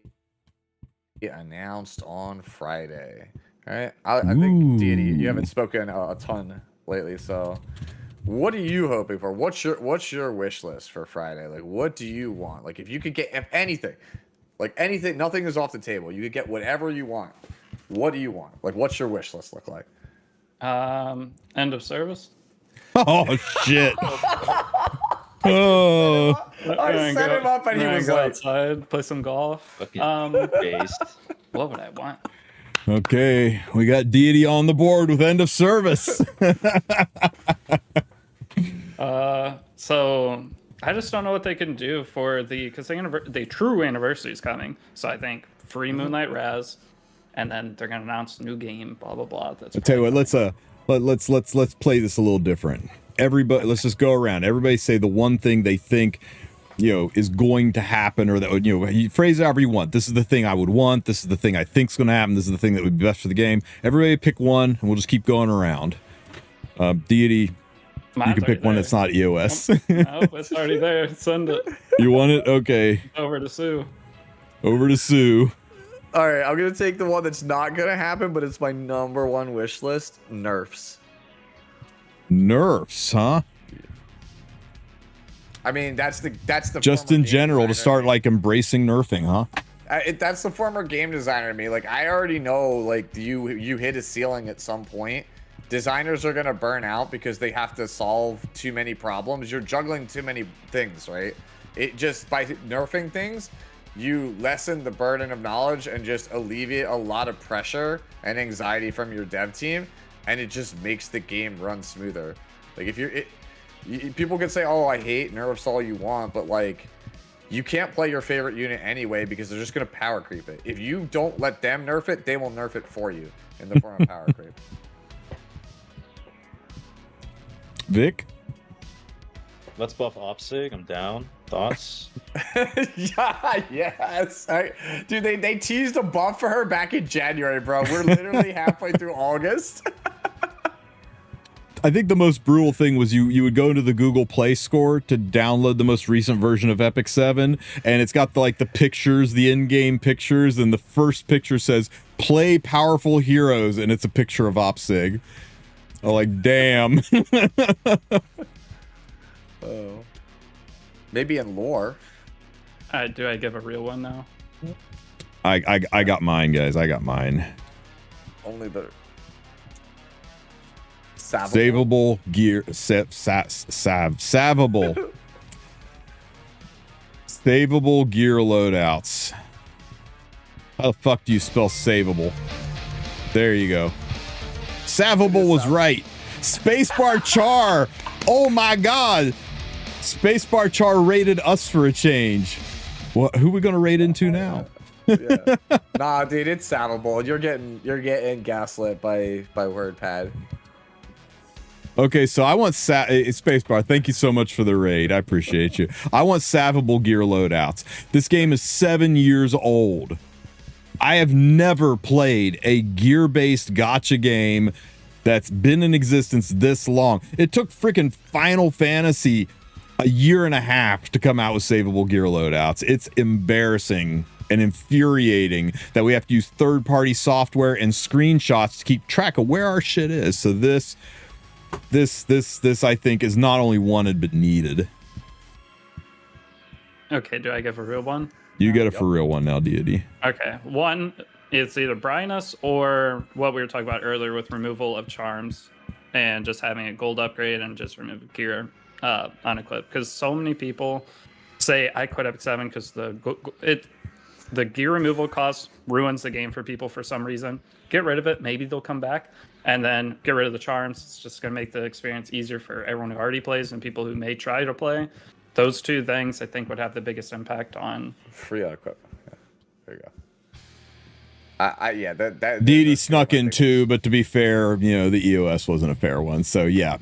announced on Friday? All right. I think, Deity, you haven't spoken a ton lately, so what are you hoping for? What's your wish list for Friday? Like, what do you want? Like, if you could get anything, nothing is off the table. You could get whatever you want. What do you want? Like, what's your wish list look like? End of service. Oh shit. Oh. I set him up and he was go like, outside, play some golf. based. What would I want? Okay, we got Deity on the board with end of service. So I just don't know what they can do for because the true anniversary is coming. So I think free Moonlight Raz, and then they're gonna announce a new game. Blah blah blah. That's. I'll tell you what. Let's play this a little different. Everybody, let's just go around. Everybody say the one thing they think, is going to happen, or that you phrase it however you want. This is the thing I would want. This is the thing I think's going to happen. This is the thing that would be best for the game. Everybody pick one, and we'll just keep going around. Deity, You can pick one that's not EOS. Oh, it's already there. Send it. You want it? Okay. Over to Sue. Over to Sue. All right, I'm gonna take the one that's not gonna happen, but it's my #1 wish list: nerfs. Nerfs, huh? I mean, that's the just former in game general to designer start in me. like embracing nerfing, huh? That's the former game designer to me. Like, I already know, like, you hit a ceiling at some point. Designers are gonna burn out because they have to solve too many problems. You're juggling too many things, right? It just, by nerfing things, you lessen the burden of knowledge and just alleviate a lot of pressure and anxiety from your dev team, and it just makes the game run smoother. Like, if people can say, oh, I hate nerfs all you want, but like, you can't play your favorite unit anyway because they're just going to power creep it. If you don't let them nerf it, they will nerf it for you in the form of power creep. Vic? Let's buff OpSig. I'm down. Thoughts? Yeah, yes. Dude, they teased a buff for her back in January, bro. We're literally halfway through August. I think the most brutal thing was you would go into the Google Play Store to download the most recent version of Epic 7, and it's got the pictures, the in-game pictures, and the first picture says play powerful heroes, and it's a picture of OpSig. I'm like, damn. Oh. Maybe in lore. Do I give a real one now? I got mine, guys. I got mine. Only the Savable gear savable savable gear loadouts. How the fuck do you spell savable? There you go. Savable was right. Spacebar Char. Oh my god. Spacebar Char rated us for a change. What? Who we gonna raid into now? Yeah. Nah, dude, it's savable. You're getting gaslit by WordPad. Okay, so I want Spacebar. Thank you so much for the raid. I appreciate you. I want savable gear loadouts. This game is 7 years old. I have never played a gear-based gacha game that's been in existence this long. It took freaking Final Fantasy a year and a half to come out with savable gear loadouts. It's embarrassing and infuriating that we have to use third-party software and screenshots to keep track of where our shit is. So this I think is not only wanted but needed. Okay, do I give a real one? You get a for real one now, Deity. Okay, one is either Brightness or what we were talking about earlier with removal of charms and just having a gold upgrade and just remove gear unequipped. Because so many people say I quit Epic 7 because the gear removal cost ruins the game for people for some reason. Get rid of it, maybe they'll come back. And then get rid of the charms. It's just going to make the experience easier for everyone who already plays and people who may try to play. Those two things, I think, would have the biggest impact on free equipment. Yeah. There you go. Yeah, that Deity snuck in too, but to be fair, the EOS wasn't a fair one. So yeah,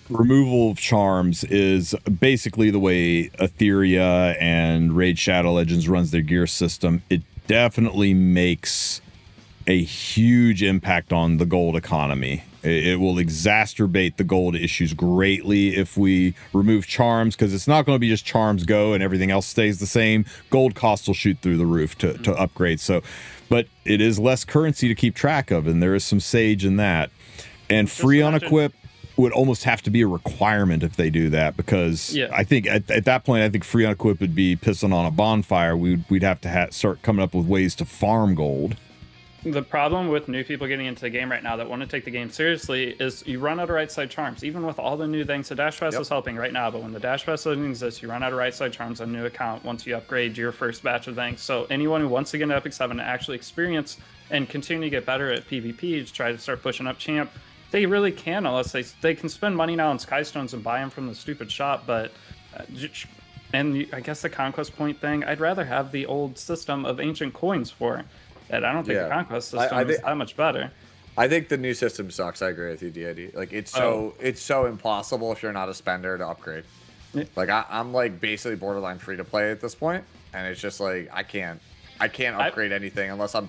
removal of charms is basically the way Etheria and Raid Shadow Legends runs their gear system. It definitely makes a huge impact on the gold economy. It will exacerbate the gold issues greatly if we remove charms, because it's not going to be just charms go and everything else stays the same. Gold costs will shoot through the roof to upgrade. So, but it is less currency to keep track of, and there is some sage in that. And free on equip would almost have to be a requirement if they do that, because I think at that point, I think free on equip would be pissing on a bonfire. We'd have to start coming up with ways to farm gold. The problem with new people getting into the game right now that want to take the game seriously is you run out of right side charms. Even with all the new things, the Dash Fest is helping right now, but when the Dash Fest doesn't exist, you run out of right side charms on a new account once you upgrade your first batch of things. So anyone who wants to get into Epic 7 to actually experience and continue to get better at PvP to try to start pushing up champ, they really can, unless they can spend money now on Skystones and buy them from the stupid shop, but and I guess the Conquest Point thing, I'd rather have the old system of ancient coins for that. I don't think the Conquest system is that much better. I think the new system sucks. I agree with you, DID. Like, it's so impossible if you're not a spender to upgrade. Like, I'm like basically borderline free to play at this point, and it's just like I can't upgrade anything unless I'm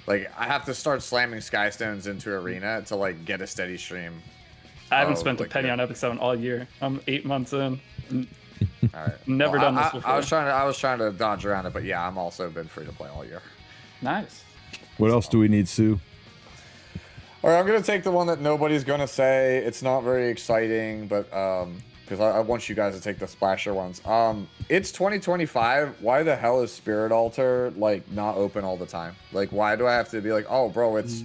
like, I have to start slamming Skystones into Arena to like get a steady stream. I haven't spent a penny on Epic 7 all year. I'm 8 months in. All right. Never done this before. I was trying to dodge around it, but yeah, I'm also been free to play all year. Nice. What else do we need, Sue? All right, I'm gonna take the one that nobody's gonna say. It's not very exciting, but because I want you guys to take the splasher ones. It's 2025. Why the hell is Spirit Altar like not open all the time? Like, why do I have to be like, oh, bro, it's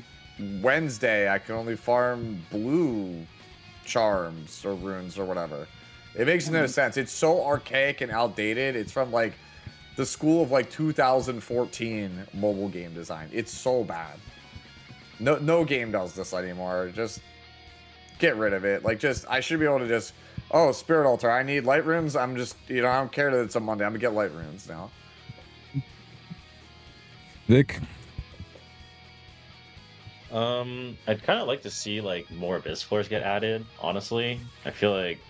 Wednesday. I can only farm blue charms or runes or whatever. It makes no sense. It's so archaic and outdated. It's from like the school of like 2014 mobile game design. It's so bad. No game does this anymore. Just get rid of it. Like, just I should be able to just, oh, Spirit Altar, I need light runes. I'm just, I don't care that it's a Monday. I'm gonna get light runes now. Vic? I'd kind of like to see like more Abyss floors get added. Honestly, I feel like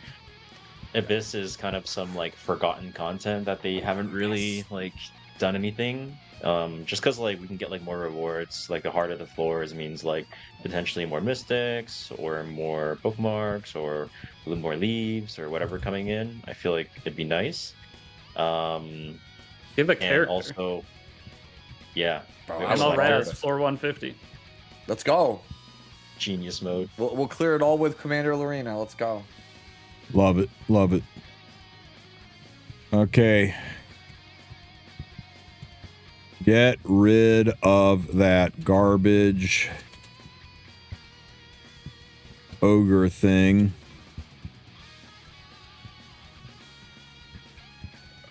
Abyss is kind of some like forgotten content that they haven't really like done anything. Just because like we can get like more rewards, like the heart of the floors means like potentially more mystics or more bookmarks or more leaves or whatever coming in. I feel like it'd be nice. Give a character. Also, yeah. Bro, ML Raz, floor 150. Let's go. Genius mode. We'll clear it all with Commander Lorena. Let's go. Love it. Love it. Okay. Get rid of that garbage ogre thing.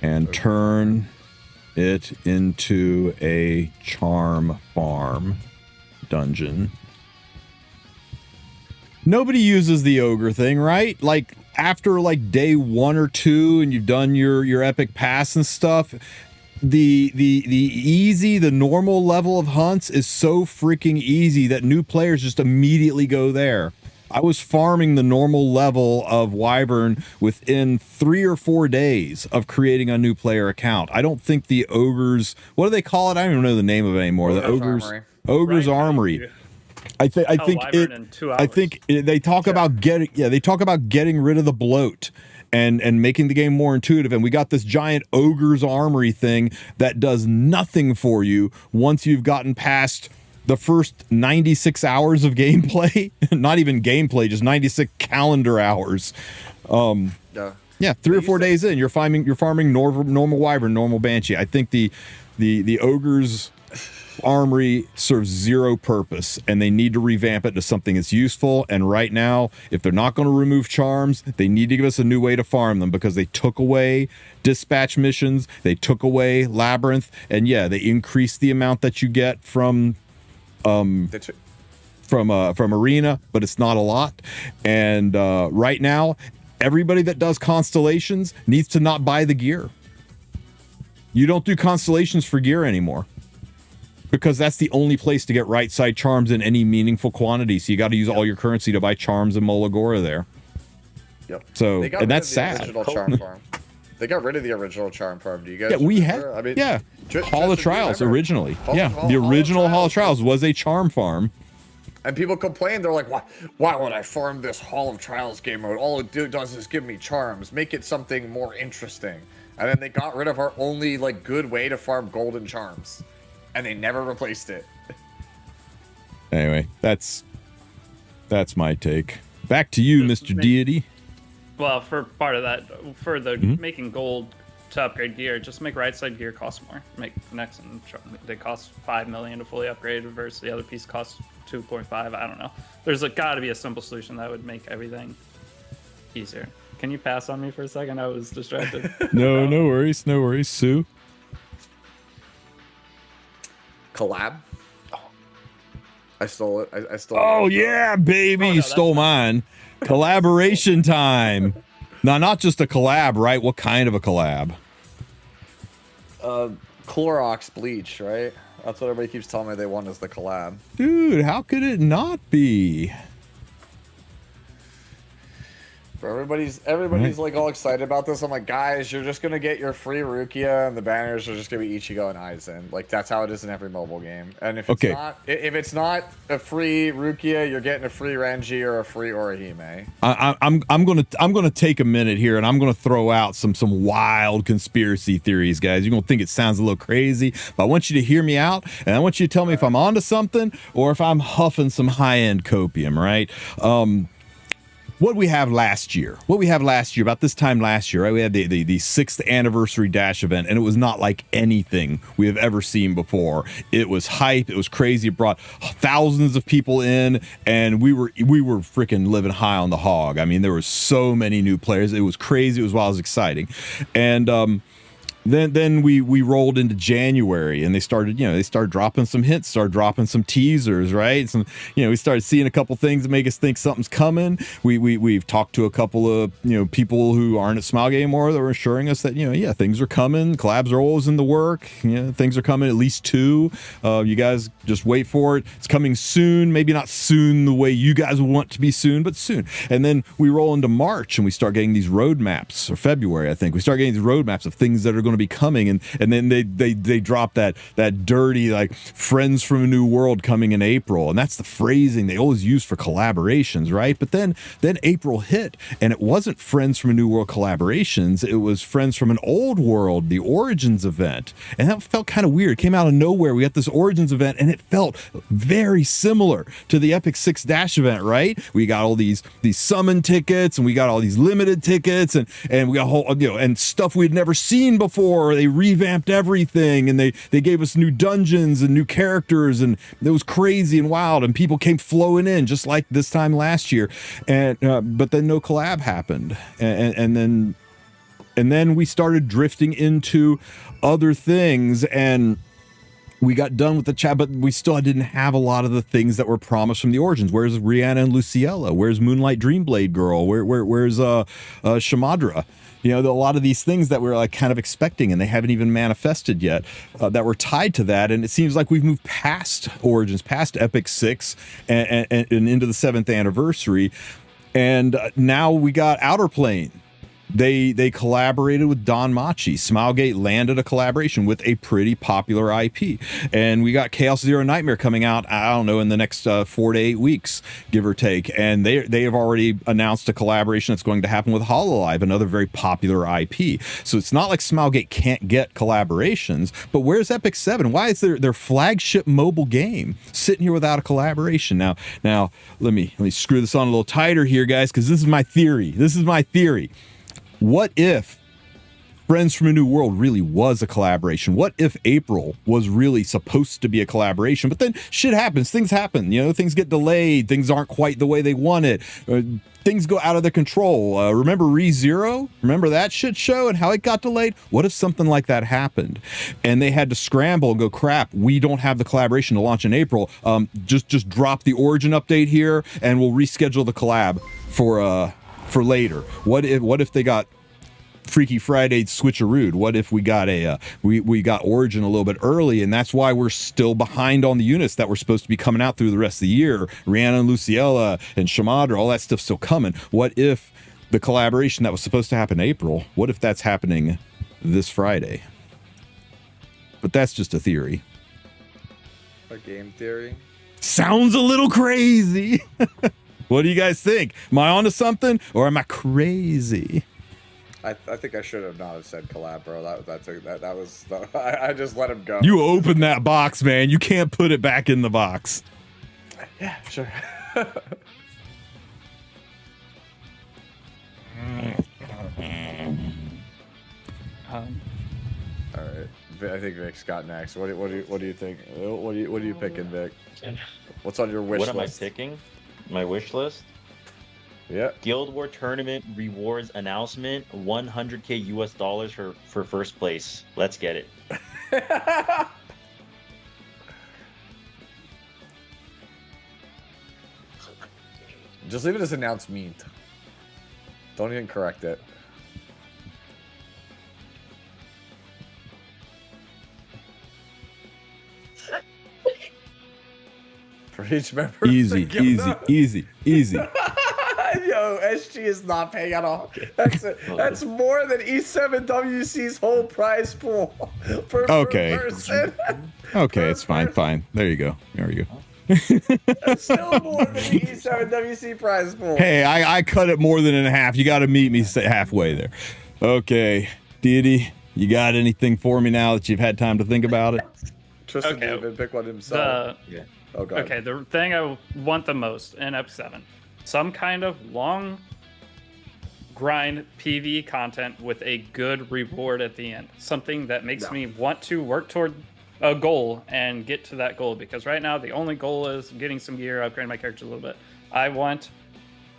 And turn it into a charm farm dungeon. Nobody uses the ogre thing, right? Like after like day 1 or 2 and you've done your epic pass and stuff, the normal level of hunts is so freaking easy that new players just immediately go there. I was farming the normal level of Wyvern within 3 or 4 days of creating a new player account. I don't think the ogres, what do they call it? I don't even know the name of it anymore. The ogre's armory. I think they talk about getting rid of the bloat and making the game more intuitive. And we got this giant ogre's armory thing that does nothing for you once you've gotten past the first 96 hours of gameplay. Not even gameplay, just 96 calendar hours. Yeah, 3 or 4 days in, you're farming normal Wyvern, normal Banshee. I think the ogre's armory serves zero purpose, and they need to revamp it to something that's useful. And right now, if they're not going to remove charms, they need to give us a new way to farm them, because they took away dispatch missions, they took away labyrinth, and yeah, they increased the amount that you get from arena, but it's not a lot. And right now, everybody that does constellations needs to not buy the gear. You don't do constellations for gear anymore, because that's the only place to get right side charms in any meaningful quantity. So you got to use all your currency to buy charms in Molagora there. Yep. So, and that's sad. Charm farm. They got rid of the original charm farm. Do you guys? Yeah, we had. I mean, yeah, Hall of Trials originally. The original Hall of Trials was a charm farm. And people complain. They're like, why would I farm this Hall of Trials game mode? All it does is give me charms. Make it something more interesting. And then they got rid of our only like good way to farm golden charms, and they never replaced it. Anyway, that's my take. Back to you, Mr. Deity. Well, for part of that, for the making gold to upgrade gear, just make right side gear cost more. Make next and they cost 5 million to fully upgrade versus the other piece costs 2.5. I don't know. There's got to be a simple solution that would make everything easier. Can you pass on me for a second? I was distracted. No worries. No worries. Sue? Collab? Oh. I stole it. I stole it. Oh, yeah, baby. You stole mine. Collaboration time. Now, not just a collab, right? What kind of a collab? Clorox bleach, right? That's what everybody keeps telling me they want is the collab. Dude, how could it not be? Everybody's like all excited about this. I'm like, guys, you're just gonna get your free Rukia, and the banners are just gonna be Ichigo and Aizen. Like that's how it is in every mobile game. And if it's not a free Rukia, you're getting a free Renji or a free Orihime. I'm gonna take a minute here, and I'm gonna throw out some wild conspiracy theories, guys. You're gonna think it sounds a little crazy, but I want you to hear me out, and I want you to tell me if I'm onto something or if I'm huffing some high-end copium, right? What we have last year, about this time last year, right? We had the 6th anniversary Dash event, and it was not like anything we have ever seen before. It was hype. It was crazy. It brought thousands of people in, and we were freaking living high on the hog. I mean, there were so many new players. It was crazy. It was wild. It was exciting. And then we rolled into January, and they started dropping some hints, started dropping some teasers, right? We started seeing a couple things that make us think something's coming. We've talked to a couple of people who aren't at Smilegate anymore that were assuring us that things are coming. Collabs are always in the work. Things are coming, at least 2. You guys just wait for it. It's coming soon. Maybe not soon the way you guys would want to be soon, but soon. And then we roll into March, and we start getting these roadmaps, or February, I think. We start getting these roadmaps of things that are going to be coming, and then they drop that dirty like friends from a new world coming in April, and that's the phrasing they always use for collaborations, right? But then April hit, and it wasn't friends from a new world collaborations, it was friends from an old world, the Origins event, and that felt kind of weird. It came out of nowhere. We got this Origins event, and it felt very similar to the Epic 6 Dash event, right? We got all these summon tickets, and we got all these limited tickets, and we got whole and stuff we'd never seen before. They revamped everything, and they gave us new dungeons and new characters, and it was crazy and wild, and people came flowing in just like this time last year. And but then no collab happened, and then we started drifting into other things, and we got done with the chat, but we still didn't have a lot of the things that were promised from the Origins. Where's Rihanna and Luciella? Where's Moonlight Dreamblade Girl? Where's Shamadra? A lot of these things that we're like kind of expecting, and they haven't even manifested yet, that were tied to that. And it seems like we've moved past Origins, past Epic 6, and into the 7th anniversary. And now we got Outer Plane. They collaborated with Don Machi. Smilegate landed a collaboration with a pretty popular IP. And we got Chaos Zero Nightmare coming out, I don't know, in the next 4 to 8 weeks, give or take. And they have already announced a collaboration that's going to happen with Hololive, another very popular IP. So it's not like Smilegate can't get collaborations, but where's Epic 7? Why is their flagship mobile game sitting here without a collaboration? Now let me screw this on a little tighter here, guys, because this is my theory. What if Friends from a New World really was a collaboration? What if April was really supposed to be a collaboration? But then shit happens. Things happen. Things get delayed. Things aren't quite the way they want it. Things go out of their control. Remember ReZero? Remember that shit show and how it got delayed? What if something like that happened and they had to scramble and go, crap, we don't have the collaboration to launch in April. Just drop the Origin update here and we'll reschedule the collab for later. What if they got Freaky Friday switcherooed? What if we got we got Origin a little bit early, and that's why we're still behind on the units that were supposed to be coming out through the rest of the year? Rihanna and Luciella and Shamadra, all that stuff's still coming. What if the collaboration that was supposed to happen in April, what if that's happening this Friday? But that's just a theory. A game theory? Sounds a little crazy. What do you guys think? Am I onto something, or am I crazy? I think I should have not have said collab, bro. That was I just let him go. You opened that box, man. You can't put it back in the box. Yeah, sure. All right, I think Vic's got next. What do you think? What are you picking, Vic? What's on your wish list? What am I picking? My wish list? Yeah. Guild War Tournament rewards announcement, $100K US for first place. Let's get it. Just leave it as announcement. Don't even correct it. For each member. Easy. Yo, No, SG is not paying at all. That's more than E7WC's whole prize pool per person. Okay, it's fine. There you go. That's still more than the E7WC prize pool. Hey, I cut it more than in half. You got to meet me halfway there. Okay, Deity, you got anything for me now that you've had time to think about it? Tristen didn't even pick one himself. Okay, the thing I want the most in Ep7, some kind of long grind PvE content with a good reward at the end. Something that makes me want to work toward a goal and get to that goal, because right now the only goal is getting some gear, upgrading my character a little bit. I want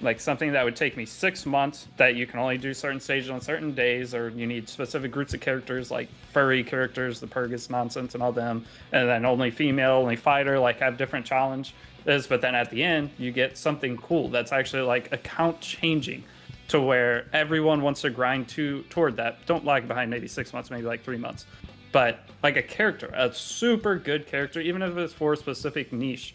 like something that would take me 6 months, that you can only do certain stages on certain days, or you need specific groups of characters like furry characters, the Purgus nonsense and all them, and then only female, only fighter, like have different challenges. But then at the end you get something cool that's actually like account changing, to where everyone wants to grind toward that. Don't lag behind maybe 6 months, maybe like 3 months. But like a character, a super good character, even if it's for a specific niche,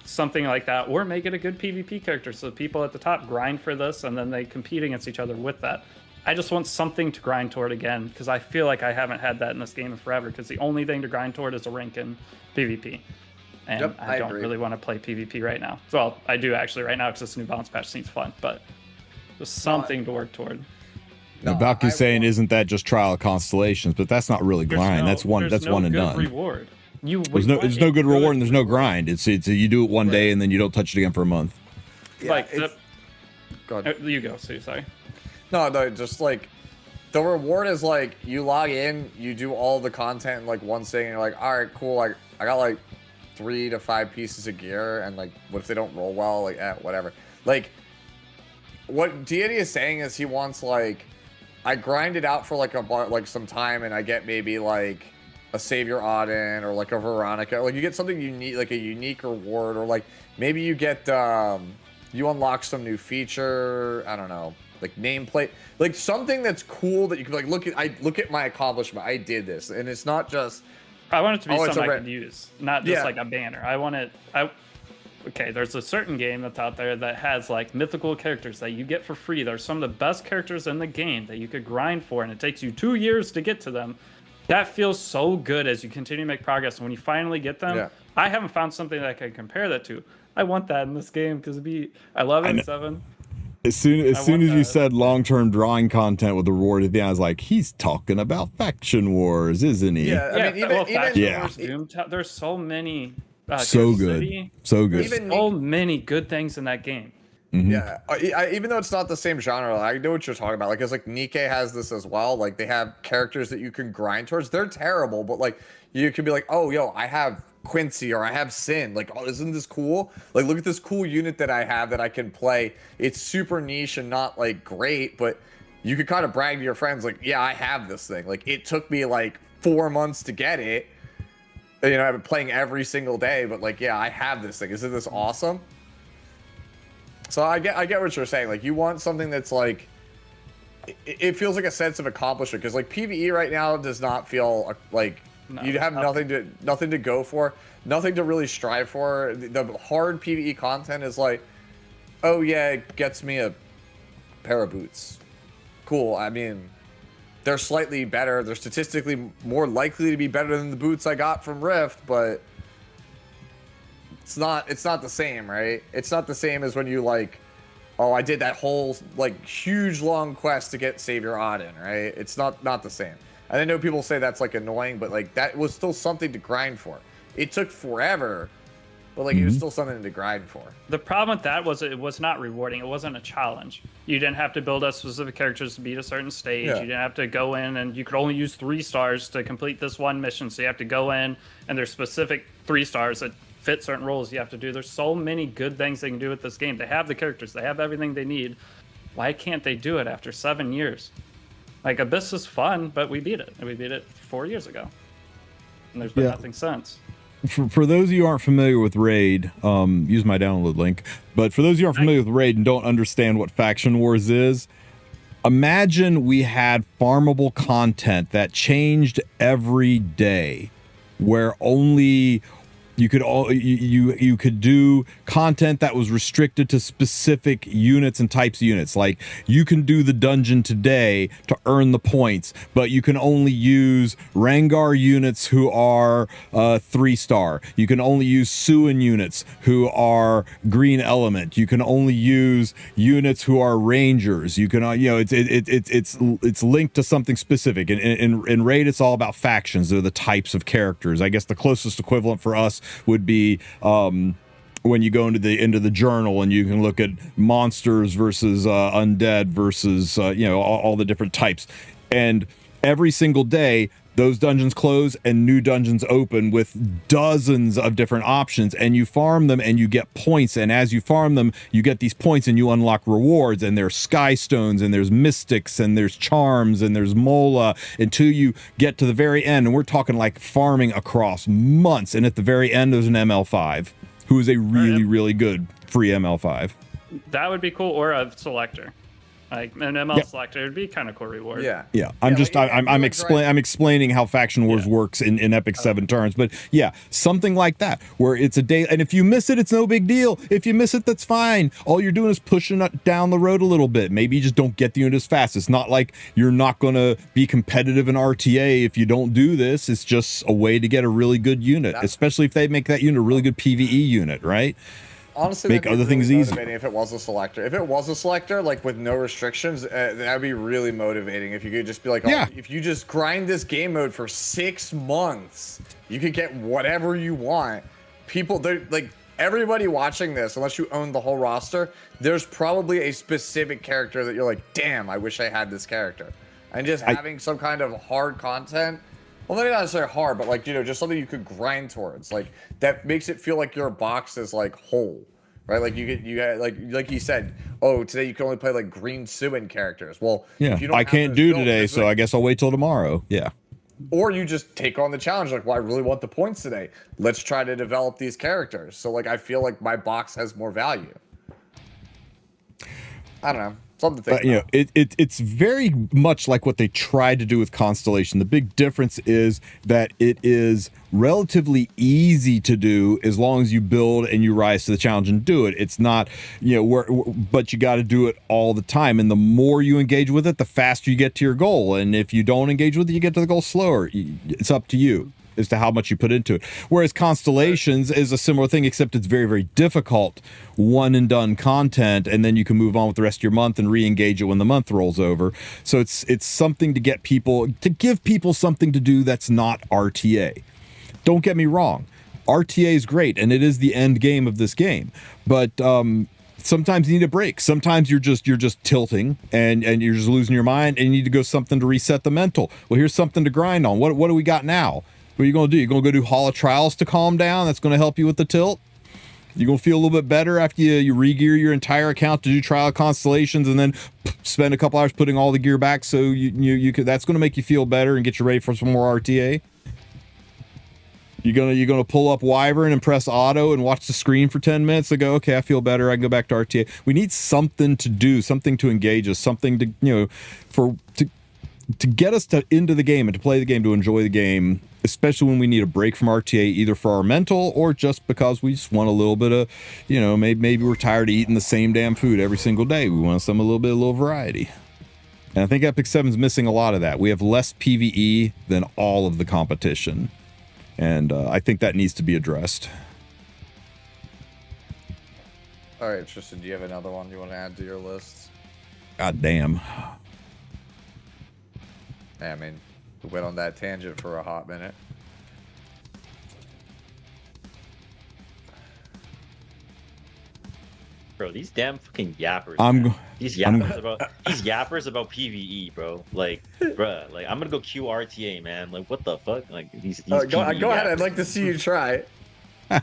something like that, or make it a good PvP character so people at the top grind for this and then they compete against each other with that. I just want something to grind toward again, because I feel like I haven't had that in this game in forever, because the only thing to grind toward is a rank in PvP. And I don't really want to play PvP right now. Well, I do actually right now, because this new balance patch seems fun, but just something to work toward. No, Valkyrie's saying, isn't that just trial of constellations? But that's not really grind. That's one and done. Reward. There's no good reward and there's no grind. It's you do it one day and then you don't touch it again for a month. Yeah, like go ahead. You go, Sue, sorry. No, just like the reward is like you log in, you do all the content in like one thing, and you're like, all right, cool. Like I got like 3 to 5 pieces of gear, and like what if they don't roll well? Like whatever. Like what Deity is saying is he wants like, I grind it out for like some time, and I get maybe like a Savior Auden or like a Veronica. Like you get something unique, like a unique reward, or like maybe you get you unlock some new feature. I don't know, like nameplate, like something that's cool that you can like look at my accomplishment. I did this, and it's not just. I want it to be something I can use, not just like a banner. I want it. Okay, there's a certain game that's out there that has like mythical characters that you get for free. They're some of the best characters in the game that you could grind for, and it takes you 2 years to get to them. That feels so good as you continue to make progress. And when you finally get them, I haven't found something that I can compare that to. I want that in this game, because I love it in 7. As soon as you said long-term drawing content with the reward at the end, I was like, he's talking about faction wars, isn't he? Yeah, I mean, even Wars, there's so many. So good. There's so many good things in that game. Mm-hmm. Yeah, even though it's not the same genre, I know what you're talking about. Like, because like Nikke has this as well. Like, they have characters that you can grind towards. They're terrible, but like you can be like, oh, yo, I have Quincy or I have Sin. Like, oh, isn't this cool? Like, look at this cool unit that I have that I can play. It's super niche and not like great, but you could kind of brag to your friends, like, yeah, I have this thing. Like, it took me like 4 months to get it. You know, I've been playing every single day, but like, yeah, I have this thing. Isn't this awesome? So I get what you're saying. Like, you want something that's like, it feels like a sense of accomplishment, because like PvE right now does not feel like you have nothing to go for, nothing to really strive for. The hard PvE content is like, oh yeah, it gets me a pair of boots. Cool. I mean, they're slightly better. They're statistically more likely to be better than the boots I got from Rift, but it's not the same, right? It's not the same as when you like, oh, I did that whole like huge long quest to get Savior Auden, right? It's not the same. And I know people say that's like annoying, but like that was still something to grind for. It took forever, but like it was still something to grind for. The problem with that was it was not rewarding. It wasn't a challenge. You didn't have to build up specific characters to beat a certain stage. You didn't have to go in, and you could only use 3 stars to complete this one mission. So you have to go in, and there's specific 3 stars that fit certain roles you have to do. There's so many good things they can do with this game. They have the characters. They have everything they need. Why can't they do it after 7 years? Like, Abyss is fun, but we beat it. And we beat it 4 years ago. And there's been nothing since. For those of you who aren't familiar with Raid, use my download link. But for those of you who aren't familiar with Raid and don't understand what Faction Wars is, imagine we had farmable content that changed every day, where only You could you could do content that was restricted to specific units and types of units. Like you can do the dungeon today to earn the points, but you can only use Rangar units who are 3-star. You can only use Suin units who are green element. You can only use units who are Rangers. You can it's linked to something specific. In Raid, it's all about factions. They're the types of characters. I guess the closest equivalent for us would be when you go into the journal and you can look at monsters versus undead versus all the different types, and every single day those dungeons close and new dungeons open with dozens of different options, and you farm them and you get points, and as you farm them you get these points and you unlock rewards, and there's sky stones and there's mystics and there's charms and there's mola until you get to the very end, and we're talking like farming across months, and at the very end there's an ML5 who is a really good free ML5. That would be cool, or a selector. Like an ML selector would be kind of cool reward. Yeah. I'm explaining how Faction Wars works in Epic 7 turns, but yeah, something like that where it's a day, and if you miss it, it's no big deal. If you miss it, that's fine. All you're doing is pushing it down the road a little bit. Maybe you just don't get the unit as fast. It's not like you're not going to be competitive in RTA if you don't do this. It's just a way to get a really good unit, especially if they make that unit a really good PvE unit, right? Honestly, make other things easy. If it was a selector, like with no restrictions, that'd be really motivating. If you could just be like, if you just grind this game mode for 6 months, you could get whatever you want. They're like, everybody watching this, unless you own the whole roster, there's probably a specific character that you're like, damn, I wish I had this character. And just having some kind of hard content. Well, maybe not necessarily hard, but like, just something you could grind towards. Like that makes it feel like your box is like whole, right? Like you get like you said, oh, today you can only play like green Suin characters. Well, if you don't I can't do today, so I guess I'll wait till tomorrow. Yeah. Or you just take on the challenge, like, well, I really want the points today. Let's try to develop these characters. So like, I feel like my box has more value. I don't know. Something to think about. It's very much like what they tried to do with Constellation. The big difference is that it is relatively easy to do as long as you build and you rise to the challenge and do it. It's not, but you got to do it all the time. And the more you engage with it, the faster you get to your goal. And if you don't engage with it, you get to the goal slower. It's up to you as to how much you put into it. Whereas Constellations is a similar thing, except it's very, very difficult one and done content, and then you can move on with the rest of your month and re-engage it when the month rolls over. So it's something to give people something to do that's not RTA. Don't get me wrong, RTA is great and it is the end game of this game, but sometimes you need a break. Sometimes you're just tilting and you're just losing your mind and you need to go something to reset the mental. Well, here's something to grind on. What do we got now? What are you going to do? You're going to go do Hall of Trials to calm down? That's going to help you with the tilt? You're going to feel a little bit better after you re-gear your entire account to do Trial Constellations and then spend a couple hours putting all the gear back so you could, that's going to make you feel better and get you ready for some more RTA? You're gonna pull up Wyvern and press auto and watch the screen for 10 minutes and go, okay, I feel better, I can go back to RTA. We need something to do, something to engage us, something to to get us into the game and to play the game, to enjoy the game, especially when we need a break from RTA, either for our mental or just because we just want a little bit of, maybe we're tired of eating the same damn food every single day. We want a little variety. And I think Epic 7's missing a lot of that. We have less PvE than all of the competition. And I think that needs to be addressed. All right, Tristen, do you have another one you want to add to your list? God damn. I mean, we went on that tangent for a hot minute. Bro, these damn fucking yappers. These yappers about PvE, bro. Like, bruh, like I'm gonna go QRTA, man. Like, what the fuck? Like these go ahead. I'd like to see you try.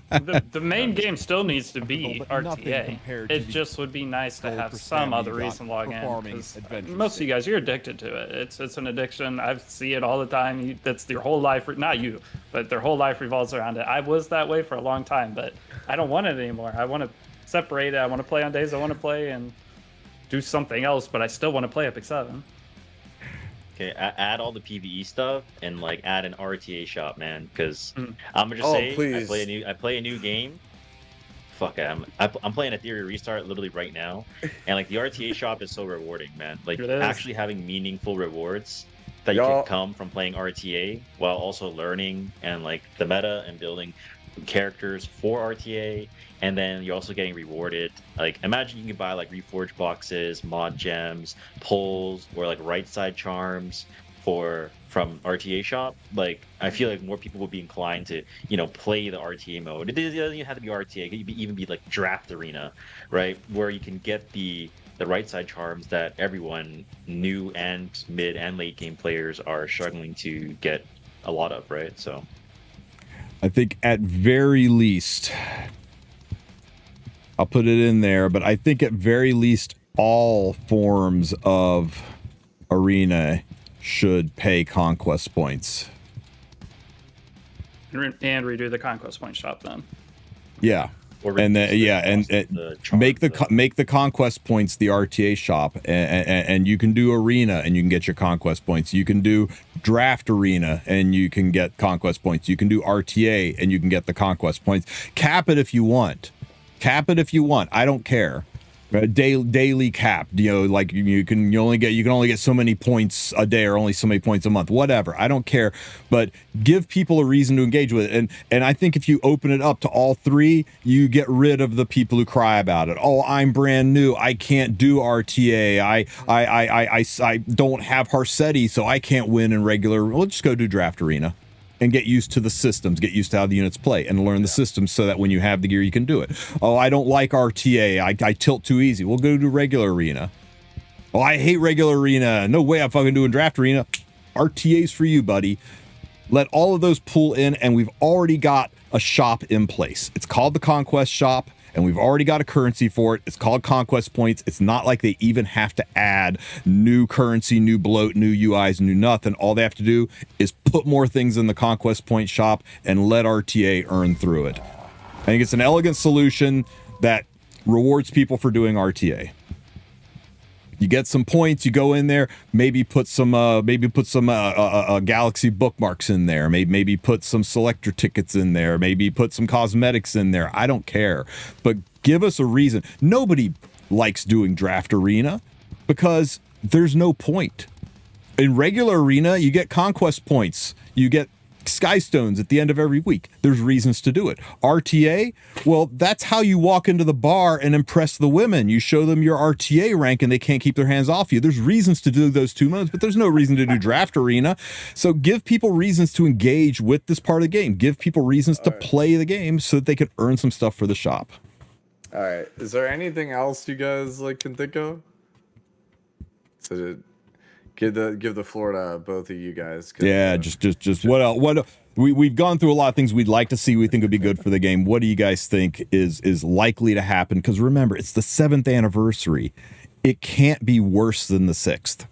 The main game still needs to be RTA. It just would be nice to have some other reason to log in. Most of you guys, you're addicted to it. It's an addiction. I see it all the time. That's your whole life. Not you, but their whole life revolves around it. I was that way for a long time, but I don't want it anymore. I want to separate it. I want to play on days I want to play and do something else, but I still want to play Epic 7. Okay, add all the PVE stuff and like add an RTA shop, man. Because Mm. I'm gonna just Oh, say, please. I play a new game. Fuck it, I'm playing a Theory Restart literally right now, and like the RTA shop is so rewarding, man. Like It is. actually having meaningful rewards that you Y'all- can come from playing RTA while also learning and like the meta and building characters for RTA, and then you're also getting rewarded. Like imagine you can buy like reforged boxes, mod gems, pulls, or like right side charms from RTA shop. Like I feel like more people would be inclined to play the RTA mode. It doesn't even have to be RTA. It could even be like draft arena, right, where you can get the right side charms that everyone, new and mid and late game players, are struggling to get a lot of, right? So I think at very least, I'll put it in there, but I think at very least all forms of arena should pay conquest points. And redo the conquest point shop then. Yeah. or And then reduce the yeah, cost and of the charms, make the conquest points the RTA shop, and you can do arena and you can get your conquest points. You can do draft arena and you can get conquest points. You can do RTA and you can get the conquest points. Cap it if you want. Cap it if you want. I don't care. Daily cap, like you can only get so many points a day or only so many points a month, whatever. I don't care, but give people a reason to engage with it. And I think if you open it up to all three, you get rid of the people who cry about it. Oh, I'm brand new, I can't do RTA, I don't have Harsetti, so I can't win in regular. We'll just go do draft arena and get used to the systems, get used to how the units play, and learn the systems so that when you have the gear, you can do it. Oh, I don't like RTA. I tilt too easy. We'll go to regular arena. Oh, I hate regular arena. No way I'm fucking doing draft arena. RTA's for you, buddy. Let all of those pull in, and we've already got a shop in place. It's called the Conquest Shop, and we've already got a currency for it. It's called Conquest Points. It's not like they even have to add new currency, new bloat, new UIs, new nothing. All they have to do is put more things in the Conquest Point shop and let RTA earn through it. I think it's an elegant solution that rewards people for doing RTA. You get some points, you go in there, maybe put some Galaxy bookmarks in there, maybe put some selector tickets in there, maybe put some cosmetics in there. I don't care, but give us a reason. Nobody likes doing draft arena because there's no point. In regular arena, you get conquest points, you get sky stones at the end of every week. There's reasons to do it. RTA, well, that's how you walk into the bar and impress the women. You show them your RTA rank and they can't keep their hands off you. There's reasons to do those 2 modes, but there's no reason to do draft arena. So give people reasons to engage with this part of the game. Give people reasons to play the game so that they can earn some stuff for the shop. All right. Is there anything else you guys can think of? So give the floor to both of you guys. Yeah, just what else? What we've gone through a lot of things we'd like to see. We think would be good for the game. What do you guys think is likely to happen? Because remember, it's the 7th anniversary. It can't be worse than the 6th.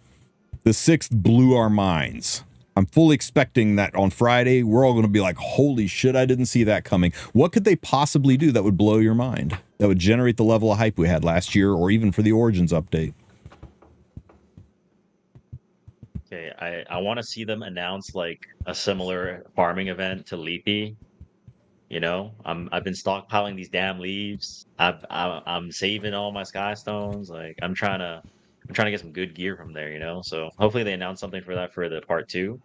The 6th blew our minds. I'm fully expecting that on Friday we're all going to be like, holy shit, I didn't see that coming. What could they possibly do that would blow your mind? That would generate the level of hype we had last year, or even for the Origins update? Okay, I want to see them announce like a similar farming event to Leafy. I've been stockpiling these damn leaves. I'm saving all my sky stones. Like I'm trying to get some good gear from there. So hopefully they announce something for that for the part 2,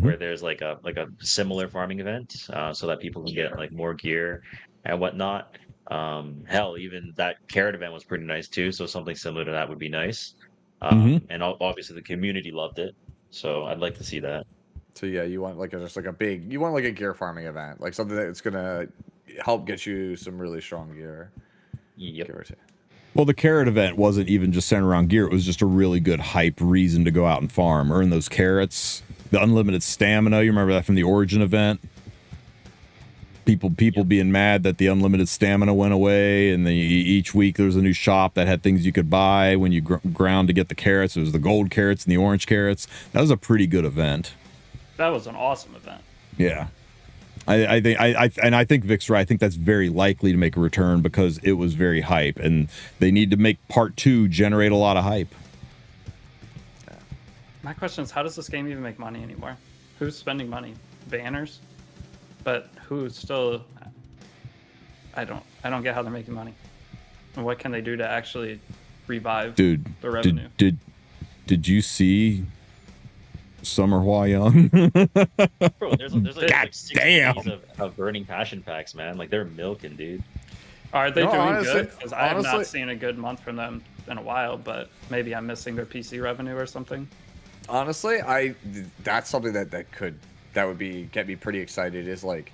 where there's like a similar farming event, so that people can get like more gear and whatnot. Hell, even that carrot event was pretty nice too. So something similar to that would be nice. And obviously the community loved it. So I'd like to see that. So yeah, you want you want like a gear farming event, like something that's gonna help get you some really strong gear. Yep. Well, the carrot event wasn't even just centered around gear. It was just a really good hype reason to go out and farm, earn those carrots, the unlimited stamina. You remember that from the Origin event? People being mad that the unlimited stamina went away, and each week there was a new shop that had things you could buy when you ground to get the carrots. It was the gold carrots and the orange carrots. That was a pretty good event. That was an awesome event. Yeah. I think Vic's right. I think that's very likely to make a return because it was very hype, and they need to make part 2 generate a lot of hype. My question is, how does this game even make money anymore? Who's spending money? Banners? But who's still... I don't get how they're making money. And what can they do to actually revive the revenue? Did you see Summer Hwa Young? Bro, there's like, God 6 damn. days of burning passion packs, man. Like, they're milking, dude. Are they doing honestly- good? Because I have honestly- not seen a good month from them in a while, but maybe I'm missing their PC revenue or something. Honestly, that's something that would get me pretty excited. Is like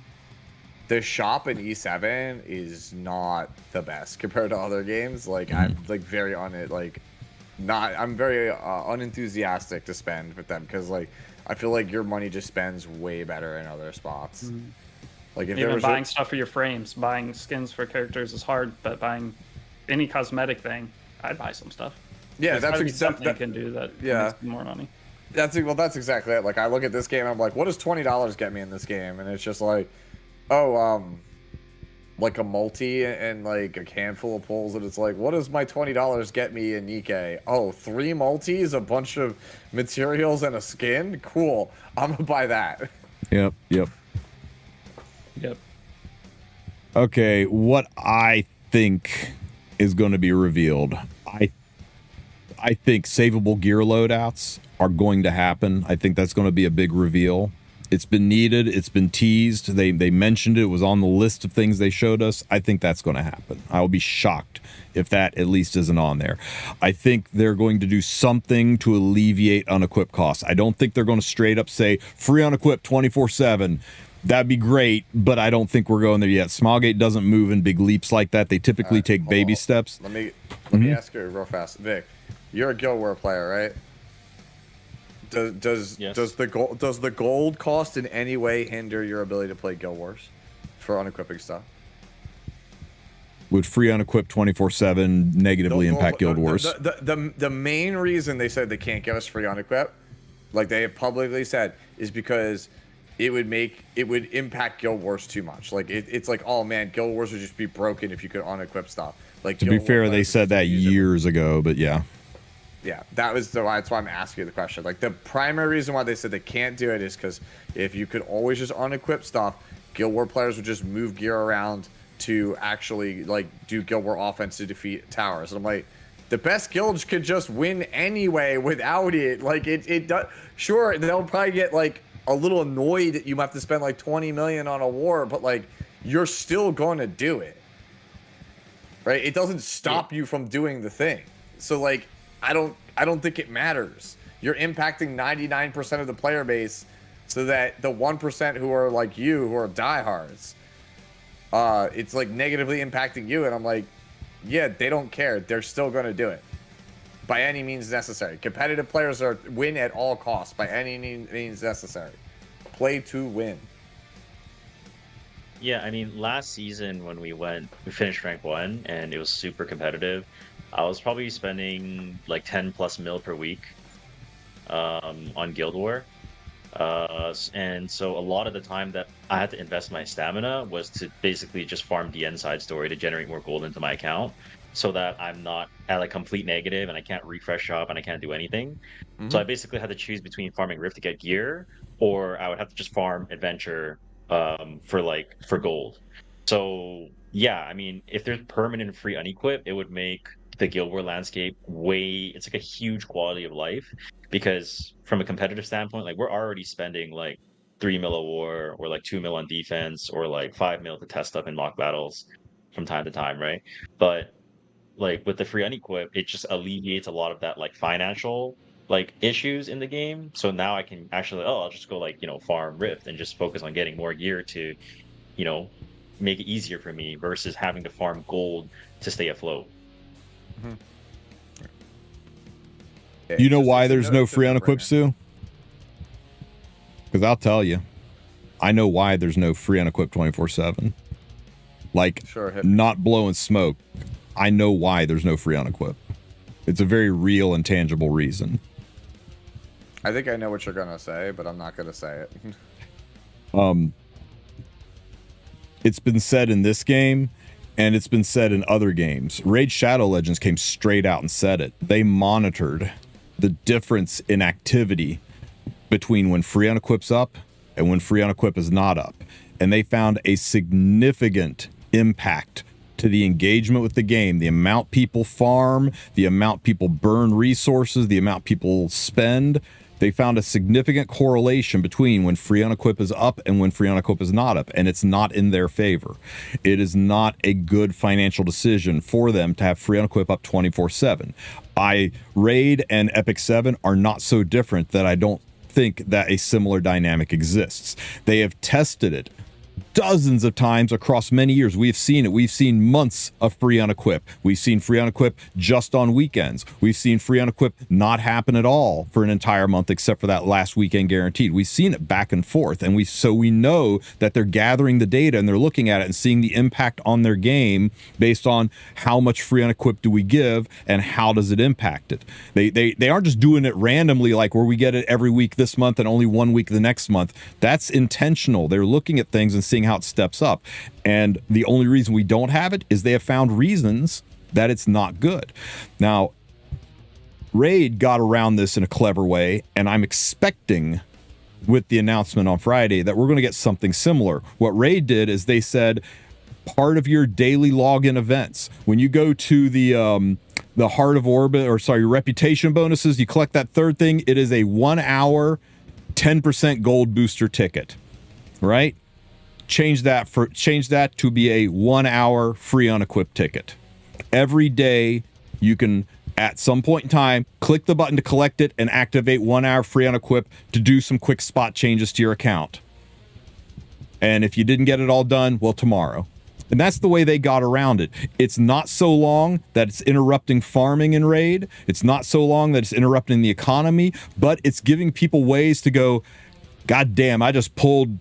the shop in E7 is not the best compared to other games. Like I'm like very on it. Like I'm very unenthusiastic to spend with them because like I feel like your money just spends way better in other spots. Like if there Even was buying stuff for your frames, buying skins for characters is hard, but buying any cosmetic thing, I'd buy some stuff. yeah, There's that's gotta be exactly something you can do that yeah. makes more money. That's exactly it. Like I look at this game, and I'm like, what does $20 get me in this game? And it's just like, oh, like a multi and like a handful of pulls, and it's like, what does my $20 get me in Nikkei? Oh, 3 multis, a bunch of materials, and a skin. Cool, I'm gonna buy that. Yep. Yep. Okay, what I think is going to be revealed. I think savable gear loadouts are going to happen. I think that's going to be a big reveal. It's been needed. It's been teased. They mentioned it. It was on the list of things they showed us. I think that's going to happen. I will be shocked if that at least isn't on there. I think they're going to do something to alleviate unequipped costs. I don't think they're going to straight up say free unequipped 24/7. That'd be great, but I don't think we're going there yet. Smilegate doesn't move in big leaps like that. They typically take baby steps. Let me ask you real fast, Vic. You're a Guild War player, right? Does the gold cost in any way hinder your ability to play Guild Wars for unequipping stuff? Would free unequipped 24/7 negatively impact Guild Wars? The main reason they said they can't give us free unequip, like they have publicly said, is because it would impact Guild Wars too much. Like it's like, oh man, Guild Wars would just be broken if you could unequip stuff. Like to be fair, they said that years ago, but yeah. Yeah, that's why I'm asking you the question. Like the primary reason why they said they can't do it is because if you could always just unequip stuff, Guild War players would just move gear around to actually like do Guild War offense to defeat towers. And I'm like, the best guilds could just win anyway without it. Like it does. Sure, they'll probably get like a little annoyed that you have to spend like 20 million on a war, but like you're still going to do it, right? It doesn't stop you from doing the thing. So like, I don't think it matters. You're impacting 99% of the player base, so that the 1% who are like you, who are diehards, it's like negatively impacting you. And I'm like, yeah, they don't care. They're still going to do it by any means necessary. Competitive players win at all costs by any means necessary. Play to win. Yeah, I mean, last season when we finished rank 1 and it was super competitive, I was probably spending like 10 plus mil per week on Guild War. And so a lot of the time that I had to invest my stamina was to basically just farm the end side story to generate more gold into my account, so that I'm not at a complete negative and I can't refresh shop and I can't do anything. Mm-hmm. So I basically had to choose between farming Rift to get gear, or I would have to just farm Adventure for gold. So yeah, I mean, if there's permanent free unequip, it would make the Guild War landscape it's like a huge quality of life, because from a competitive standpoint, like we're already spending like 3 mil a war, or like 2 mil on defense, or like 5 mil to test up in mock battles from time to time, right? But like with the free unequip, it just alleviates a lot of that like financial like issues in the game. So now I can actually, I'll just go like, farm Rift and just focus on getting more gear to, make it easier for me versus having to farm gold to stay afloat. Mm-hmm. You know why there's no free unequipped, Sue? Because I'll tell you, I know why there's no free unequipped 24/7. Like, not blowing smoke. I know why there's no free unequipped. It's a very real and tangible reason. I think I know what you're gonna say, but I'm not gonna say it. It's been said in this game, and it's been said in other games. Raid Shadow Legends came straight out and said it. They monitored the difference in activity between when free unequip's up and when free unequip is not up. And they found a significant impact to the engagement with the game, the amount people farm, the amount people burn resources, the amount people spend. They found a significant correlation between when free unequip is up and when free unequip is not up, and it's not in their favor. It is not a good financial decision for them to have free unequip up 24/7. Raid and Epic 7 are not so different that I don't think that a similar dynamic exists. They have tested it dozens of times across many years. We've seen it. We've seen months of free unequip. We've seen free unequip just on weekends. We've seen free unequip not happen at all for an entire month except for that last weekend guaranteed. We've seen it back and forth, and we know that they're gathering the data and they're looking at it and seeing the impact on their game based on how much free unequip do we give and how does it impact it. They aren't just doing it randomly, like where we get it every week this month and only 1 week the next month. That's intentional. They're looking at things and seeing how it steps up. And the only reason we don't have it is they have found reasons that it's not good. Now, Raid got around this in a clever way, and I'm expecting with the announcement on Friday that we're going to get something similar. What Raid did is they said part of your daily login events, when you go to the Heart of Orbit, or sorry, your reputation bonuses, you collect that third thing, it is a 1 hour 10% gold booster ticket, right? Change that to be a 1 hour free unequipped ticket. Every day you can, at some point in time, click the button to collect it and activate 1 hour free unequip to do some quick spot changes to your account. And if you didn't get it all done, well, tomorrow. And that's the way they got around it. It's not so long that it's interrupting farming in Raid. It's not so long that it's interrupting the economy, but it's giving people ways to go, God damn, I just pulled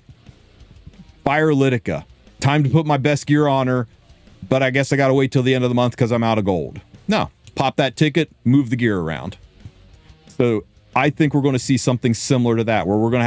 Fire Litica. Time to put my best gear on her, but I guess I got to wait till the end of the month because I'm out of gold. No, pop that ticket, move the gear around. So I think we're going to see something similar to that, where we're going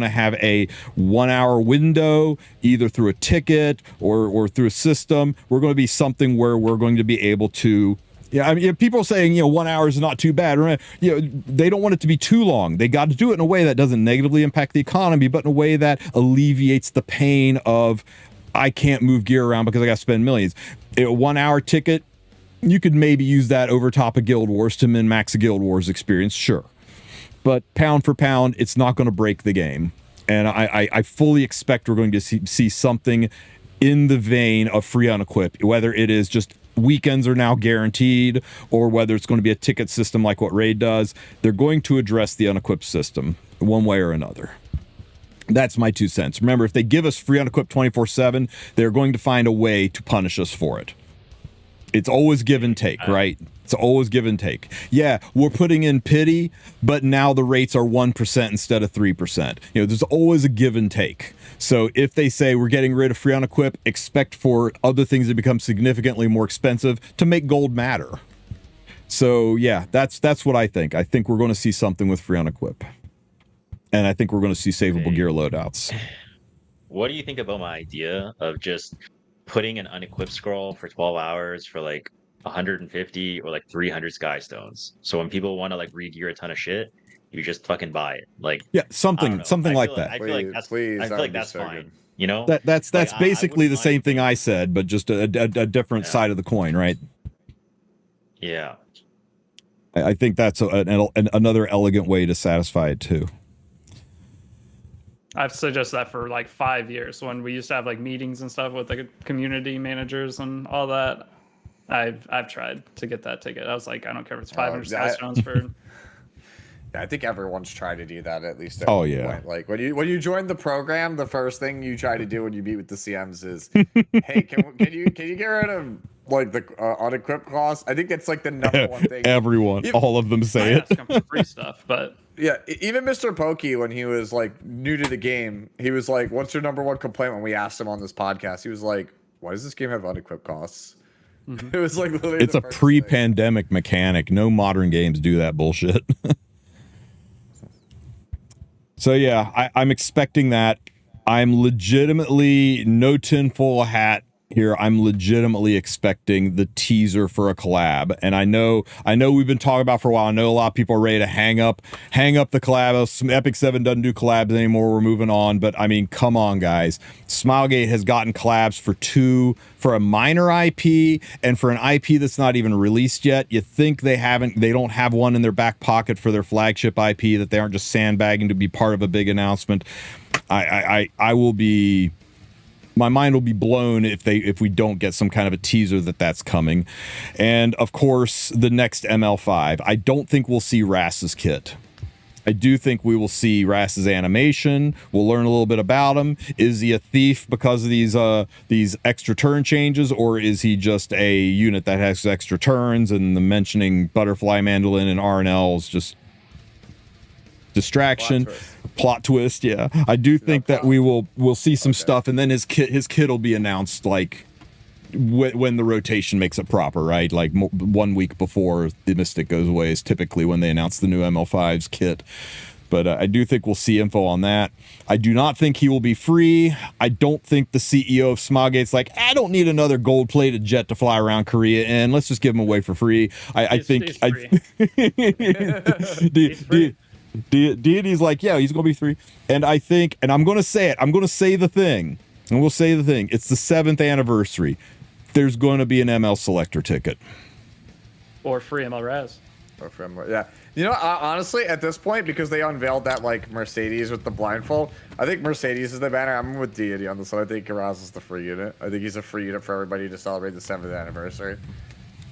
to have a 1 hour window, either through a ticket or through a system. We're going to be something where we're going to be able to. Yeah, I mean, people are saying, 1 hour is not too bad. They don't want it to be too long. They got to do it in a way that doesn't negatively impact the economy, but in a way that alleviates the pain of, I can't move gear around because I got to spend millions. A 1 hour ticket, you could maybe use that over top of Guild Wars to min-max a Guild Wars experience, sure. But pound for pound, it's not going to break the game. And I fully expect we're going to see something in the vein of free unequip, whether it is just weekends are now guaranteed, or whether it's going to be a ticket system like what Raid does. They're going to address the unequipped system one way or another. That's my 2 cents. Remember, if they give us free unequipped 24/7, they're going to find a way to punish us for it. It's always give and take, right? It's always give and take. Yeah, we're putting in pity, but now the rates are 1% instead of 3%. There's always a give and take. So if they say we're getting rid of free unequip, expect for other things to become significantly more expensive to make gold matter. So yeah, that's what I think. I think we're going to see something with free unequip. And I think we're going to see savable gear loadouts. What do you think about my idea of just putting an unequipped scroll for 12 hours for like 150 or like 300 sky stones? So when people want to like re-gear a ton of shit, you just fucking buy it. Like, yeah, something like that. I feel like that's so fine. Good. That's basically the same thing I said, but just a different side of the coin, right? Yeah. I think that's another elegant way to satisfy it too. I've suggested that for like 5 years when we used to have like meetings and stuff with the community managers and all that. I've tried to get that ticket. I was like, I don't care if it's 500 sky stones for. Yeah, I think everyone's tried to do that at least. Oh yeah. Point. Like when you join the program, the first thing you try to do when you meet with the CMs is, hey, can you get rid of like the unequipped costs? I think it's like the number one thing. Everyone, all of them say it. Free stuff, but. Yeah, even Mr. Pokey, when he was like new to the game, he was like, "What's your number one complaint?" When we asked him on this podcast, he was like, "Why does this game have unequipped costs?" Mm-hmm. It was like literally it's a pre-pandemic mechanic. No modern games do that bullshit. So yeah, I'm expecting that. I'm legitimately no tinfoil hat here, I'm legitimately expecting the teaser for a collab. And I know we've been talking about for a while. I know a lot of people are ready to hang up the collab. Epic 7 doesn't do collabs anymore. We're moving on. But I mean, come on, guys. Smilegate has gotten collabs for a minor IP and for an IP that's not even released yet. You think they don't have one in their back pocket for their flagship IP, that they aren't just sandbagging to be part of a big announcement. I will be, my mind will be blown if we don't get some kind of a teaser that's coming. And of course, the next ML5. I don't think we'll see Rass's kit. I do think we will see Rass's animation. We'll learn a little bit about him. Is he a thief because of these extra turn changes, or is he just a unit that has extra turns? And the mentioning Butterfly Mandolin and RNL is just distraction. Plot twist. Yeah, I do think that we'll see some stuff, and then his kit will be announced like when the rotation makes it proper, right? Like 1 week before the Mystic goes away is typically when they announce the new ML5's kit. But I do think we'll see info on that. I do not think he will be free. I don't think the CEO of Smilegate's like, I don't need another gold-plated jet to fly around Korea, and let's just give him away for free. I think Deity's like, yeah, he's gonna be free. And I think, and I'm gonna say it, the thing. It's the 7th anniversary. There's going to be an ML selector ticket. Or free ML Raz. Or free ML, yeah. You know, honestly, at this point, because they unveiled that, like, Mercedes with the blindfold, I think Mercedes is the banner. I'm with Deity on this one. I think Raz is the free unit. I think he's a free unit for everybody to celebrate the 7th anniversary.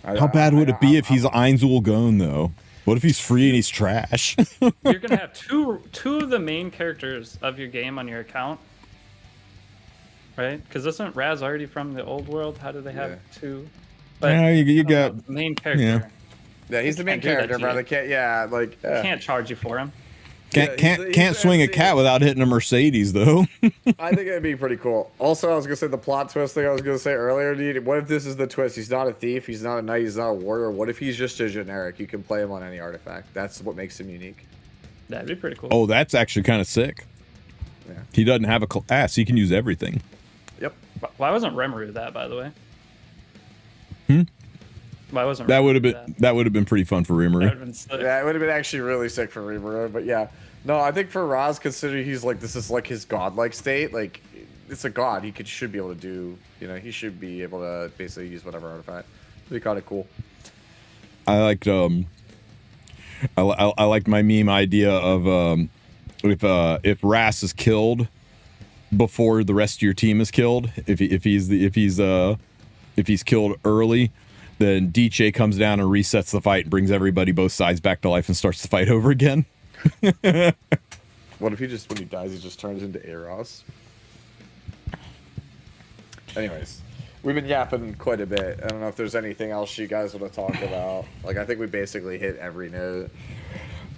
How bad would it be if he's Ainzul Gone, though? What if he's free and he's trash? You're going to have two of the main characters of your game on your account. Right? Because isn't Raz already from the old world? How do they have two? But yeah, you got main character. Yeah, he's the main character, bro. They can't. Yeah, like can't charge you for him. Can't swing a cat without hitting a Mercedes, though. I think it'd be pretty cool. Also, I was gonna say the plot twist thing I was gonna say earlier. Dude, what if this is the twist? He's not a thief. He's not a knight. He's not a warrior. What if he's just a generic? You can play him on any artifact. That's what makes him unique. That'd be pretty cool. Oh, that's actually kind of sick. Yeah. He doesn't have a class. He can use everything. Yep. Why wasn't Rimuru that, by the way? Why wasn't that would have been pretty fun for Rimuru. Yeah, it would have been actually really sick for Rimuru. But yeah, no, I think for Raz, considering he's like, this is like his godlike state. Like, it's a god. He should be able to do. You know, he should be able to basically use whatever artifact. It'd be kind of cool. I liked I liked my meme idea of if Ras is killed before the rest of your team is killed, if he's killed early, then DJ comes down and resets the fight and brings everybody both sides back to life and starts the fight over again. What if when he dies, he just turns into Eros? Anyways, we've been yapping quite a bit. I don't know if there's anything else you guys want to talk about. Like, I think we basically hit every note.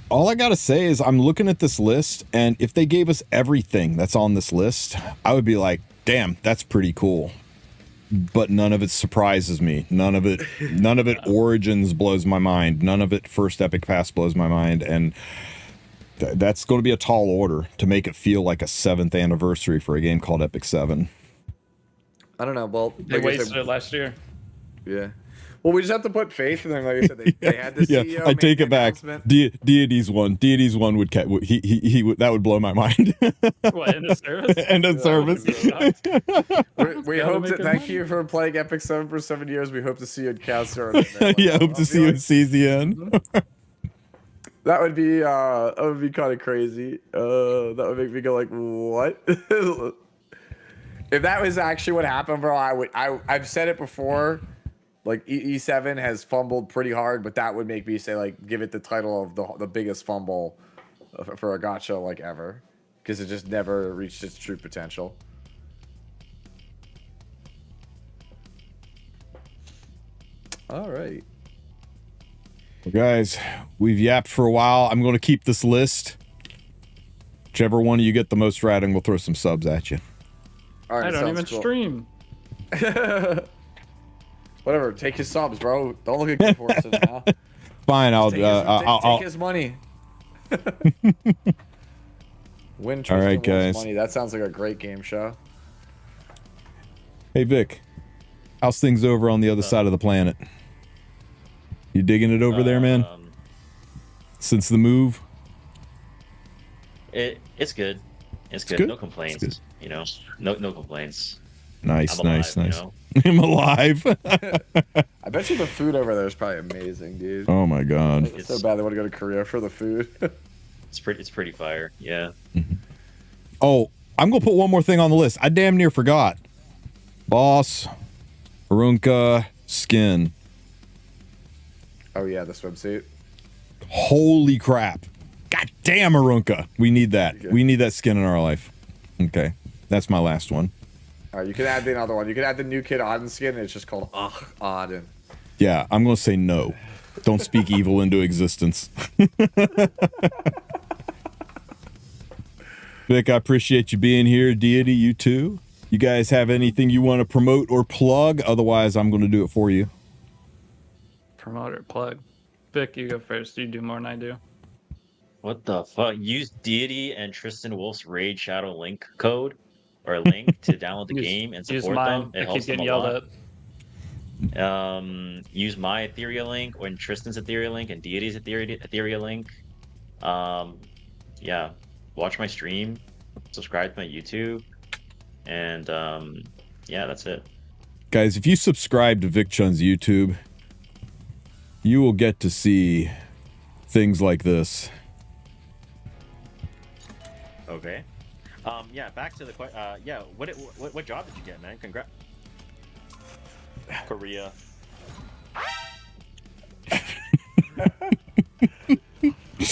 All I gotta say is I'm looking at this list, and if they gave us everything that's on this list, I would be like, damn, that's pretty cool. But none of it surprises me. None of it Origins blows my mind. None of it First Epic Pass blows my mind. And that's going to be a tall order to make it feel like a 7th anniversary for a game called Epic 7. I don't know. Well, they wasted it last year. Yeah. Well, we just have to put faith in them. Like I said, they had the CEO. I take it back. Deity's one would he would, that would blow my mind. What, end of service? End of service. we hope to thank you for playing Epic 7 for 7 years. We hope to see you in Counter. Yeah, hope to see you in CZN. That would be kind of crazy. That would make me go like, what? If that was actually what happened, bro, I've said it before. Like, E7 has fumbled pretty hard, but that would make me say, like, give it the title of the biggest fumble for a gacha, like, ever. Because it just never reached its true potential. All right. Well, guys, we've yapped for a while. I'm going to keep this list. Whichever one of you get the most writing, we'll throw some subs at you. All right, I don't even stream. Whatever, take his subs, bro. Don't look at gift horses now. Fine, I'll take his money. Win Tristen, all right, guys. Money. That sounds like a great game show. Hey Vic, How's things over on the other side of the planet? You digging it over there, man? Since the move? It's good. It's good. Good? No complaints. You know, no complaints. Nice, I'm alive, nice. you know? I'm alive. I bet you the food over there is probably amazing, dude. Oh my god. It's so bad they want to go to Korea for the food. It's pretty fire. Yeah. Oh, I'm gonna put one more thing on the list. I damn near forgot. Boss, Arunca, skin. Oh yeah, the swimsuit. Holy crap. God damn, Arunca. We need that. We need that skin in our life. Okay. That's my last one. All right, you can add the other one. You can add the new Kid Auden skin, and it's just called Auden. Yeah, I'm gonna say no. Don't speak evil into existence. Vic, I appreciate you being here. Deity, you too. You guys have anything you want to promote or plug? Otherwise, I'm going to do it for you. Promote or plug. Vic, you go first. You do more than I do. What the fuck? Use Deity and Tristen Wolf's Raid Shadow link code or link to download the game and support them. It helps them a lot. Use my Ethereal link or Tristan's Ethereal link and Deity's Ethereal link. Yeah, watch my stream, subscribe to my YouTube, and yeah, that's it. Guys, if you subscribe to Vic Chun's YouTube, you will get to see things like this. Okay. Yeah, back to the question. Yeah, what job did you get, man? Congrats. Korea.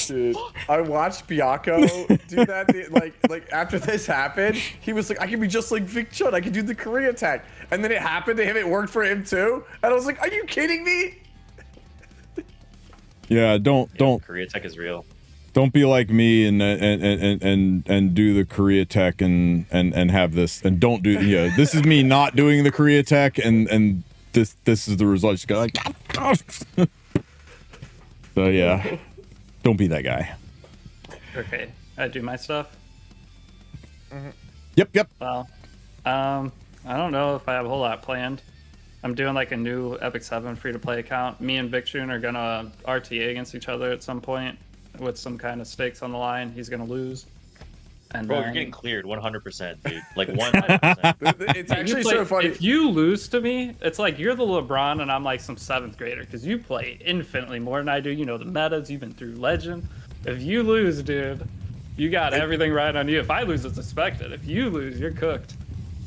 Dude, I watched Biako do that. Like after this happened, he was like, "I can be just like Vic Chun. I can do the Korea attack." And then it happened to him. It worked for him too. And I was like, "Are you kidding me?" Yeah, don't. Korea tech is real. Don't be like me and do the Korea tech and have this and don't do. Yeah, this is me not doing the Korea tech and this is the result. Just go like. So yeah, don't be that guy. Okay, I do my stuff. Yep. Well, I don't know if I have a whole lot planned. I'm doing like a new Epic 7 free-to-play account. Me and Victune are gonna RTA against each other at some point with some kind of stakes on the line. He's gonna lose. And bro, you're getting cleared 100%, dude. Like 100%. It's actually so funny. If you lose to me, it's like you're the LeBron and I'm like some 7th grader because you play infinitely more than I do. You know the metas. You've been through Legend. If you lose, dude, you got everything right on you. If I lose, it's expected. If you lose, you're cooked.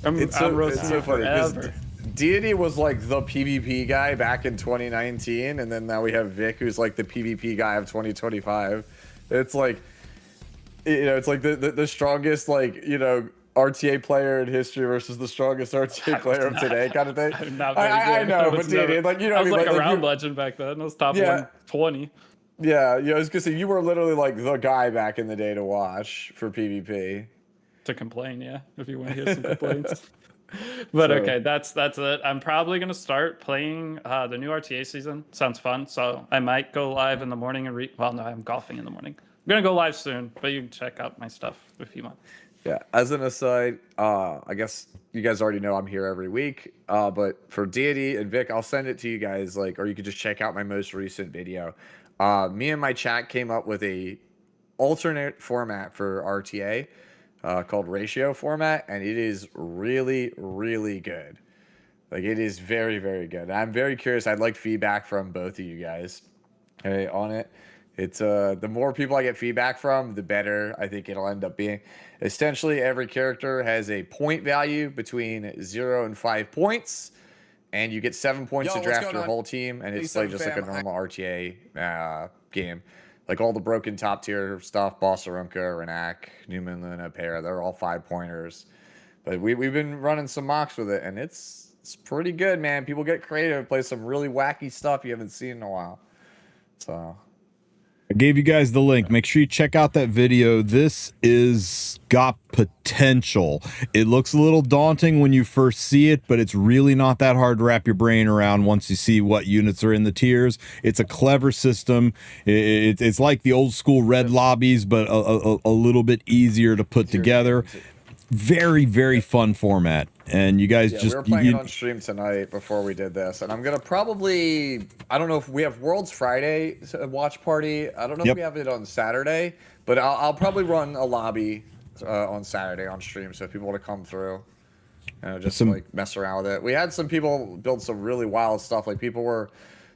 I'm roasting you forever. Deity was like the PvP guy back in 2019, and then now we have Vic, who's like the PvP guy of 2025. It's like, you know, it's like the strongest, like, you know, RTA player in history versus the strongest RTA player of today, kind of thing. I know, but Deity, like, you know, I was like around like Legend back then. I was top 120. Yeah, I was gonna say you were literally like the guy back in the day to watch for PvP. To complain, yeah, if you want to hear some complaints. But okay, that's it. I'm probably gonna start playing the new RTA season. Sounds fun. So I might go live in the morning and well, no, I'm golfing in the morning. I'm gonna go live soon, but you can check out my stuff if you want. Yeah. As an aside, I guess you guys already know I'm here every week. But for Deity and Vic, I'll send it to you guys. Like, or you could just check out my most recent video. Me and my chat came up with a alternate format for RTA. Called ratio format, and it is really, really good. Like, it is very, very good. I'm very curious. I'd like feedback from both of you guys on it. It's the more people I get feedback from, the better I think it'll end up being. Essentially, every character has a point value between 0 and 5 points, and you get 7 points to draft your whole team, and it's like just like a normal RTA game. Like all the broken top tier stuff, Boss Arunca, Renak, Newman, Luna, Para, they're all 5-pointers. But we've been running some mocks with it, and it's pretty good, man. People get creative, play some really wacky stuff you haven't seen in a while. So I gave you guys the link. Make sure you check out that video. This is got potential. It looks a little daunting when you first see it, but it's really not that hard to wrap your brain around once you see what units are in the tiers. It's a clever system. It's like the old school red lobbies, but a little bit easier to put together. very, very fun format. And you guys Yeah, just we were playing it on stream tonight before we did this, and I'm gonna probably, I don't know if we have Worlds Friday watch party. I don't know if we have it on Saturday, but I'll probably run a lobby on Saturday on stream, so if people want to come through, just like mess around with it. We had some people build some really wild stuff. Like people were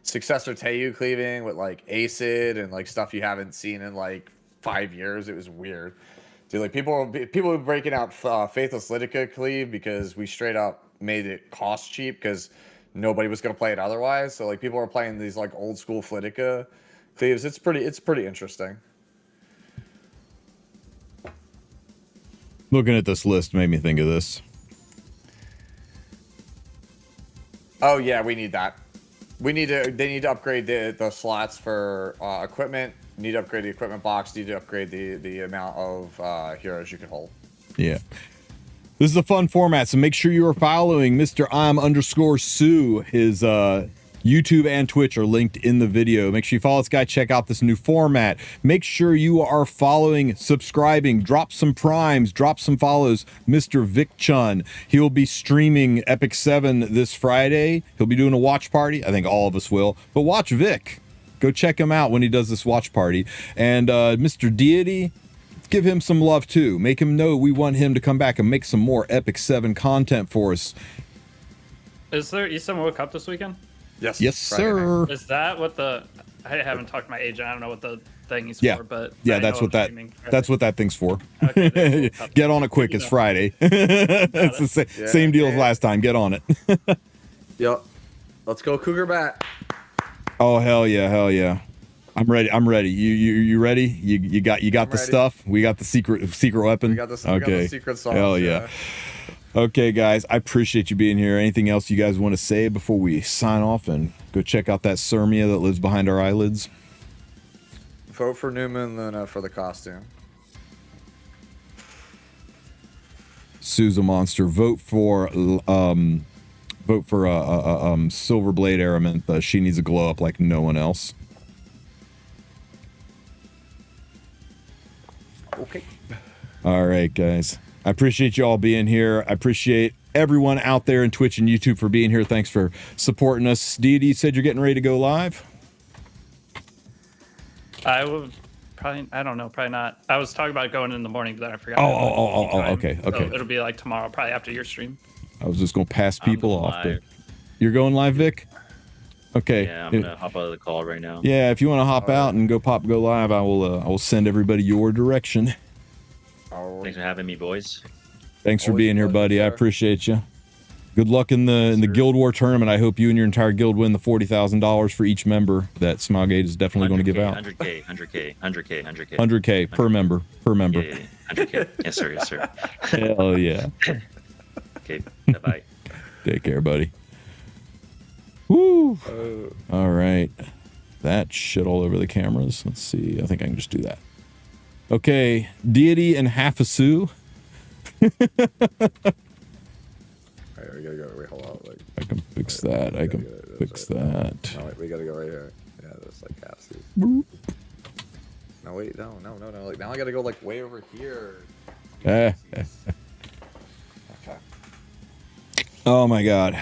successor Teu cleaving with like acid and like stuff you haven't seen in like 5 years. It was weird. Dude, like people were breaking out Faithless Litica cleave because we straight up made it cost cheap because nobody was gonna play it otherwise. So like people were playing these like old school Flitica cleaves. It's pretty interesting. Looking at this list made me think of this. Oh yeah, we need that. They need to upgrade the slots for equipment. Need to upgrade the equipment box. Need to upgrade the amount of heroes you can hold. Yeah. This is a fun format, so make sure you are following Mr. I'm_Sue. His YouTube and Twitch are linked in the video. Make sure you follow this guy. Check out this new format. Make sure you are following, subscribing, drop some primes, drop some follows. Mr. Vic Chun. He will be streaming Epic 7 this Friday. He'll be doing a watch party. I think all of us will. But watch Vic. Go check him out when he does this watch party. And Mr. Deity, give him some love too. Make him know we want him to come back and make some more Epic 7 content for us. Is there Eastern World Cup this weekend? Yes. Yes, sir. Is that what the... I haven't talked to my agent. I don't know what the thing is for, but... Yeah, that's what that thing's for. Okay, get on it quick. It's Friday. It's the same deal as last time. Get on it. Yep. Let's go Cougar Bat. Oh hell yeah! I'm ready. You ready? You got the ready. stuff. We got the secret weapon. We got the secret sauce. Hell yeah. Okay, guys, I appreciate you being here. Anything else you guys want to say before we sign off and go check out that Sirmia that lives behind our eyelids? Vote for Newman, then for the costume. Sue's a monster. Vote for Silver Blade Aramintha. She needs to glow up like no one else. Okay. All right, guys. I appreciate you all being here. I appreciate everyone out there in Twitch and YouTube for being here. Thanks for supporting us. Deity said you're getting ready to go live. I would probably, I don't know, probably not. I was talking about going in the morning, but then I forgot. Okay. So it'll be like tomorrow, probably after your stream. I was just going to pass people off. But you're going live, Vic? Okay. Yeah, I'm gonna hop out of the call right now. Yeah, if you want to hop out and go live, I will send everybody your direction. Thanks for having me, boys. Thanks for being here, buddy. I appreciate you. Good luck in the Guild War tournament. I hope you and your entire guild win the $40,000 for each member that Smilegate is definitely going to give out. 100K per member. Yeah. 100K. Yes, sir. Hell yeah. Okay. Bye. Take care, buddy. Woo. All right. That shit all over the cameras. Let's see. I think I can just do that. Okay. Deity and half a Sue. Alright, we gotta go. Wait, hold on. I can fix that. I can fix that. No, wait, we gotta go right here. Yeah, that's like half Sue. No, wait, no. Like now I gotta go like way over here. Okay. Oh my God.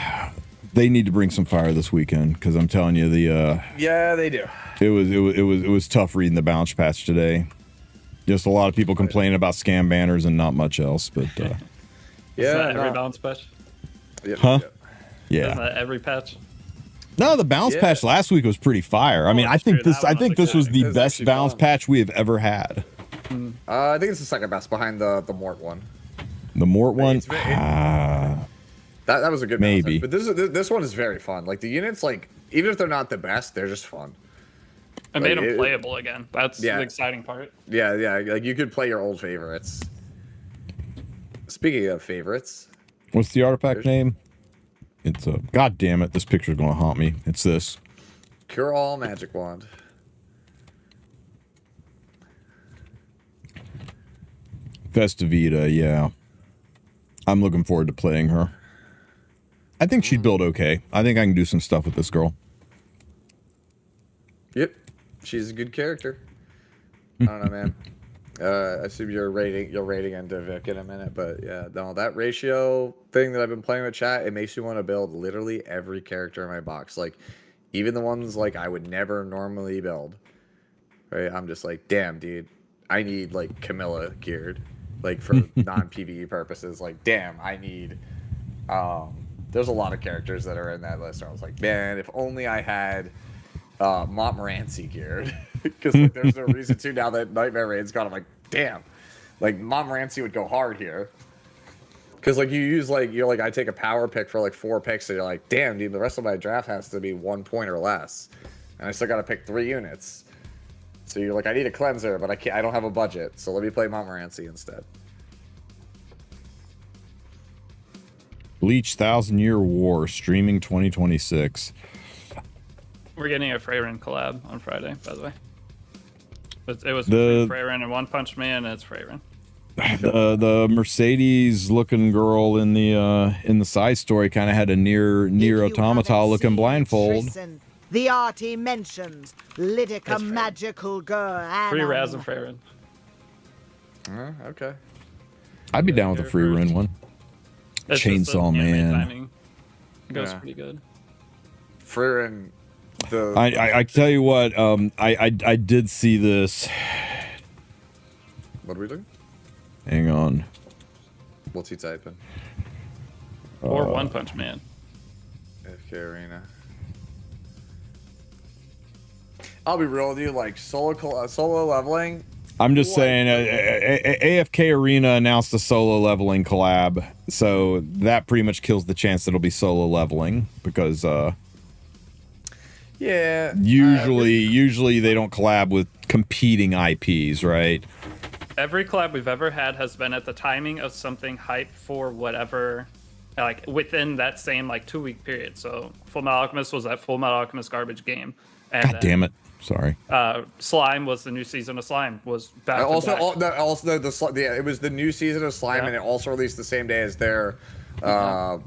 They need to bring some fire this weekend because I'm telling you yeah, they do. It was tough reading the bounce patch today. Just a lot of people complaining about scam banners and not much else, but yeah, every bounce patch. Huh? Yeah. Isn't that every patch? No, the bounce patch last week was pretty fire. I mean, I think this was the best bounce patch we have ever had. I think it's the second best behind the Mort one. The Mort one? That was a good maybe. But this one is very fun. Like the units, like even if they're not the best, they're just fun. It made them playable again. That's the exciting part. Yeah. Like you could play your old favorites. Speaking of favorites, what's the artifact name? It's a God damn it! This picture's gonna haunt me. It's this Cure All Magic Wand. Festivita, yeah. I'm looking forward to playing her. I think she'd build okay. I think I can do some stuff with this girl. Yep. She's a good character. I don't know, man. I assume you're rating into Vic in a minute, but yeah, no, that ratio thing that I've been playing with chat, it makes me want to build literally every character in my box, like even the ones like I would never normally build. Right? I'm just like, damn, dude, I need like Camilla geared, like for non-PvE purposes. Like, damn, I need. There's a lot of characters that are in that list. Where I was like, man, if only I had Montmorency geared, because like there's no reason to now that Nightmare Raid's gone. I'm like, damn, like Montmorency would go hard here. Because like you use like you're like I take a power pick for like 4 picks and you're like, damn, dude, the rest of my draft has to be 1 point or less, and I still got to pick 3 units. So you're like, I need a cleanser, but I don't have a budget, so let me play Montmorency instead. Bleach 1,000-Year War streaming 2026. We're getting a Freyrin collab on Friday, by the way. It was between Freyrin and One Punch Man, and it's Freyrin. The Mercedes looking girl in the side story kind of had a near automata looking blindfold. Tristen, the art he mentions, Lydica magical girl. Free Raz and Freyrin. Okay. I'd be down with a free run one. It's Chainsaw Man. Timing. It goes pretty good. Freyrin, I tell you what, I did see this. What are we doing? Hang on. What's he typing? Or One Punch Man. AFK Arena. I'll be real with you, like solo leveling. I'm just saying, AFK Arena announced a solo leveling collab, so that pretty much kills the chance that it'll be solo leveling because yeah, usually they don't collab with competing IPs, right? Every collab we've ever had has been at the timing of something hype for whatever, like within that same like 2-week period. So Full Metal Alchemist was that Full Metal Alchemist garbage game. And God damn it. Sorry. Slime was the new season of Slime. Was back it was the new season of Slime, and it also released the same day as their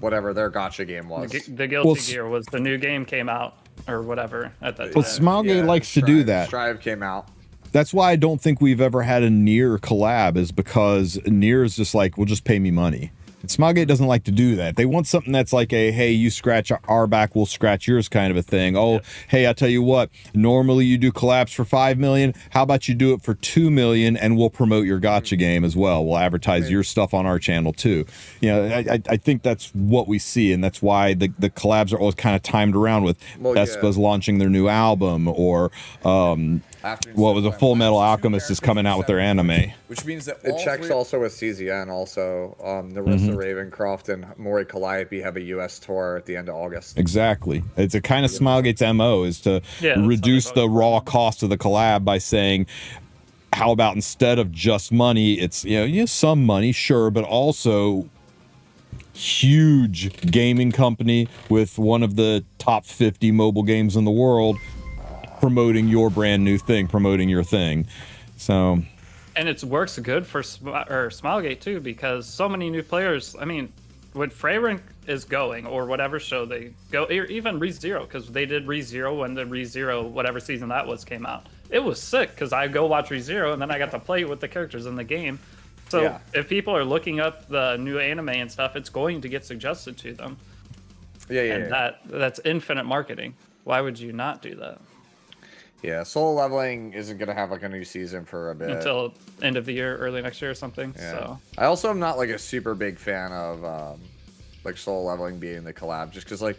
whatever their gacha game was. The Guilty Gear was the new game came out or whatever at that time. But Smilegate likes to do that. Strive came out. That's why I don't think we've ever had a Nier collab, is because Nier is just like, well, just pay me money. And Smilegate doesn't like to do that. They want something that's like a, hey, you scratch our back, we'll scratch yours kind of a thing. Oh, hey, I tell you what, normally you do collabs for 5 million. How about you do it for 2 million and we'll promote your gacha game as well. We'll advertise your stuff on our channel too. You know, I think that's what we see, and that's why the collabs are always kind of timed around with Vespa's launching their new album, or what was a Full Metal Alchemist is coming out with their anime. Which means that it checks also with CZN also. Narissa Ravencroft and Mori Calliope have a US tour at the end of August. Exactly. It's a kind of Smilegate's MO is to reduce the raw cost of the collab by saying, how about instead of just money, it's some money, sure, but also huge gaming company with one of the top 50 mobile games in the world promoting your brand new thing, promoting your thing. So, and it works good for Smilegate too, because so many new players. I mean, when Freyrin is going, or whatever show they go, or even ReZero, because they did ReZero when the ReZero whatever season that was came out. It was sick because I go watch ReZero and then I got to play with the characters in the game. So if people are looking up the new anime and stuff, it's going to get suggested to them. That's infinite marketing. Why would you not do that? Yeah, solo leveling isn't gonna have like a new season for a bit until end of the year, early next year or something. Yeah. So I also am not like a super big fan of like solo leveling being the collab, just because like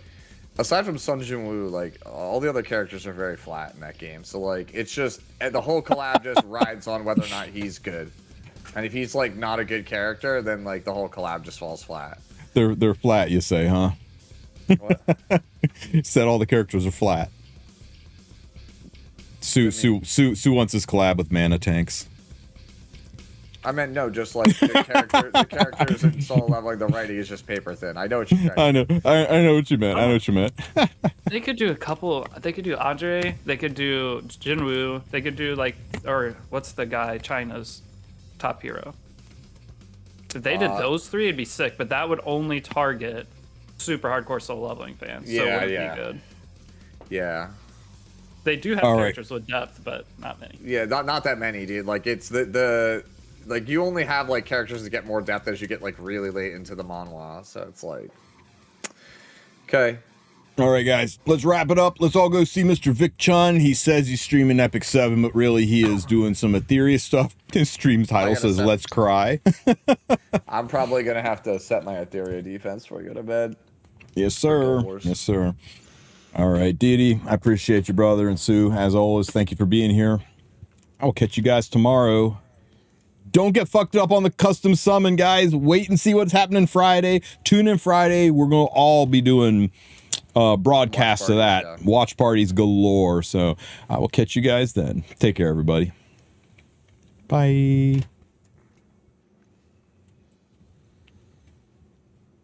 aside from Sun Jin-woo, like all the other characters are very flat in that game. So like it's just the whole collab just rides on whether or not he's good, and if he's like not a good character, then like the whole collab just falls flat. They're flat, you say, huh? What? Said all the characters are flat. Sue wants his collab with mana tanks. I meant no, just like the characters in solo leveling, the writing is just paper thin. I know what you're I know what you meant. I know what you meant. They could do a couple. They could do Andre. They could do Jinwoo. They could do like, or what's the guy? China's top hero. If they did those 3, it'd be sick. But that would only target super hardcore solo leveling fans. So it wouldn't be good. Yeah. They do have All characters with depth, but not many. Yeah, not that many, dude. Like it's the like you only have like characters that get more depth as you get like really late into the manhwa. So it's like, okay. All right, guys, let's wrap it up. Let's all go see Mr. Vic Chun. He says he's streaming Epic 7, but really he is doing some Etheria stuff. His stream title says Let's Cry. I'm probably going to have to set my Etheria defense before I go to bed. Yes, sir. Yes, sir. All right, Didi, I appreciate you, brother. And Sue, as always, thank you for being here. I will catch you guys tomorrow. Don't get fucked up on the custom summon, guys. Wait and see what's happening Friday. Tune in Friday. We're going to all be doing broadcasts of that. Yeah. Watch parties galore. So I will catch you guys then. Take care, everybody. Bye.